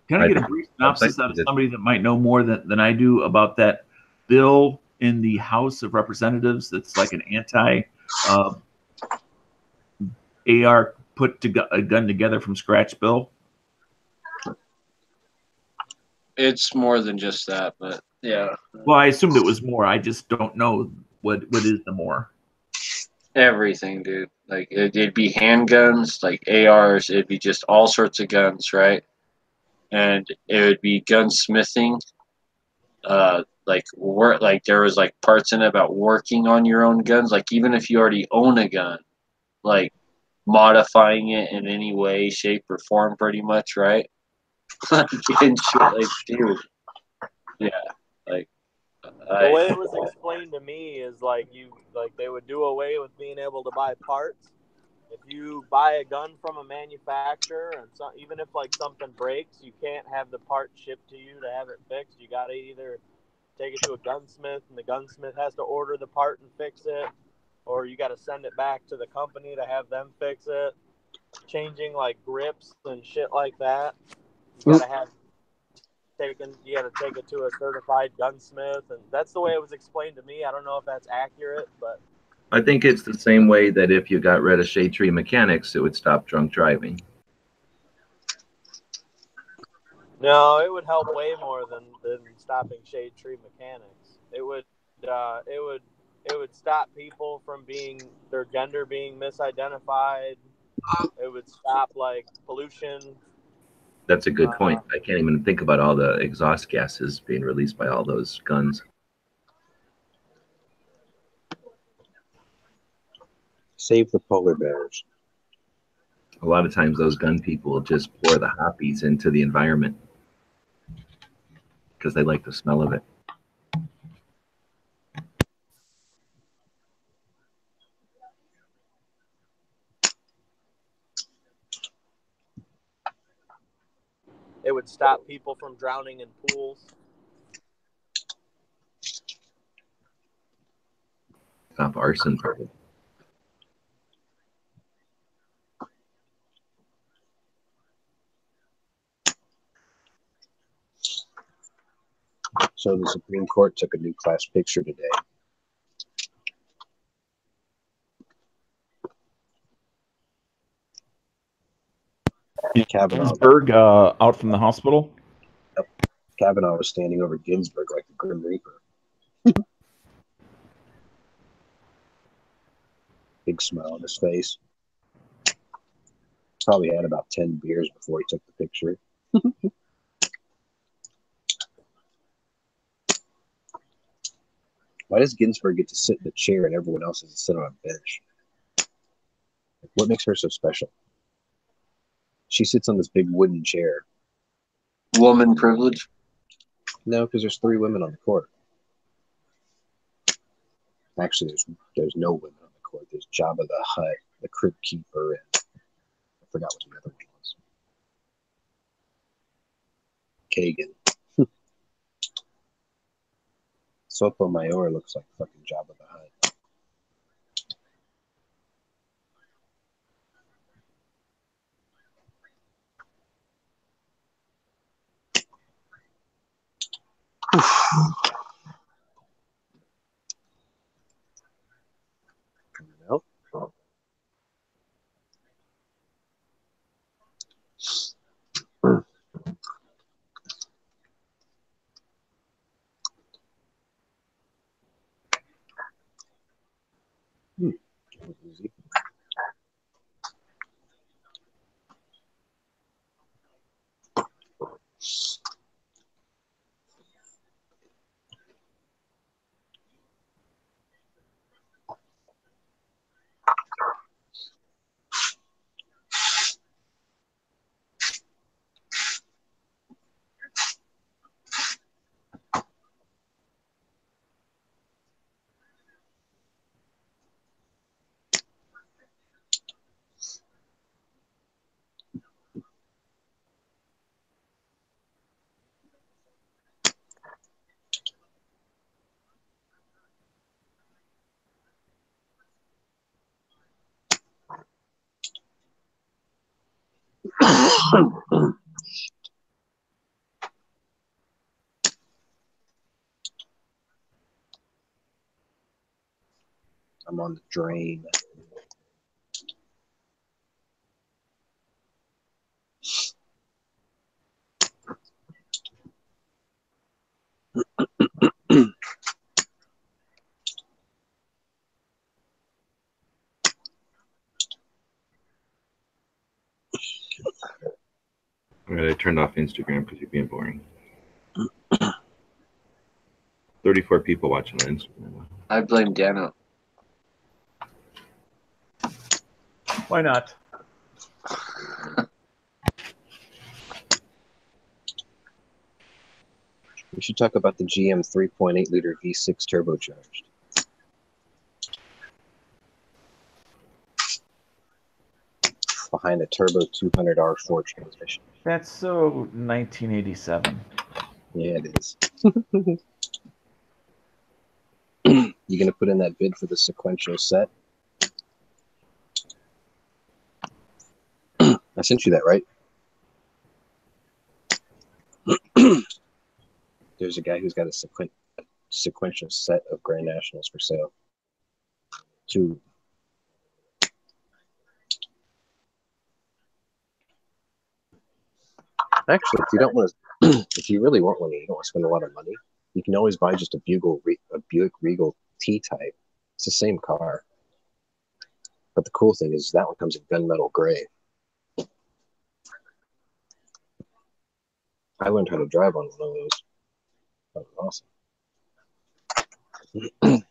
can I get a brief synopsis out of somebody that might know more than I do about that bill in the House of Representatives that's like an anti-AR put a gun together from scratch bill? It's more than just that, but yeah. Well, I assumed it was more. I just don't know what is the more. Everything, dude. Like it'd be handguns, like ARs. It'd be just all sorts of guns, right? And it would be gunsmithing. Like there was like parts in it about working on your own guns. Like even if you already own a gun, like modifying it in any way, shape, or form, pretty much, right? And shit, like, dude, yeah, like. The way it was explained to me is like they would do away with being able to buy parts. If you buy a gun from a manufacturer, and even if like something breaks, you can't have the part shipped to you to have it fixed. You got to either take it to a gunsmith, and the gunsmith has to order the part and fix it, or you got to send it back to the company to have them fix it. Changing like grips and shit like that. You got to have take it to a certified gunsmith, and that's the way it was explained to me. I don't know if that's accurate, but I think it's the same way that if you got rid of Shade Tree Mechanics, it would stop drunk driving. no, it would help way more than stopping Shade Tree Mechanics. It would stop people from their gender being misidentified. It would stop like pollution. That's a good point. I can't even think about all the exhaust gases being released by all those guns. Save the polar bears. A lot of times those gun people will just pour the hoppies into the environment because they like the smell of it. It would stop people from drowning in pools. Stop arson, probably. So the Supreme Court took a new class picture today. Kavanaugh. Ginsburg out from the hospital. Yep. Kavanaugh was standing over Ginsburg like the Grim Reaper. Big smile on his face. Probably had about 10 beers before he took the picture. Why does Ginsburg get to sit in a chair and everyone else has to sit on a bench? What makes her so special? She sits on this big wooden chair. Woman privilege? No, because there's 3 women on the court. Actually, there's no women on the court. There's Jabba the Hutt, the Crypt Keeper, and I forgot what the other one was. Kagan. Sotomayor looks like fucking Jabba the Hutt. Nope. Easy. I'm on the drain. All right, I turned off Instagram because you're being boring. 34 people watching on Instagram. I blame Dano. Why not? We should talk about the GM 3.8 liter V6 turbocharged. Behind a turbo 200 R4 transmission. That's so 1987. Yeah, it is. You gonna put in that bid for the sequential set? I sent you that, right? There's a guy who's got a sequential set of Grand Nationals for sale. Two. Actually, if you don't want to, if you really want one, and you don't want to spend a lot of money, you can always buy just a Buick Regal T-Type. It's the same car, but the cool thing is that one comes in gunmetal gray. I learned how to drive on one of those. That was awesome.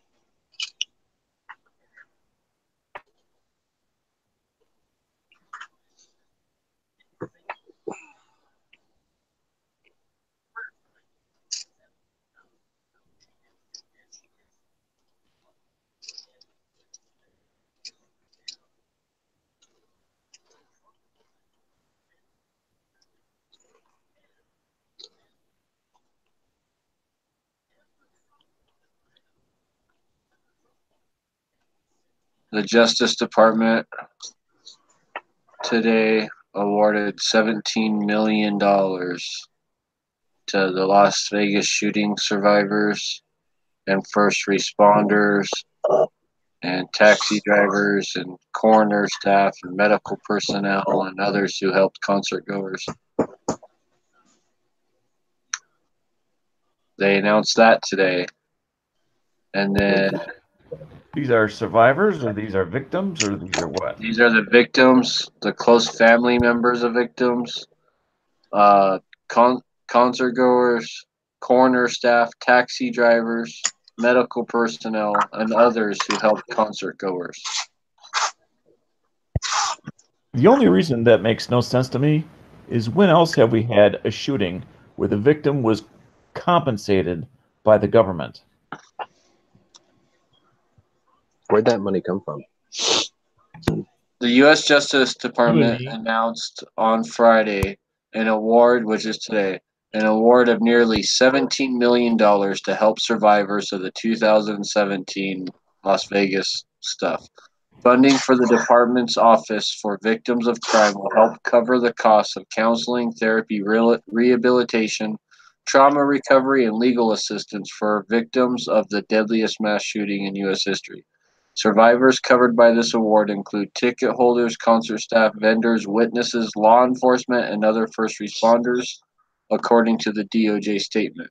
The Justice Department today awarded $17 million to the Las Vegas shooting survivors and first responders and taxi drivers and coroner staff and medical personnel and others who helped concert goers. They announced that today. And then These are survivors, or these are victims, or these are what? these are the victims, the close family members of victims, concert goers, coroner staff, taxi drivers, medical personnel, and others who helped concert goers. The only reason that makes no sense to me is when else have we had a shooting where the victim was compensated by the government? Where'd that money come from? The U.S. Justice Department announced on Friday an award, which is today, an award of nearly $17 million to help survivors of the 2017 Las Vegas stuff. Funding for the department's Office for Victims of Crime will help cover the costs of counseling, therapy, rehabilitation, trauma recovery, and legal assistance for victims of the deadliest mass shooting in U.S. history. Survivors covered by this award include ticket holders, concert staff, vendors, witnesses, law enforcement, and other first responders, according to the DOJ statement.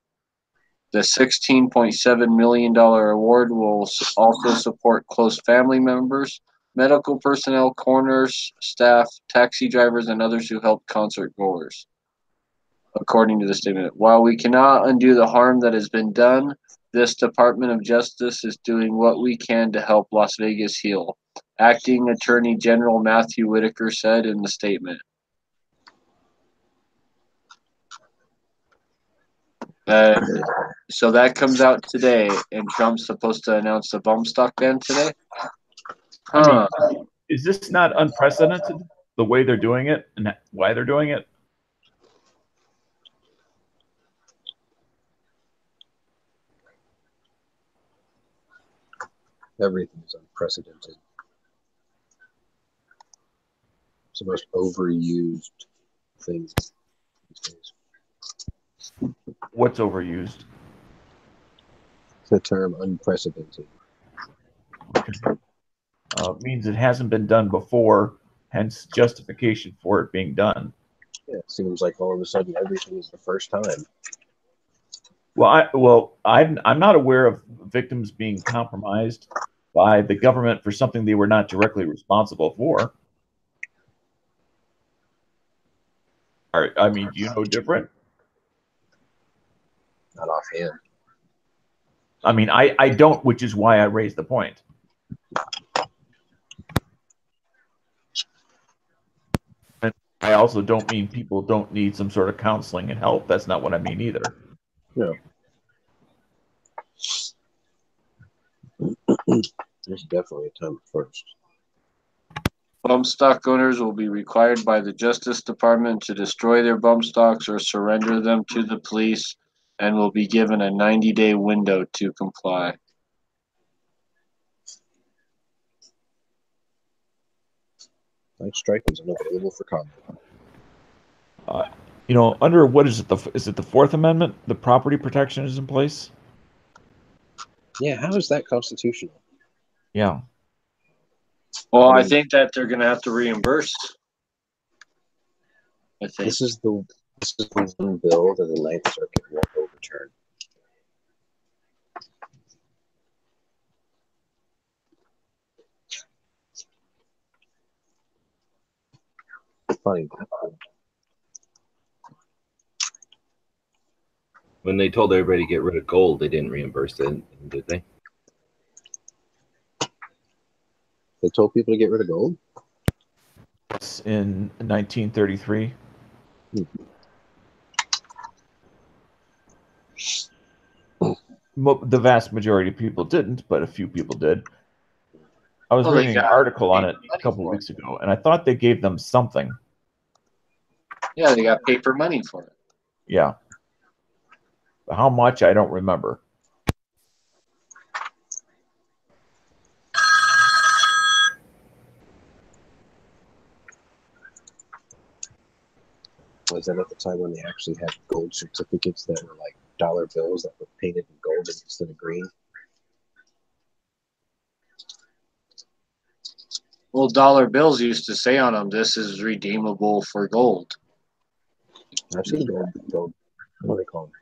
The $16.7 million award will also support close family members, medical personnel, coroners, staff, taxi drivers, and others who helped concert goers, according to the statement. While we cannot undo the harm that has been done, this Department of Justice is doing what we can to help Las Vegas heal, Acting Attorney General Matthew Whitaker said in the statement. So that comes out today, and Trump's supposed to announce the bump stock ban today? I mean, is this not unprecedented, the way they're doing it and why they're doing it? Everything is unprecedented. It's the most overused thing these days. What's overused? The term unprecedented. Means it hasn't been done before, hence justification for it being done. Yeah, it seems like all of a sudden everything is the first time. I'm not aware of victims being compromised by the government for something they were not directly responsible for. I mean, do you know different? Not offhand. I mean, I don't, which is why I raised the point. And I also don't mean people don't need some sort of counseling and help. That's not what I mean either. No. There's definitely a time first. Bump stock owners will be required by the Justice Department to destroy their bump stocks or surrender them to the police and will be given a 90-day window to comply. Night Strike is unavailable for comment. You know, under what is it the Fourth Amendment? The property protection is in place. Yeah, how is that constitutional? Yeah. Well, I think that they're going to have to reimburse. I think This is the one bill that the Ninth Circuit won't overturn. Funny. When they told everybody to get rid of gold, they didn't reimburse it, did they? They told people to get rid of gold? It's in 1933. The vast majority of people didn't, but a few people did. I was reading an article on it a couple of weeks ago, and I thought they gave them something. Yeah, they got paper money for it. Yeah. How much, I don't remember. Was that at the time when they actually had gold certificates that were like dollar bills that were painted in gold instead of green? Well, dollar bills used to say on them, "This is redeemable for gold." I've seen gold. What do they call them?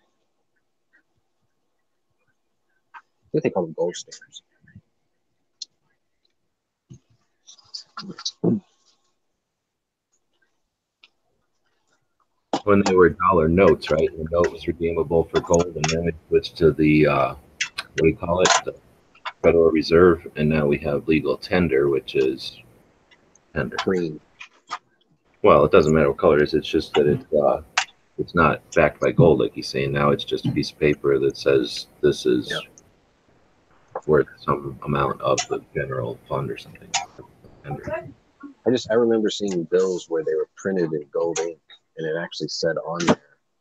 I think they call them gold stickers. When they were dollar notes, right? The note was redeemable for gold, and then it switched to the what do you call it? The Federal Reserve, and now we have legal tender, which is tender. Green. Well, it doesn't matter what color it is. It's just that it's not backed by gold, like he's saying. Now it's just a piece of paper that says this is worth some amount of the general fund or something. I remember seeing bills where they were printed in gold ink, and it actually said on there,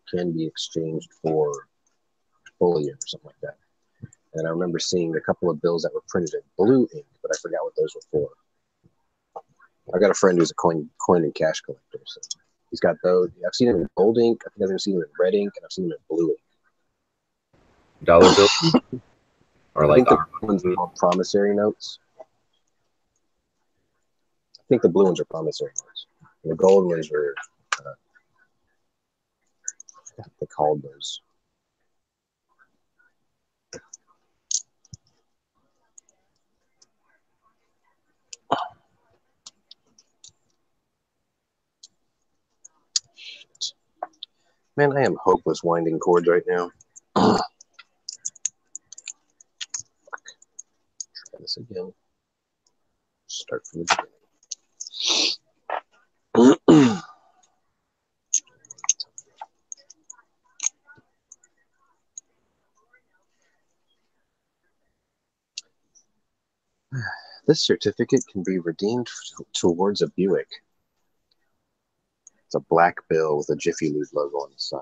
can be exchanged for bullion or something like that. And I remember seeing a couple of bills that were printed in blue ink, but I forgot what those were for. I got a friend who's a coin and cash collector, so he's got those. I've seen him in gold ink. I think I've seen him in red ink, and I've seen him in blue ink. Dollar bills? Or like the ones are called promissory notes. I think the blue ones are promissory notes. And the gold ones were, I forgot what they called those. Shit. Man, I am hopeless winding cords right now. Try this again. Start from the beginning. This certificate can be redeemed towards a Buick. It's a black bill with a Jiffy Lube logo on the side.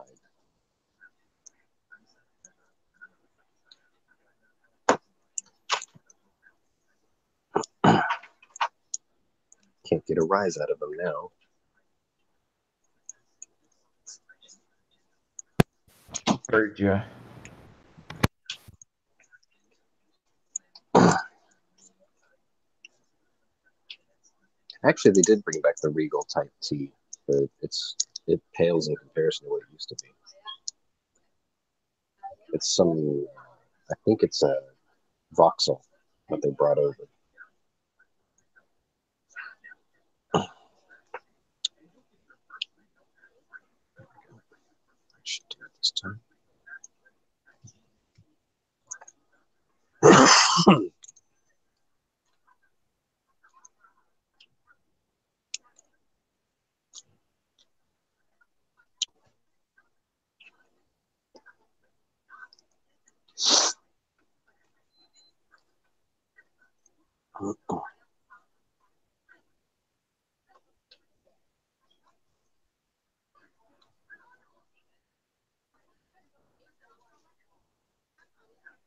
Can't get a rise out of them now. Heard you. Actually, they did bring back the Regal Type T, but it pales in comparison to what it used to be. It's some, I think it's a Vauxhall that they brought over. I should do it this time.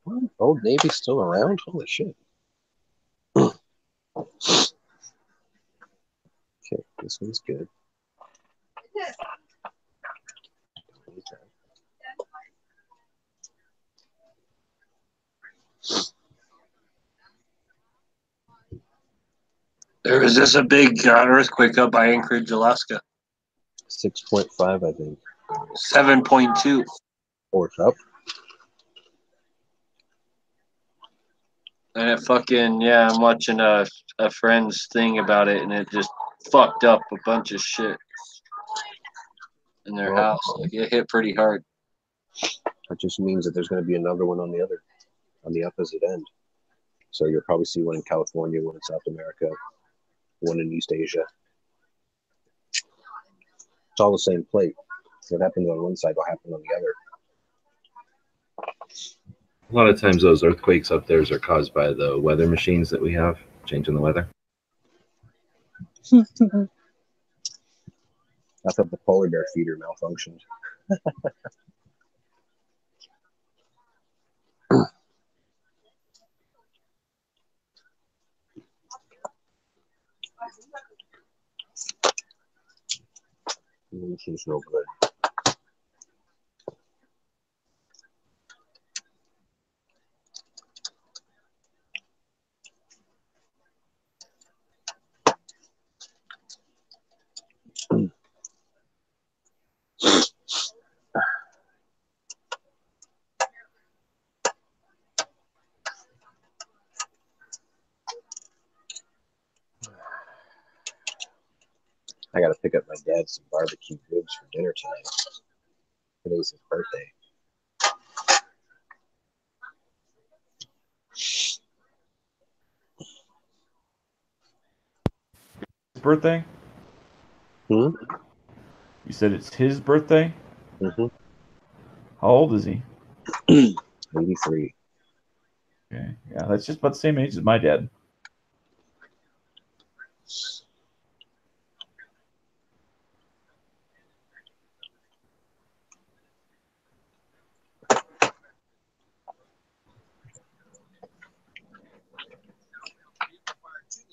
What? Old Navy's still around? Holy shit. Okay, this one's good. There was just a big earthquake up by Anchorage, Alaska. 6.5, I think. 7.2. Or it's up. And it fucking, I'm watching a friend's thing about it, and it just fucked up a bunch of shit in their house. Like, it hit pretty hard. That just means that there's going to be another one on the opposite end. So you'll probably see one in California, one in South America, one in East Asia. It's all the same plate. What happened on one side will happen on the other. A lot of times those earthquakes up there are caused by the weather machines that we have, changing the weather. I thought the polar bear feeder malfunctioned. This is no good. I got to pick up my dad some barbecue ribs for dinner tonight. Today's his birthday. Birthday? Hmm? You said it's his birthday? Mm-hmm. How old is he? 83. Okay. Yeah, that's just about the same age as my dad.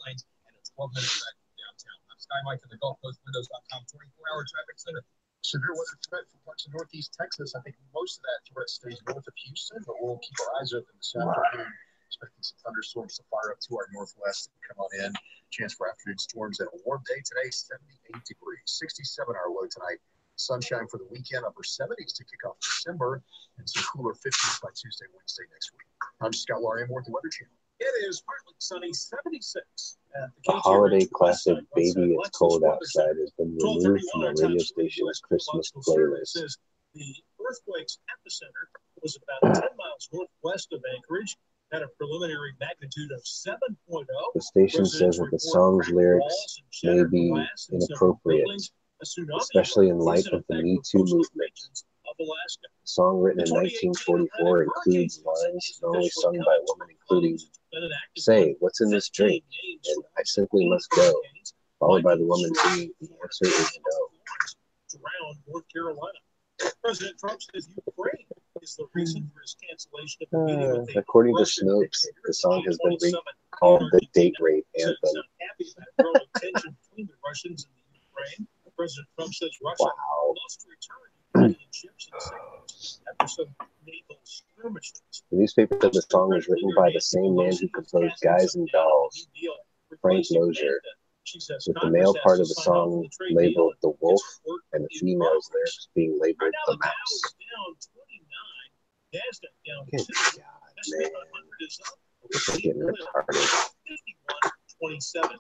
And a 12-minute drive from downtown. I'm Sky Mike at the Gulf Coast Windows.com 24-hour traffic center. Severe weather threat for parts of northeast Texas. I think most of that threat stays north of Houston, but we'll keep our eyes open this afternoon. Expecting some thunderstorms to fire up to our northwest and come on in. Chance for afternoon storms and a warm day today, 78 degrees, 67 our low tonight. Sunshine for the weekend, upper 70s to kick off December, and some cooler 50s by Tuesday, Wednesday next week. I'm Scott Laurier with the Weather Channel. It is partly sunny, 76. The holiday classic Baby It's Cold Outside has been removed from the radio station's Christmas playlist. The earthquake's epicenter was about 10 miles northwest of Anchorage, had a preliminary magnitude of 7.0. The station says that the song's lyrics may be inappropriate, especially in light of the Me Too movement. The song, written in 1944, includes lines not only sung by a woman, including "Say, what's in this drink?" and "I simply must go," followed by the woman singing, "The answer is no." North Carolina. President Trump says Ukraine is the reason for his cancellation of the meeting with According to Snopes, the song has been called the date rape anthem. Growing tension between the Russians and the Ukraine. President Trump says Russia must return Ukrainian ships and sailors after some naval skirmishes. The newspaper said the song was written by the same man who composed Guys and Dolls, Frank Lozier, with the male part of the song labeled The Wolf and the female's lyrics being labeled The Mouse. Good God, man. We're getting retarded. 27.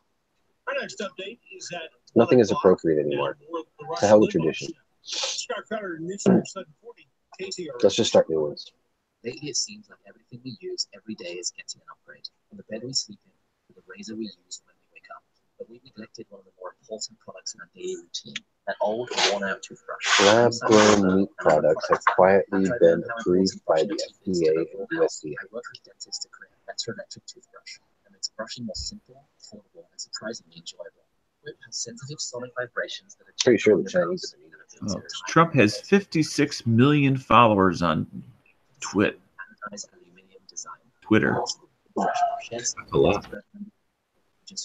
Our next update is that nothing is appropriate anymore. To hell with tradition. Let's just start new ones. Lately, it seems like everything we use every day is getting an upgrade. From the bed we sleep in to the razor we use when we wake up. But we've neglected one of the more important products in our daily routine, that old, worn-out toothbrush. Lab-grown meat products have quietly been approved by the FDA and USDA. I work with dentists to create a better electric toothbrush that makes brushing more simple, affordable, and surprisingly enjoyable. It has sensitive sonic vibrations that are pretty sure the Chinese. Trump has 56 million followers on Twitter. That's a lot.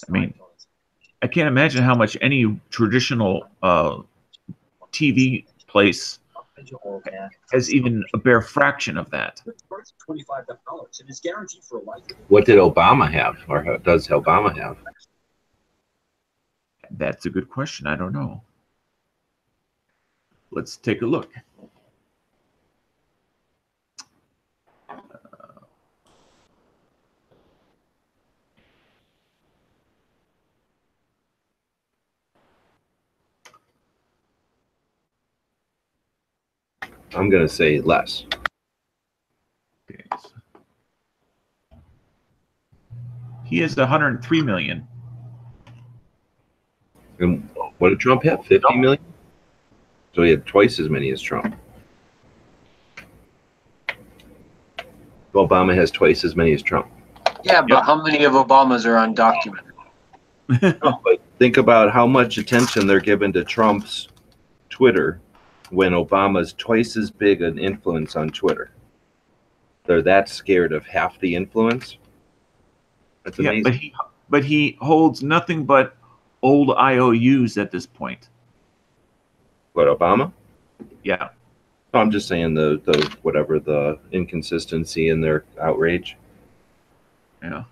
I mean, I can't imagine how much any traditional TV place has even a bare fraction of that. What did Obama have, or does Obama have? That's a good question. I don't know. Let's take a look. I'm going to say less. Okay. He has 103 million. And what did Trump have? 50 million? So he had twice as many as Trump. Obama has twice as many as Trump. Yeah, but how many of Obama's are undocumented? No, but think about how much attention they're giving to Trump's Twitter when Obama's twice as big an influence on Twitter. They're that scared of half the influence. That's amazing. Yeah, but he holds nothing but old IOUs at this point. What, Obama? Yeah. I'm just saying the whatever the inconsistency in their outrage. Yeah.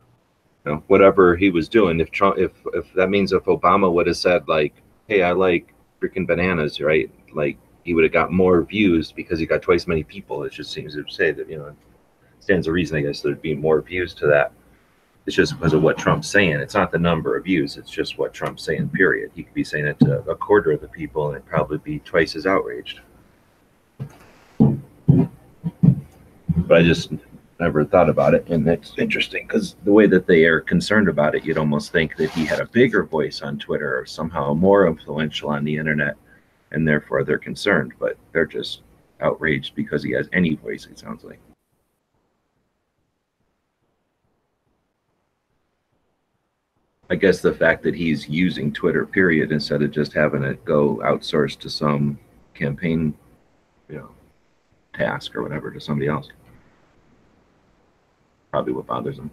You know, whatever he was doing, if Trump, if that means if Obama would have said like, "Hey, I like freaking bananas," right? Like he would have got more views because he got twice as many people. It just seems to say that, you know, stands a reason, I guess, there'd be more views to that. It's just because of what Trump's saying. It's not the number of views. It's just what Trump's saying, period. He could be saying it to a quarter of the people and it'd probably be twice as outraged. But I just never thought about it. And it's interesting because the way that they are concerned about it, you'd almost think that he had a bigger voice on Twitter or somehow more influential on the internet. And therefore they're concerned. But they're just outraged because he has any voice, it sounds like. I guess the fact that he's using Twitter, period, instead of just having it go outsourced to some campaign, you know, task or whatever to somebody else. Probably what bothers him.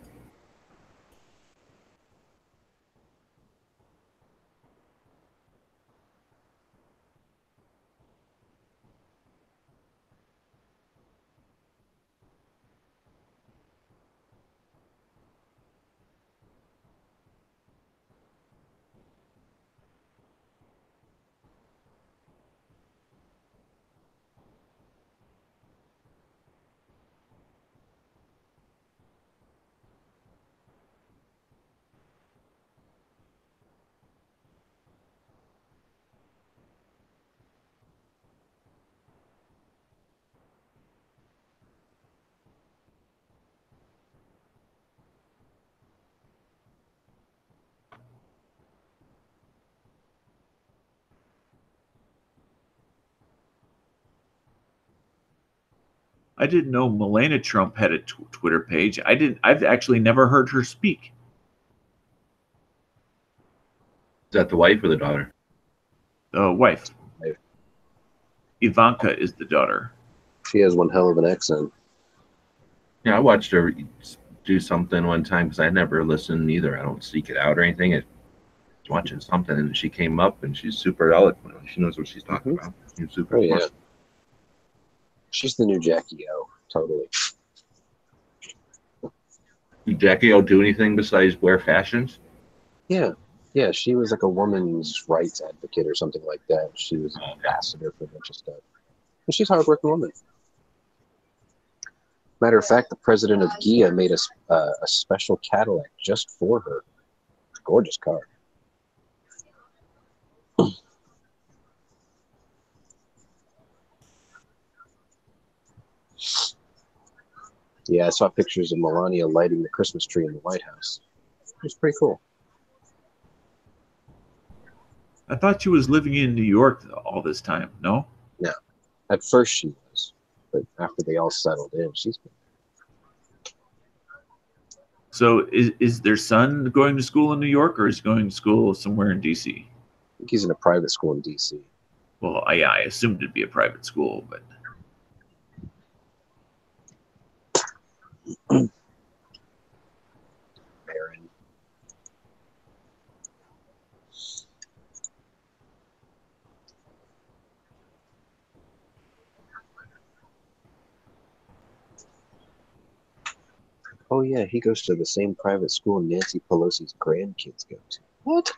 I didn't know Melania Trump had a Twitter page. I've actually never heard her speak. Is that the wife or the daughter? The wife. Ivanka is the daughter. She has one hell of an accent. Yeah, I watched her do something one time because I never listened either. I don't seek it out or anything. I was watching something and she came up and she's super eloquent. She knows what she's talking about. She's super Oh, yeah. smart. She's the new Jackie O. Totally. Did Jackie O do anything besides wear fashions? Yeah. Yeah, she was like a woman's rights advocate or something like that. She was an ambassador for a bunch of stuff. And she's a hardworking woman. Matter of fact, the president of GIA made a special Cadillac just for her. Gorgeous car. Yeah, I saw pictures of Melania lighting the Christmas tree in the White House. It was pretty cool. I thought she was living in New York all this time. No? No. At first she was. But after they all settled in, she's been. So is their son going to school in New York or is he going to school somewhere in D.C.? I think he's in a private school in D.C. Well, I assumed it'd be a private school, but... Baron. Oh yeah, he goes to the same private school Nancy Pelosi's grandkids go to. What?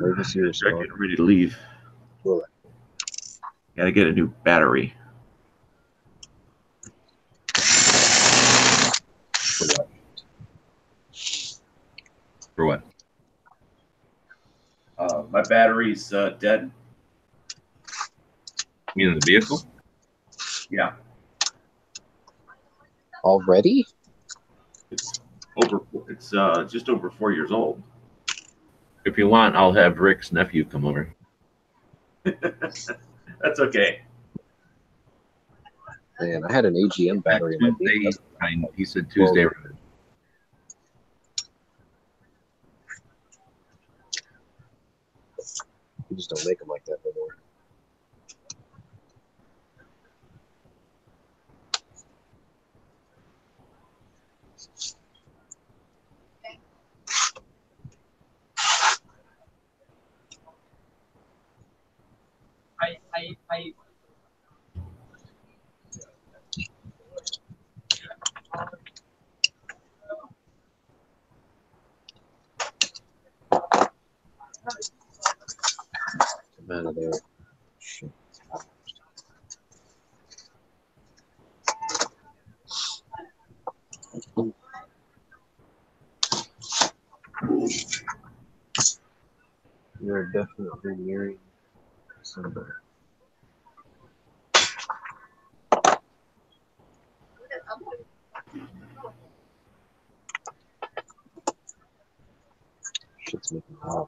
Emergency I'm response. getting ready to leave. Well, Gotta get a new battery. For what? My battery's dead. You mean the vehicle? Yeah. already? It's just over 4 years old. If you want, I'll have Rick's nephew come over. That's okay. Man, I had an AGM battery in my Tuesday. He said Tuesday. You just don't make them like that anymore. I Come out of there. Shit. You're definitely nearing somewhere. Shit's making loud.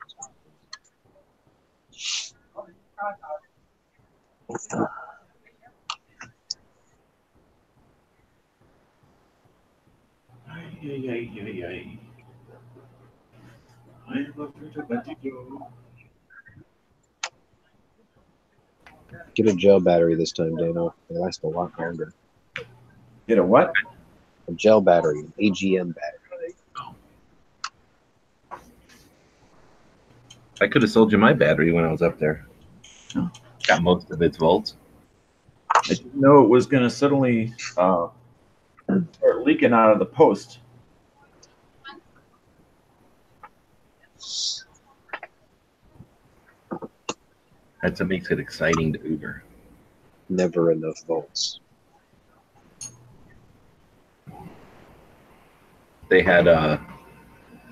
Get a gel battery this time, Dano. They last a lot longer. Get a what? A gel battery, an AGM battery. I could have sold you my battery when I was up there. Oh. Got most of its volts. I didn't know it was going to suddenly start leaking out of the post. That's what makes it exciting to Uber. Never enough volts. They had a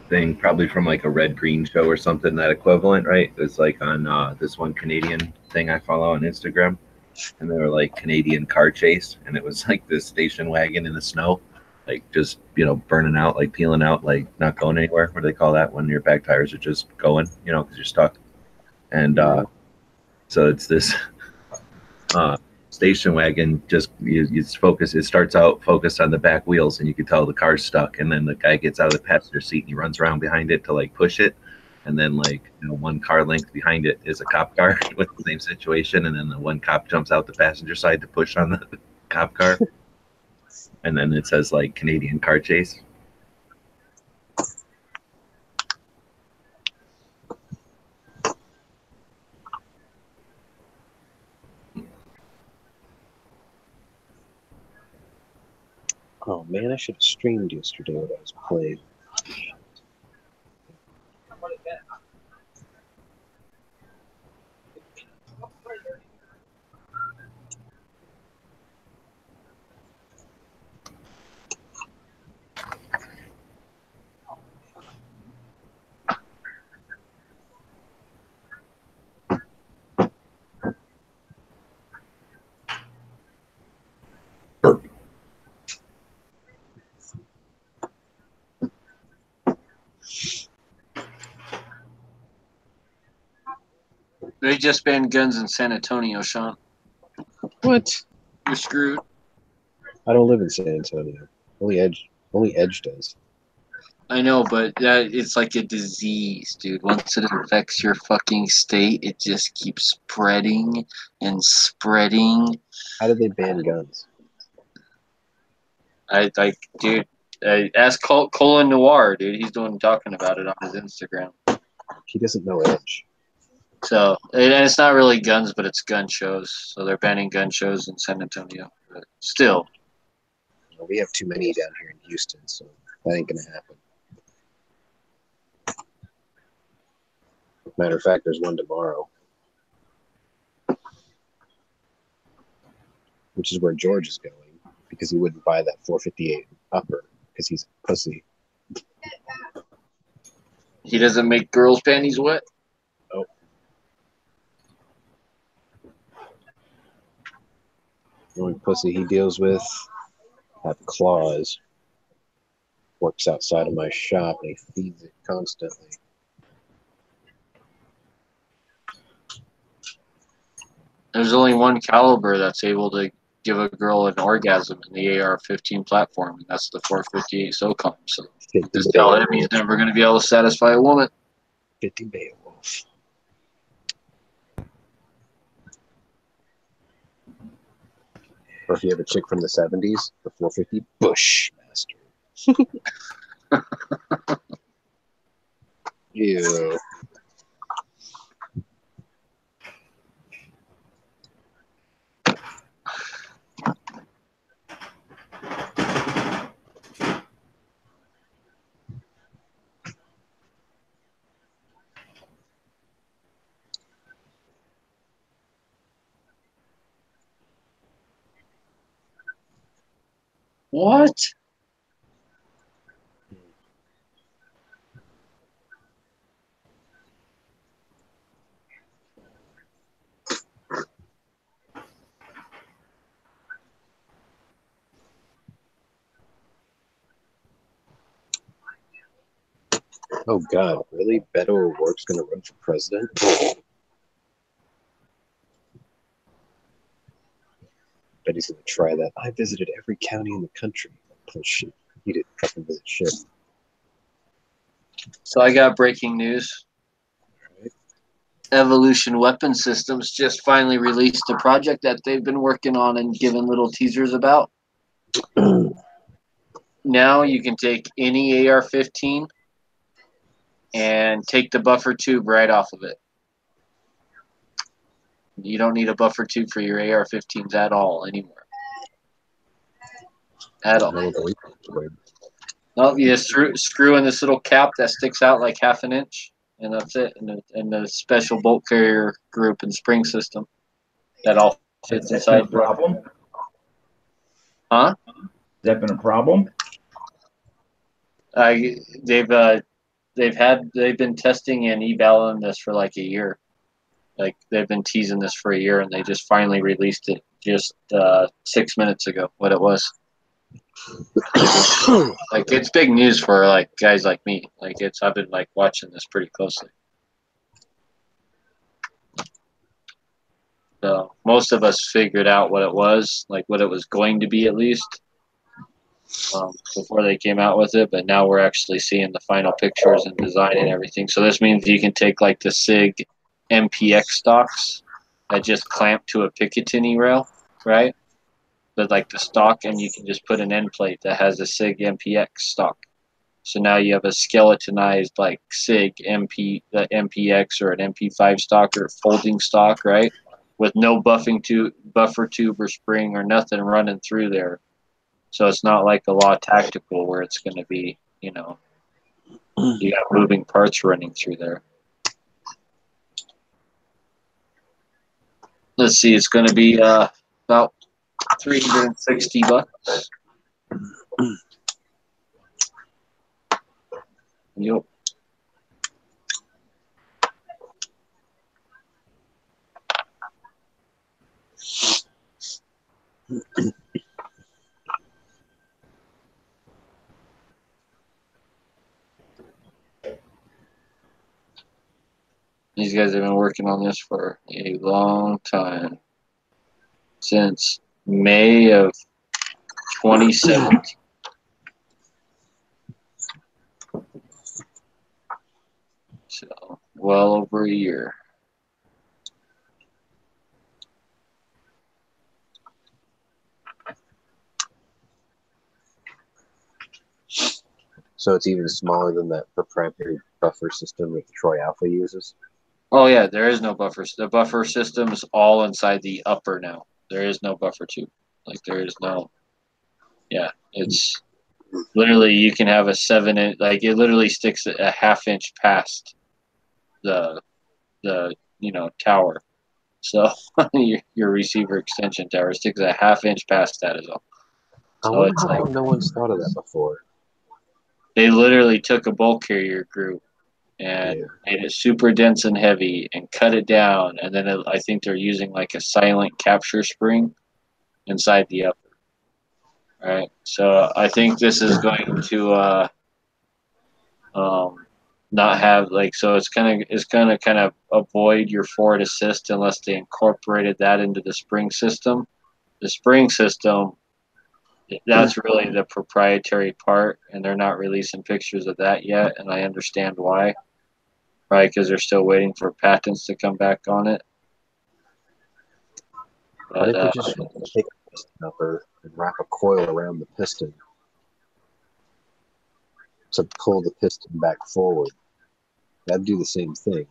thing probably from like a Red Green show or something, that equivalent, right? It was like on this one Canadian thing I follow on Instagram. And they were like Canadian car chase. And it was like this station wagon in the snow, like just, burning out, like peeling out, like not going anywhere. What do they call that when your back tires are just going, because you're stuck? And so it's this station wagon, just it starts out focused on the back wheels, and you can tell the car's stuck, and then the guy gets out of the passenger seat and he runs around behind it to like push it, and then one car length behind it is a cop car with the same situation, and then the one cop jumps out the passenger side to push on the cop car, and then it says like Canadian car chase. Oh man, I should have streamed yesterday when I was playing. They just banned guns in San Antonio, Sean. What? You're screwed. I don't live in San Antonio. Only Edge does. I know, but it's like a disease, dude. Once it affects your fucking state, it just keeps spreading and spreading. How do they ban guns? Dude, ask Colin Noir, dude. He's talking about it on his Instagram. He doesn't know Edge. So, and it's not really guns, but it's gun shows. So they're banning gun shows in San Antonio. But still. Well, we have too many down here in Houston, so that ain't gonna happen. Matter of fact, there's one tomorrow, which is where George is going because he wouldn't buy that 458 upper because he's a pussy. He doesn't make girls' panties wet. Oh. The only pussy he deals with have claws. Works outside of my shop and he feeds it constantly. There's only one caliber that's able to give a girl an orgasm in the AR-15 platform, and that's the 458 SOCOM. So just tell him he's never going to be able to satisfy a woman. 50 Beowulf. Or if you have a chick from the 70s, the 450 Bushmaster. Ew. What? Oh God, really? Beto O'Rourke's gonna run for president? Bet he's gonna try that. I visited every county in the country. Bullshit. He didn't fucking visit shit. So I got breaking news. Evolution Weapon Systems just finally released a project that they've been working on and given little teasers about. Now you can take any AR-15 and take the buffer tube right off of it. You don't need a buffer tube for your AR-15s at all anymore. At all. No, you just screw in this little cap that sticks out like half an inch, and that's it. And the special bolt carrier group and spring system that all fits That's inside. been a problem? Huh? Has that been a problem? They've been testing and evaluating this for like a year. Like they've been teasing this for a year, and they just finally released it just 6 minutes ago. What it was. Like it's big news for like guys like me. Like I've been like watching this pretty closely. So most of us figured out what it was, like what it was going to be at least, before they came out with it. But now we're actually seeing the final pictures and design and everything. So this means you can take like the SIG MPX stocks that just clamp to a Picatinny rail, right? But like the stock, and you can just put an end plate that has a SIG MPX stock. So now you have a skeletonized like SIG the MPX or an MP5 stock or folding stock, right? With no buffer tube or spring or nothing running through there. So it's not like a Law Tactical where it's going to be, you know, you got moving parts running through there. Let's see, it's going to be about $360. Yep. These guys have been working on this for a long time. Since May of 2017. So, well over a year. So it's even smaller than that proprietary buffer system that Troy Alpha uses? Oh yeah, there is no buffers. The buffer system is all inside the upper now. There is no buffer tube. Like there is no. Yeah, it's literally you can have a 7-inch. Like it literally sticks a half inch past the the tower. So your receiver extension tower sticks a half-inch past that is all. I So wonder it's how like come no one's thought of that before. they literally took a bulk carrier group and made it super dense and heavy and cut it down, and then I think they're using like a silent capture spring inside the upper. Right. So I think this is going to not have like, so it's gonna kind of avoid your forward assist unless they incorporated that into the spring system. The spring system, that's really the proprietary part, and they're not releasing pictures of that yet, and I understand why. Right, because they're still waiting for patents to come back on it. What But if we just take a piston upper and wrap a coil around the piston to pull the piston back forward? That'd do the same thing.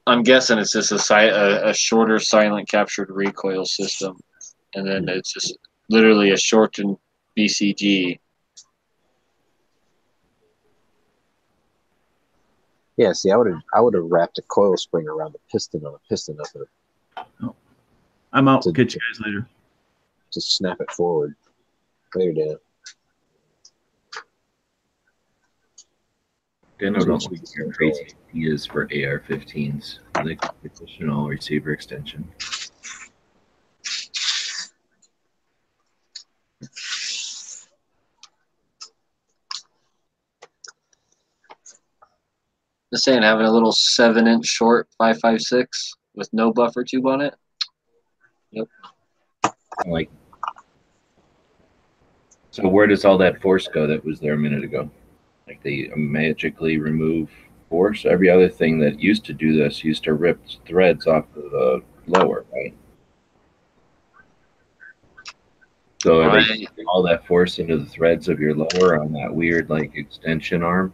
I'm guessing it's just a shorter silent captured recoil system, and then it's just literally a shortened BCG. Yeah, see, I would have wrapped a coil spring around the piston on a piston upper. I'm out. Catch you guys later. Just snap it forward. Later, Dan. Dano don't like your crazy ideas for AR-15s. I like additional receiver extension. Just saying, having a little 7-inch short 5.56 with no buffer tube on it. Yep. Like, so where does all that force go that was there a minute ago? Like they magically remove force? Every other thing that used to do this used to rip threads off of the lower, right? So are they putting all that force into the threads of your lower on that weird like extension arm?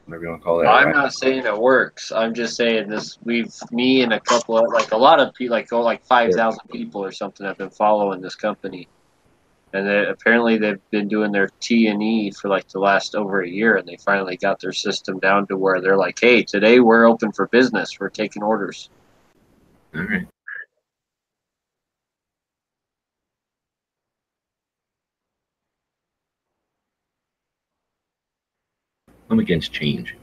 Whatever you want to call that. I'm not saying it works. I'm just saying this. Me and a couple of, like, a lot of people, like 5,000 people or something, have been following this company, and apparently they've been doing their T&E for like the last over a year, and they finally got their system down to where they're like, hey, today we're open for business. We're taking orders. All right. I'm against change.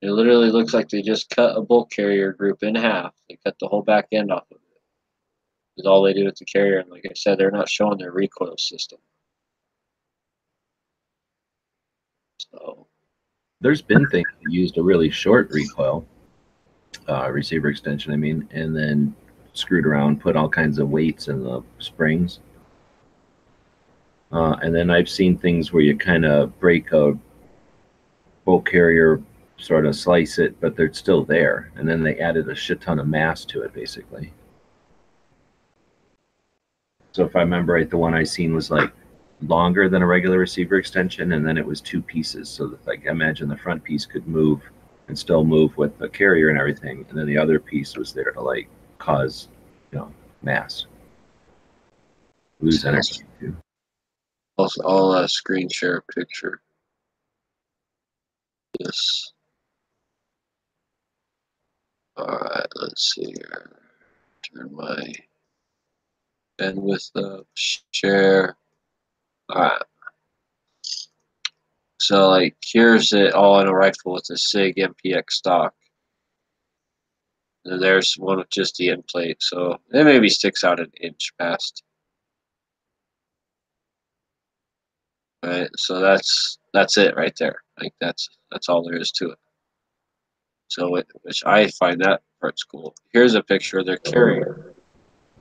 It literally looks like they just cut a bulk carrier group in half. They cut the whole back end off of it. Is all they do with the carrier, and like I said, they're not showing their recoil system. So There's been things that used a really short recoil, receiver extension, I mean, and then screwed around, put all kinds of weights in the springs. And then I've seen things where you kind of break a bulk carrier, sort of slice it, but they're still there. And then they added a shit ton of mass to it, basically. So if I remember right, the one I seen was like longer than a regular receiver extension, and then it was two pieces. So that, like, imagine the front piece could move and still move with the carrier and everything, and then the other piece was there to like cause, mass, lose energy too. I'll screen share a picture. Yes. All right, let's see here. Turn my bandwidth up. Share. All right. So, like, here's it all in a rifle with a SIG MPX stock. And there's one with just the end plate. So it maybe sticks out an inch past. Right. So that's it right there. Like that's all there is to it. So, which I find that part's cool. Here's a picture of their carrier.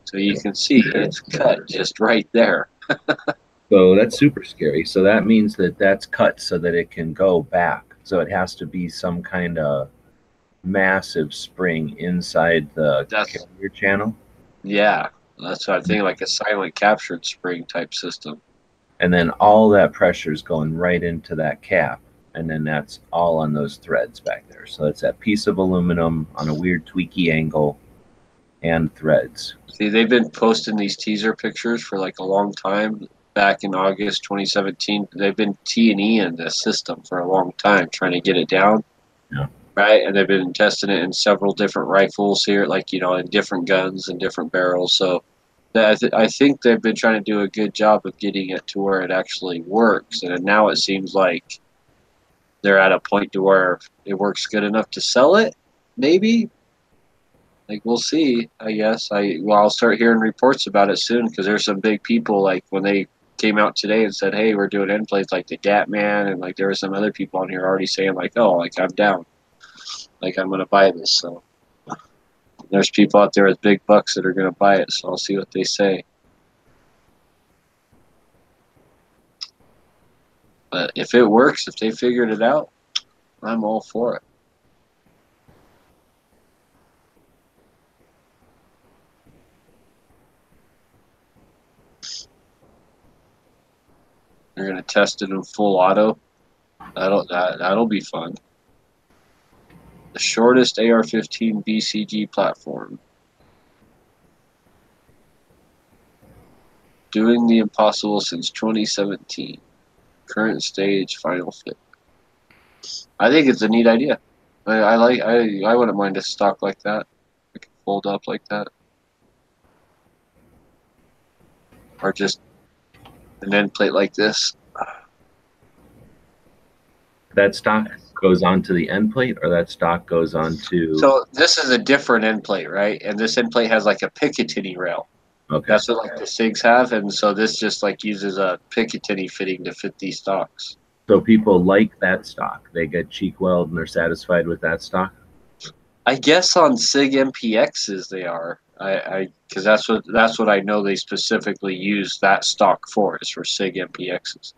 So you can see it's cut just right there. So that's super scary. So that means that that's cut so that it can go back. So it has to be some kind of massive spring inside the carrier channel. Yeah, that's what I think, like a silent captured spring type system. And then all that pressure is going right into that cap. And then that's all on those threads back there. So it's that piece of aluminum on a weird tweaky angle and threads. See, they've been posting these teaser pictures for like a long time. Back in August 2017, they've been T&E in this system for a long time, trying to get it down. Yeah. Right, and they've been testing it in several different rifles here, like, you know, in different guns and different barrels. So I think they've been trying to do a good job of getting it to where it actually works. And now it seems like they're at a point to where it works good enough to sell it, maybe. Like, we'll see, I guess. I'll start hearing reports about it soon, because there's some big people, like, when they came out today and said, hey, we're doing end plates, like the Gatman, and, like, there were some other people on here already saying, like, oh, like, I'm down. Like, I'm going to buy this. So there's people out there with big bucks that are going to buy it, so I'll see what they say. But if it works, if they figured it out, I'm all for it. They're going to test it in full auto. That'll be fun. The shortest AR-15 BCG platform. Doing the impossible since 2017. Current stage, final fit. I think it's a neat idea. I wouldn't mind a stock like that. It can fold up like that. Or just an end plate like this. That stock goes onto the end plate, or that stock goes onto... So this is a different end plate, right? And this end plate has like a Picatinny rail. Okay. That's what like the SIGs have, and so this just like uses a Picatinny fitting to fit these stocks. So people like that stock. They get cheek weld and they're satisfied with that stock? I guess on SIG MPXs they are. Because that's what I know they specifically use that stock for, is for SIG MPXs.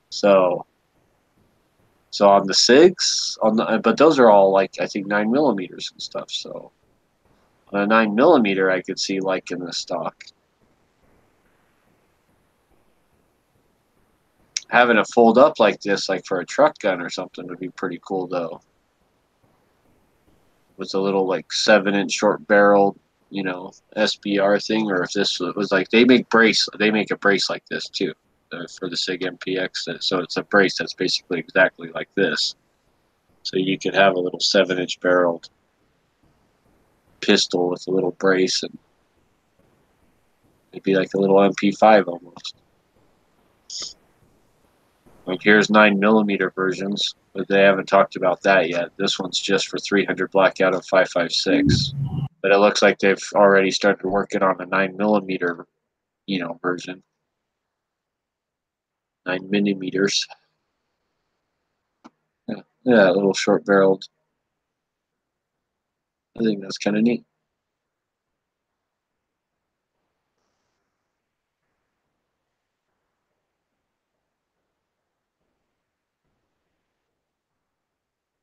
So on the SIGs, but those are all like, I think 9mm and stuff. So on a 9mm, I could see liking the stock. Having it fold up like this, like for a truck gun or something, would be pretty cool though. With a little like 7-inch short barreled, you know, SBR thing, or if this was like, they make a brace like this too, for the SIG MPX. So it's a brace that's basically exactly like this. So you could have a little 7-inch barreled pistol with a little brace, and it'd be like a little MP5 almost. Like, here's 9mm versions, but they haven't talked about that yet. This one's just for 300 blackout and 5.56. But it looks like they've already started working on a 9mm, you know, version. 9mm. Yeah, a little short barreled. I think that's kind of neat.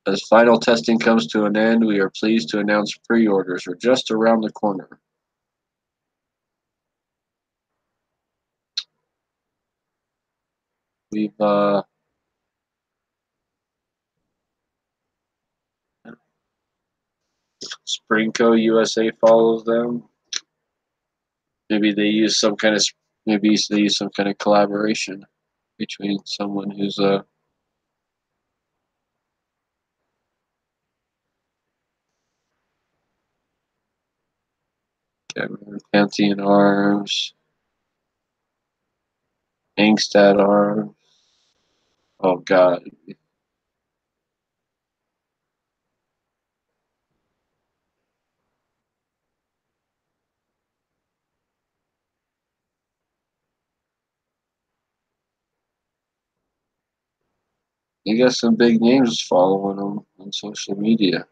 As final testing comes to an end, we are pleased to announce pre-orders are just around the corner. We've Springco USA follows them. Maybe they use some kind of collaboration between someone who's Pantheon Arms, Angstad Arms. Oh God. You got some big names following them on social media.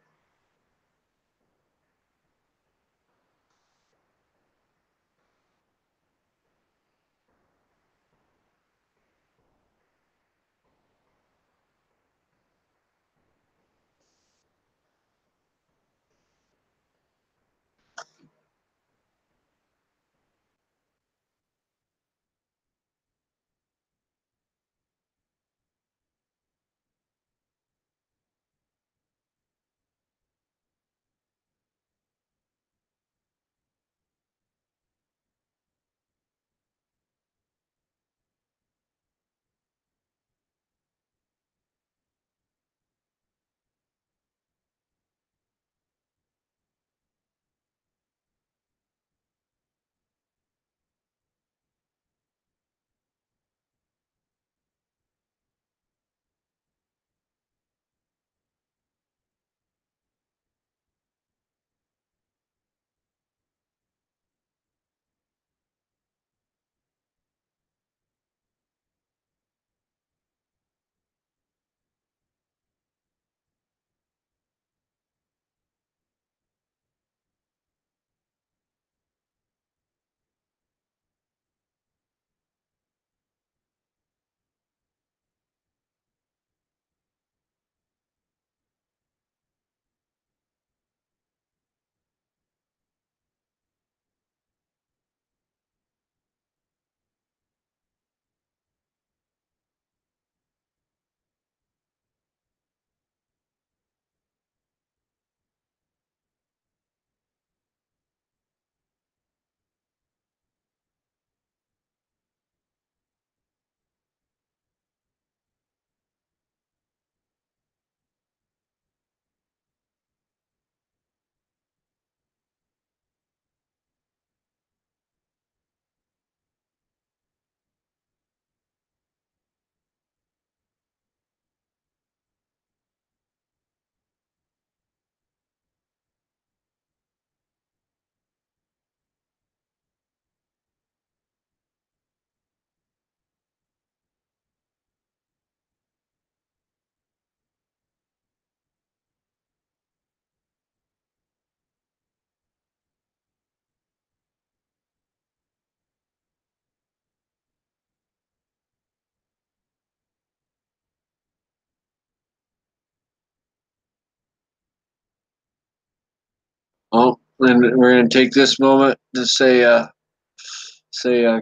Oh, and we're gonna take this moment to say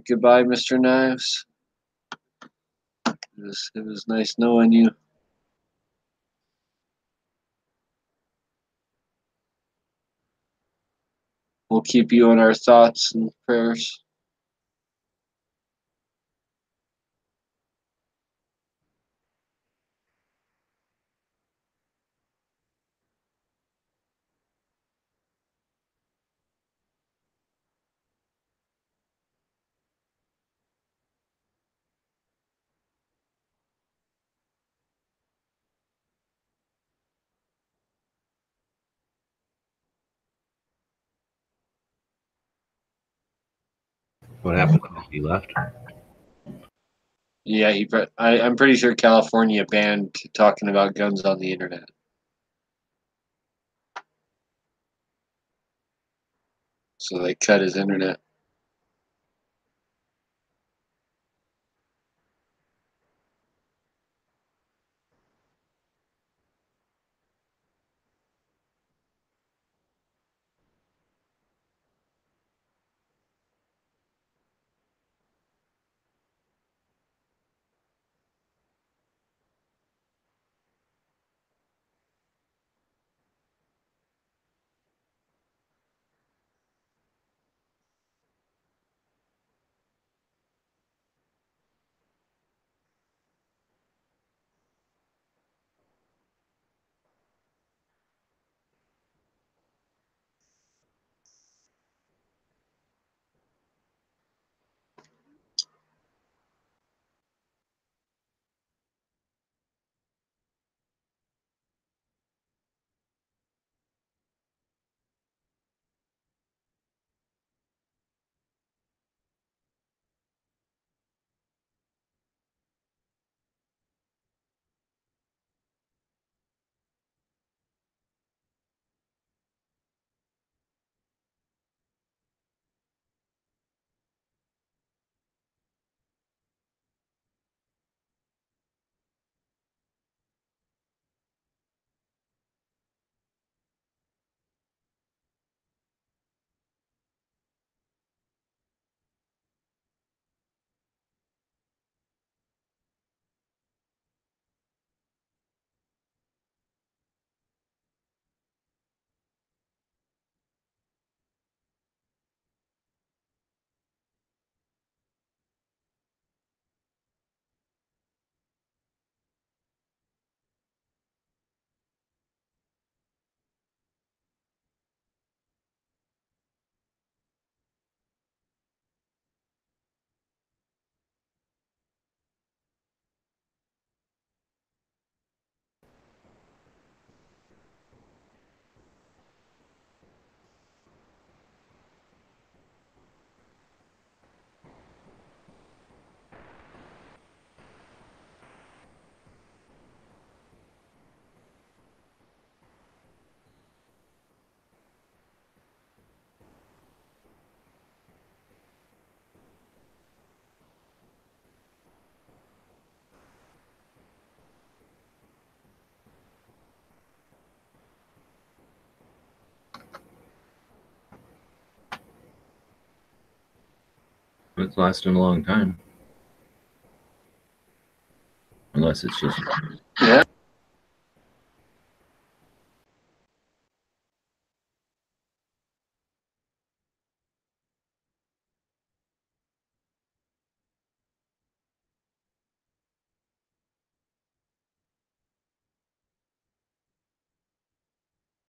goodbye, Mr. Knives. It was nice knowing you. We'll keep you in our thoughts and prayers. What happened? He left. Yeah, I'm pretty sure California banned talking about guns on the internet. So they cut his internet. It's lasting a long time. Unless it's just. Yeah.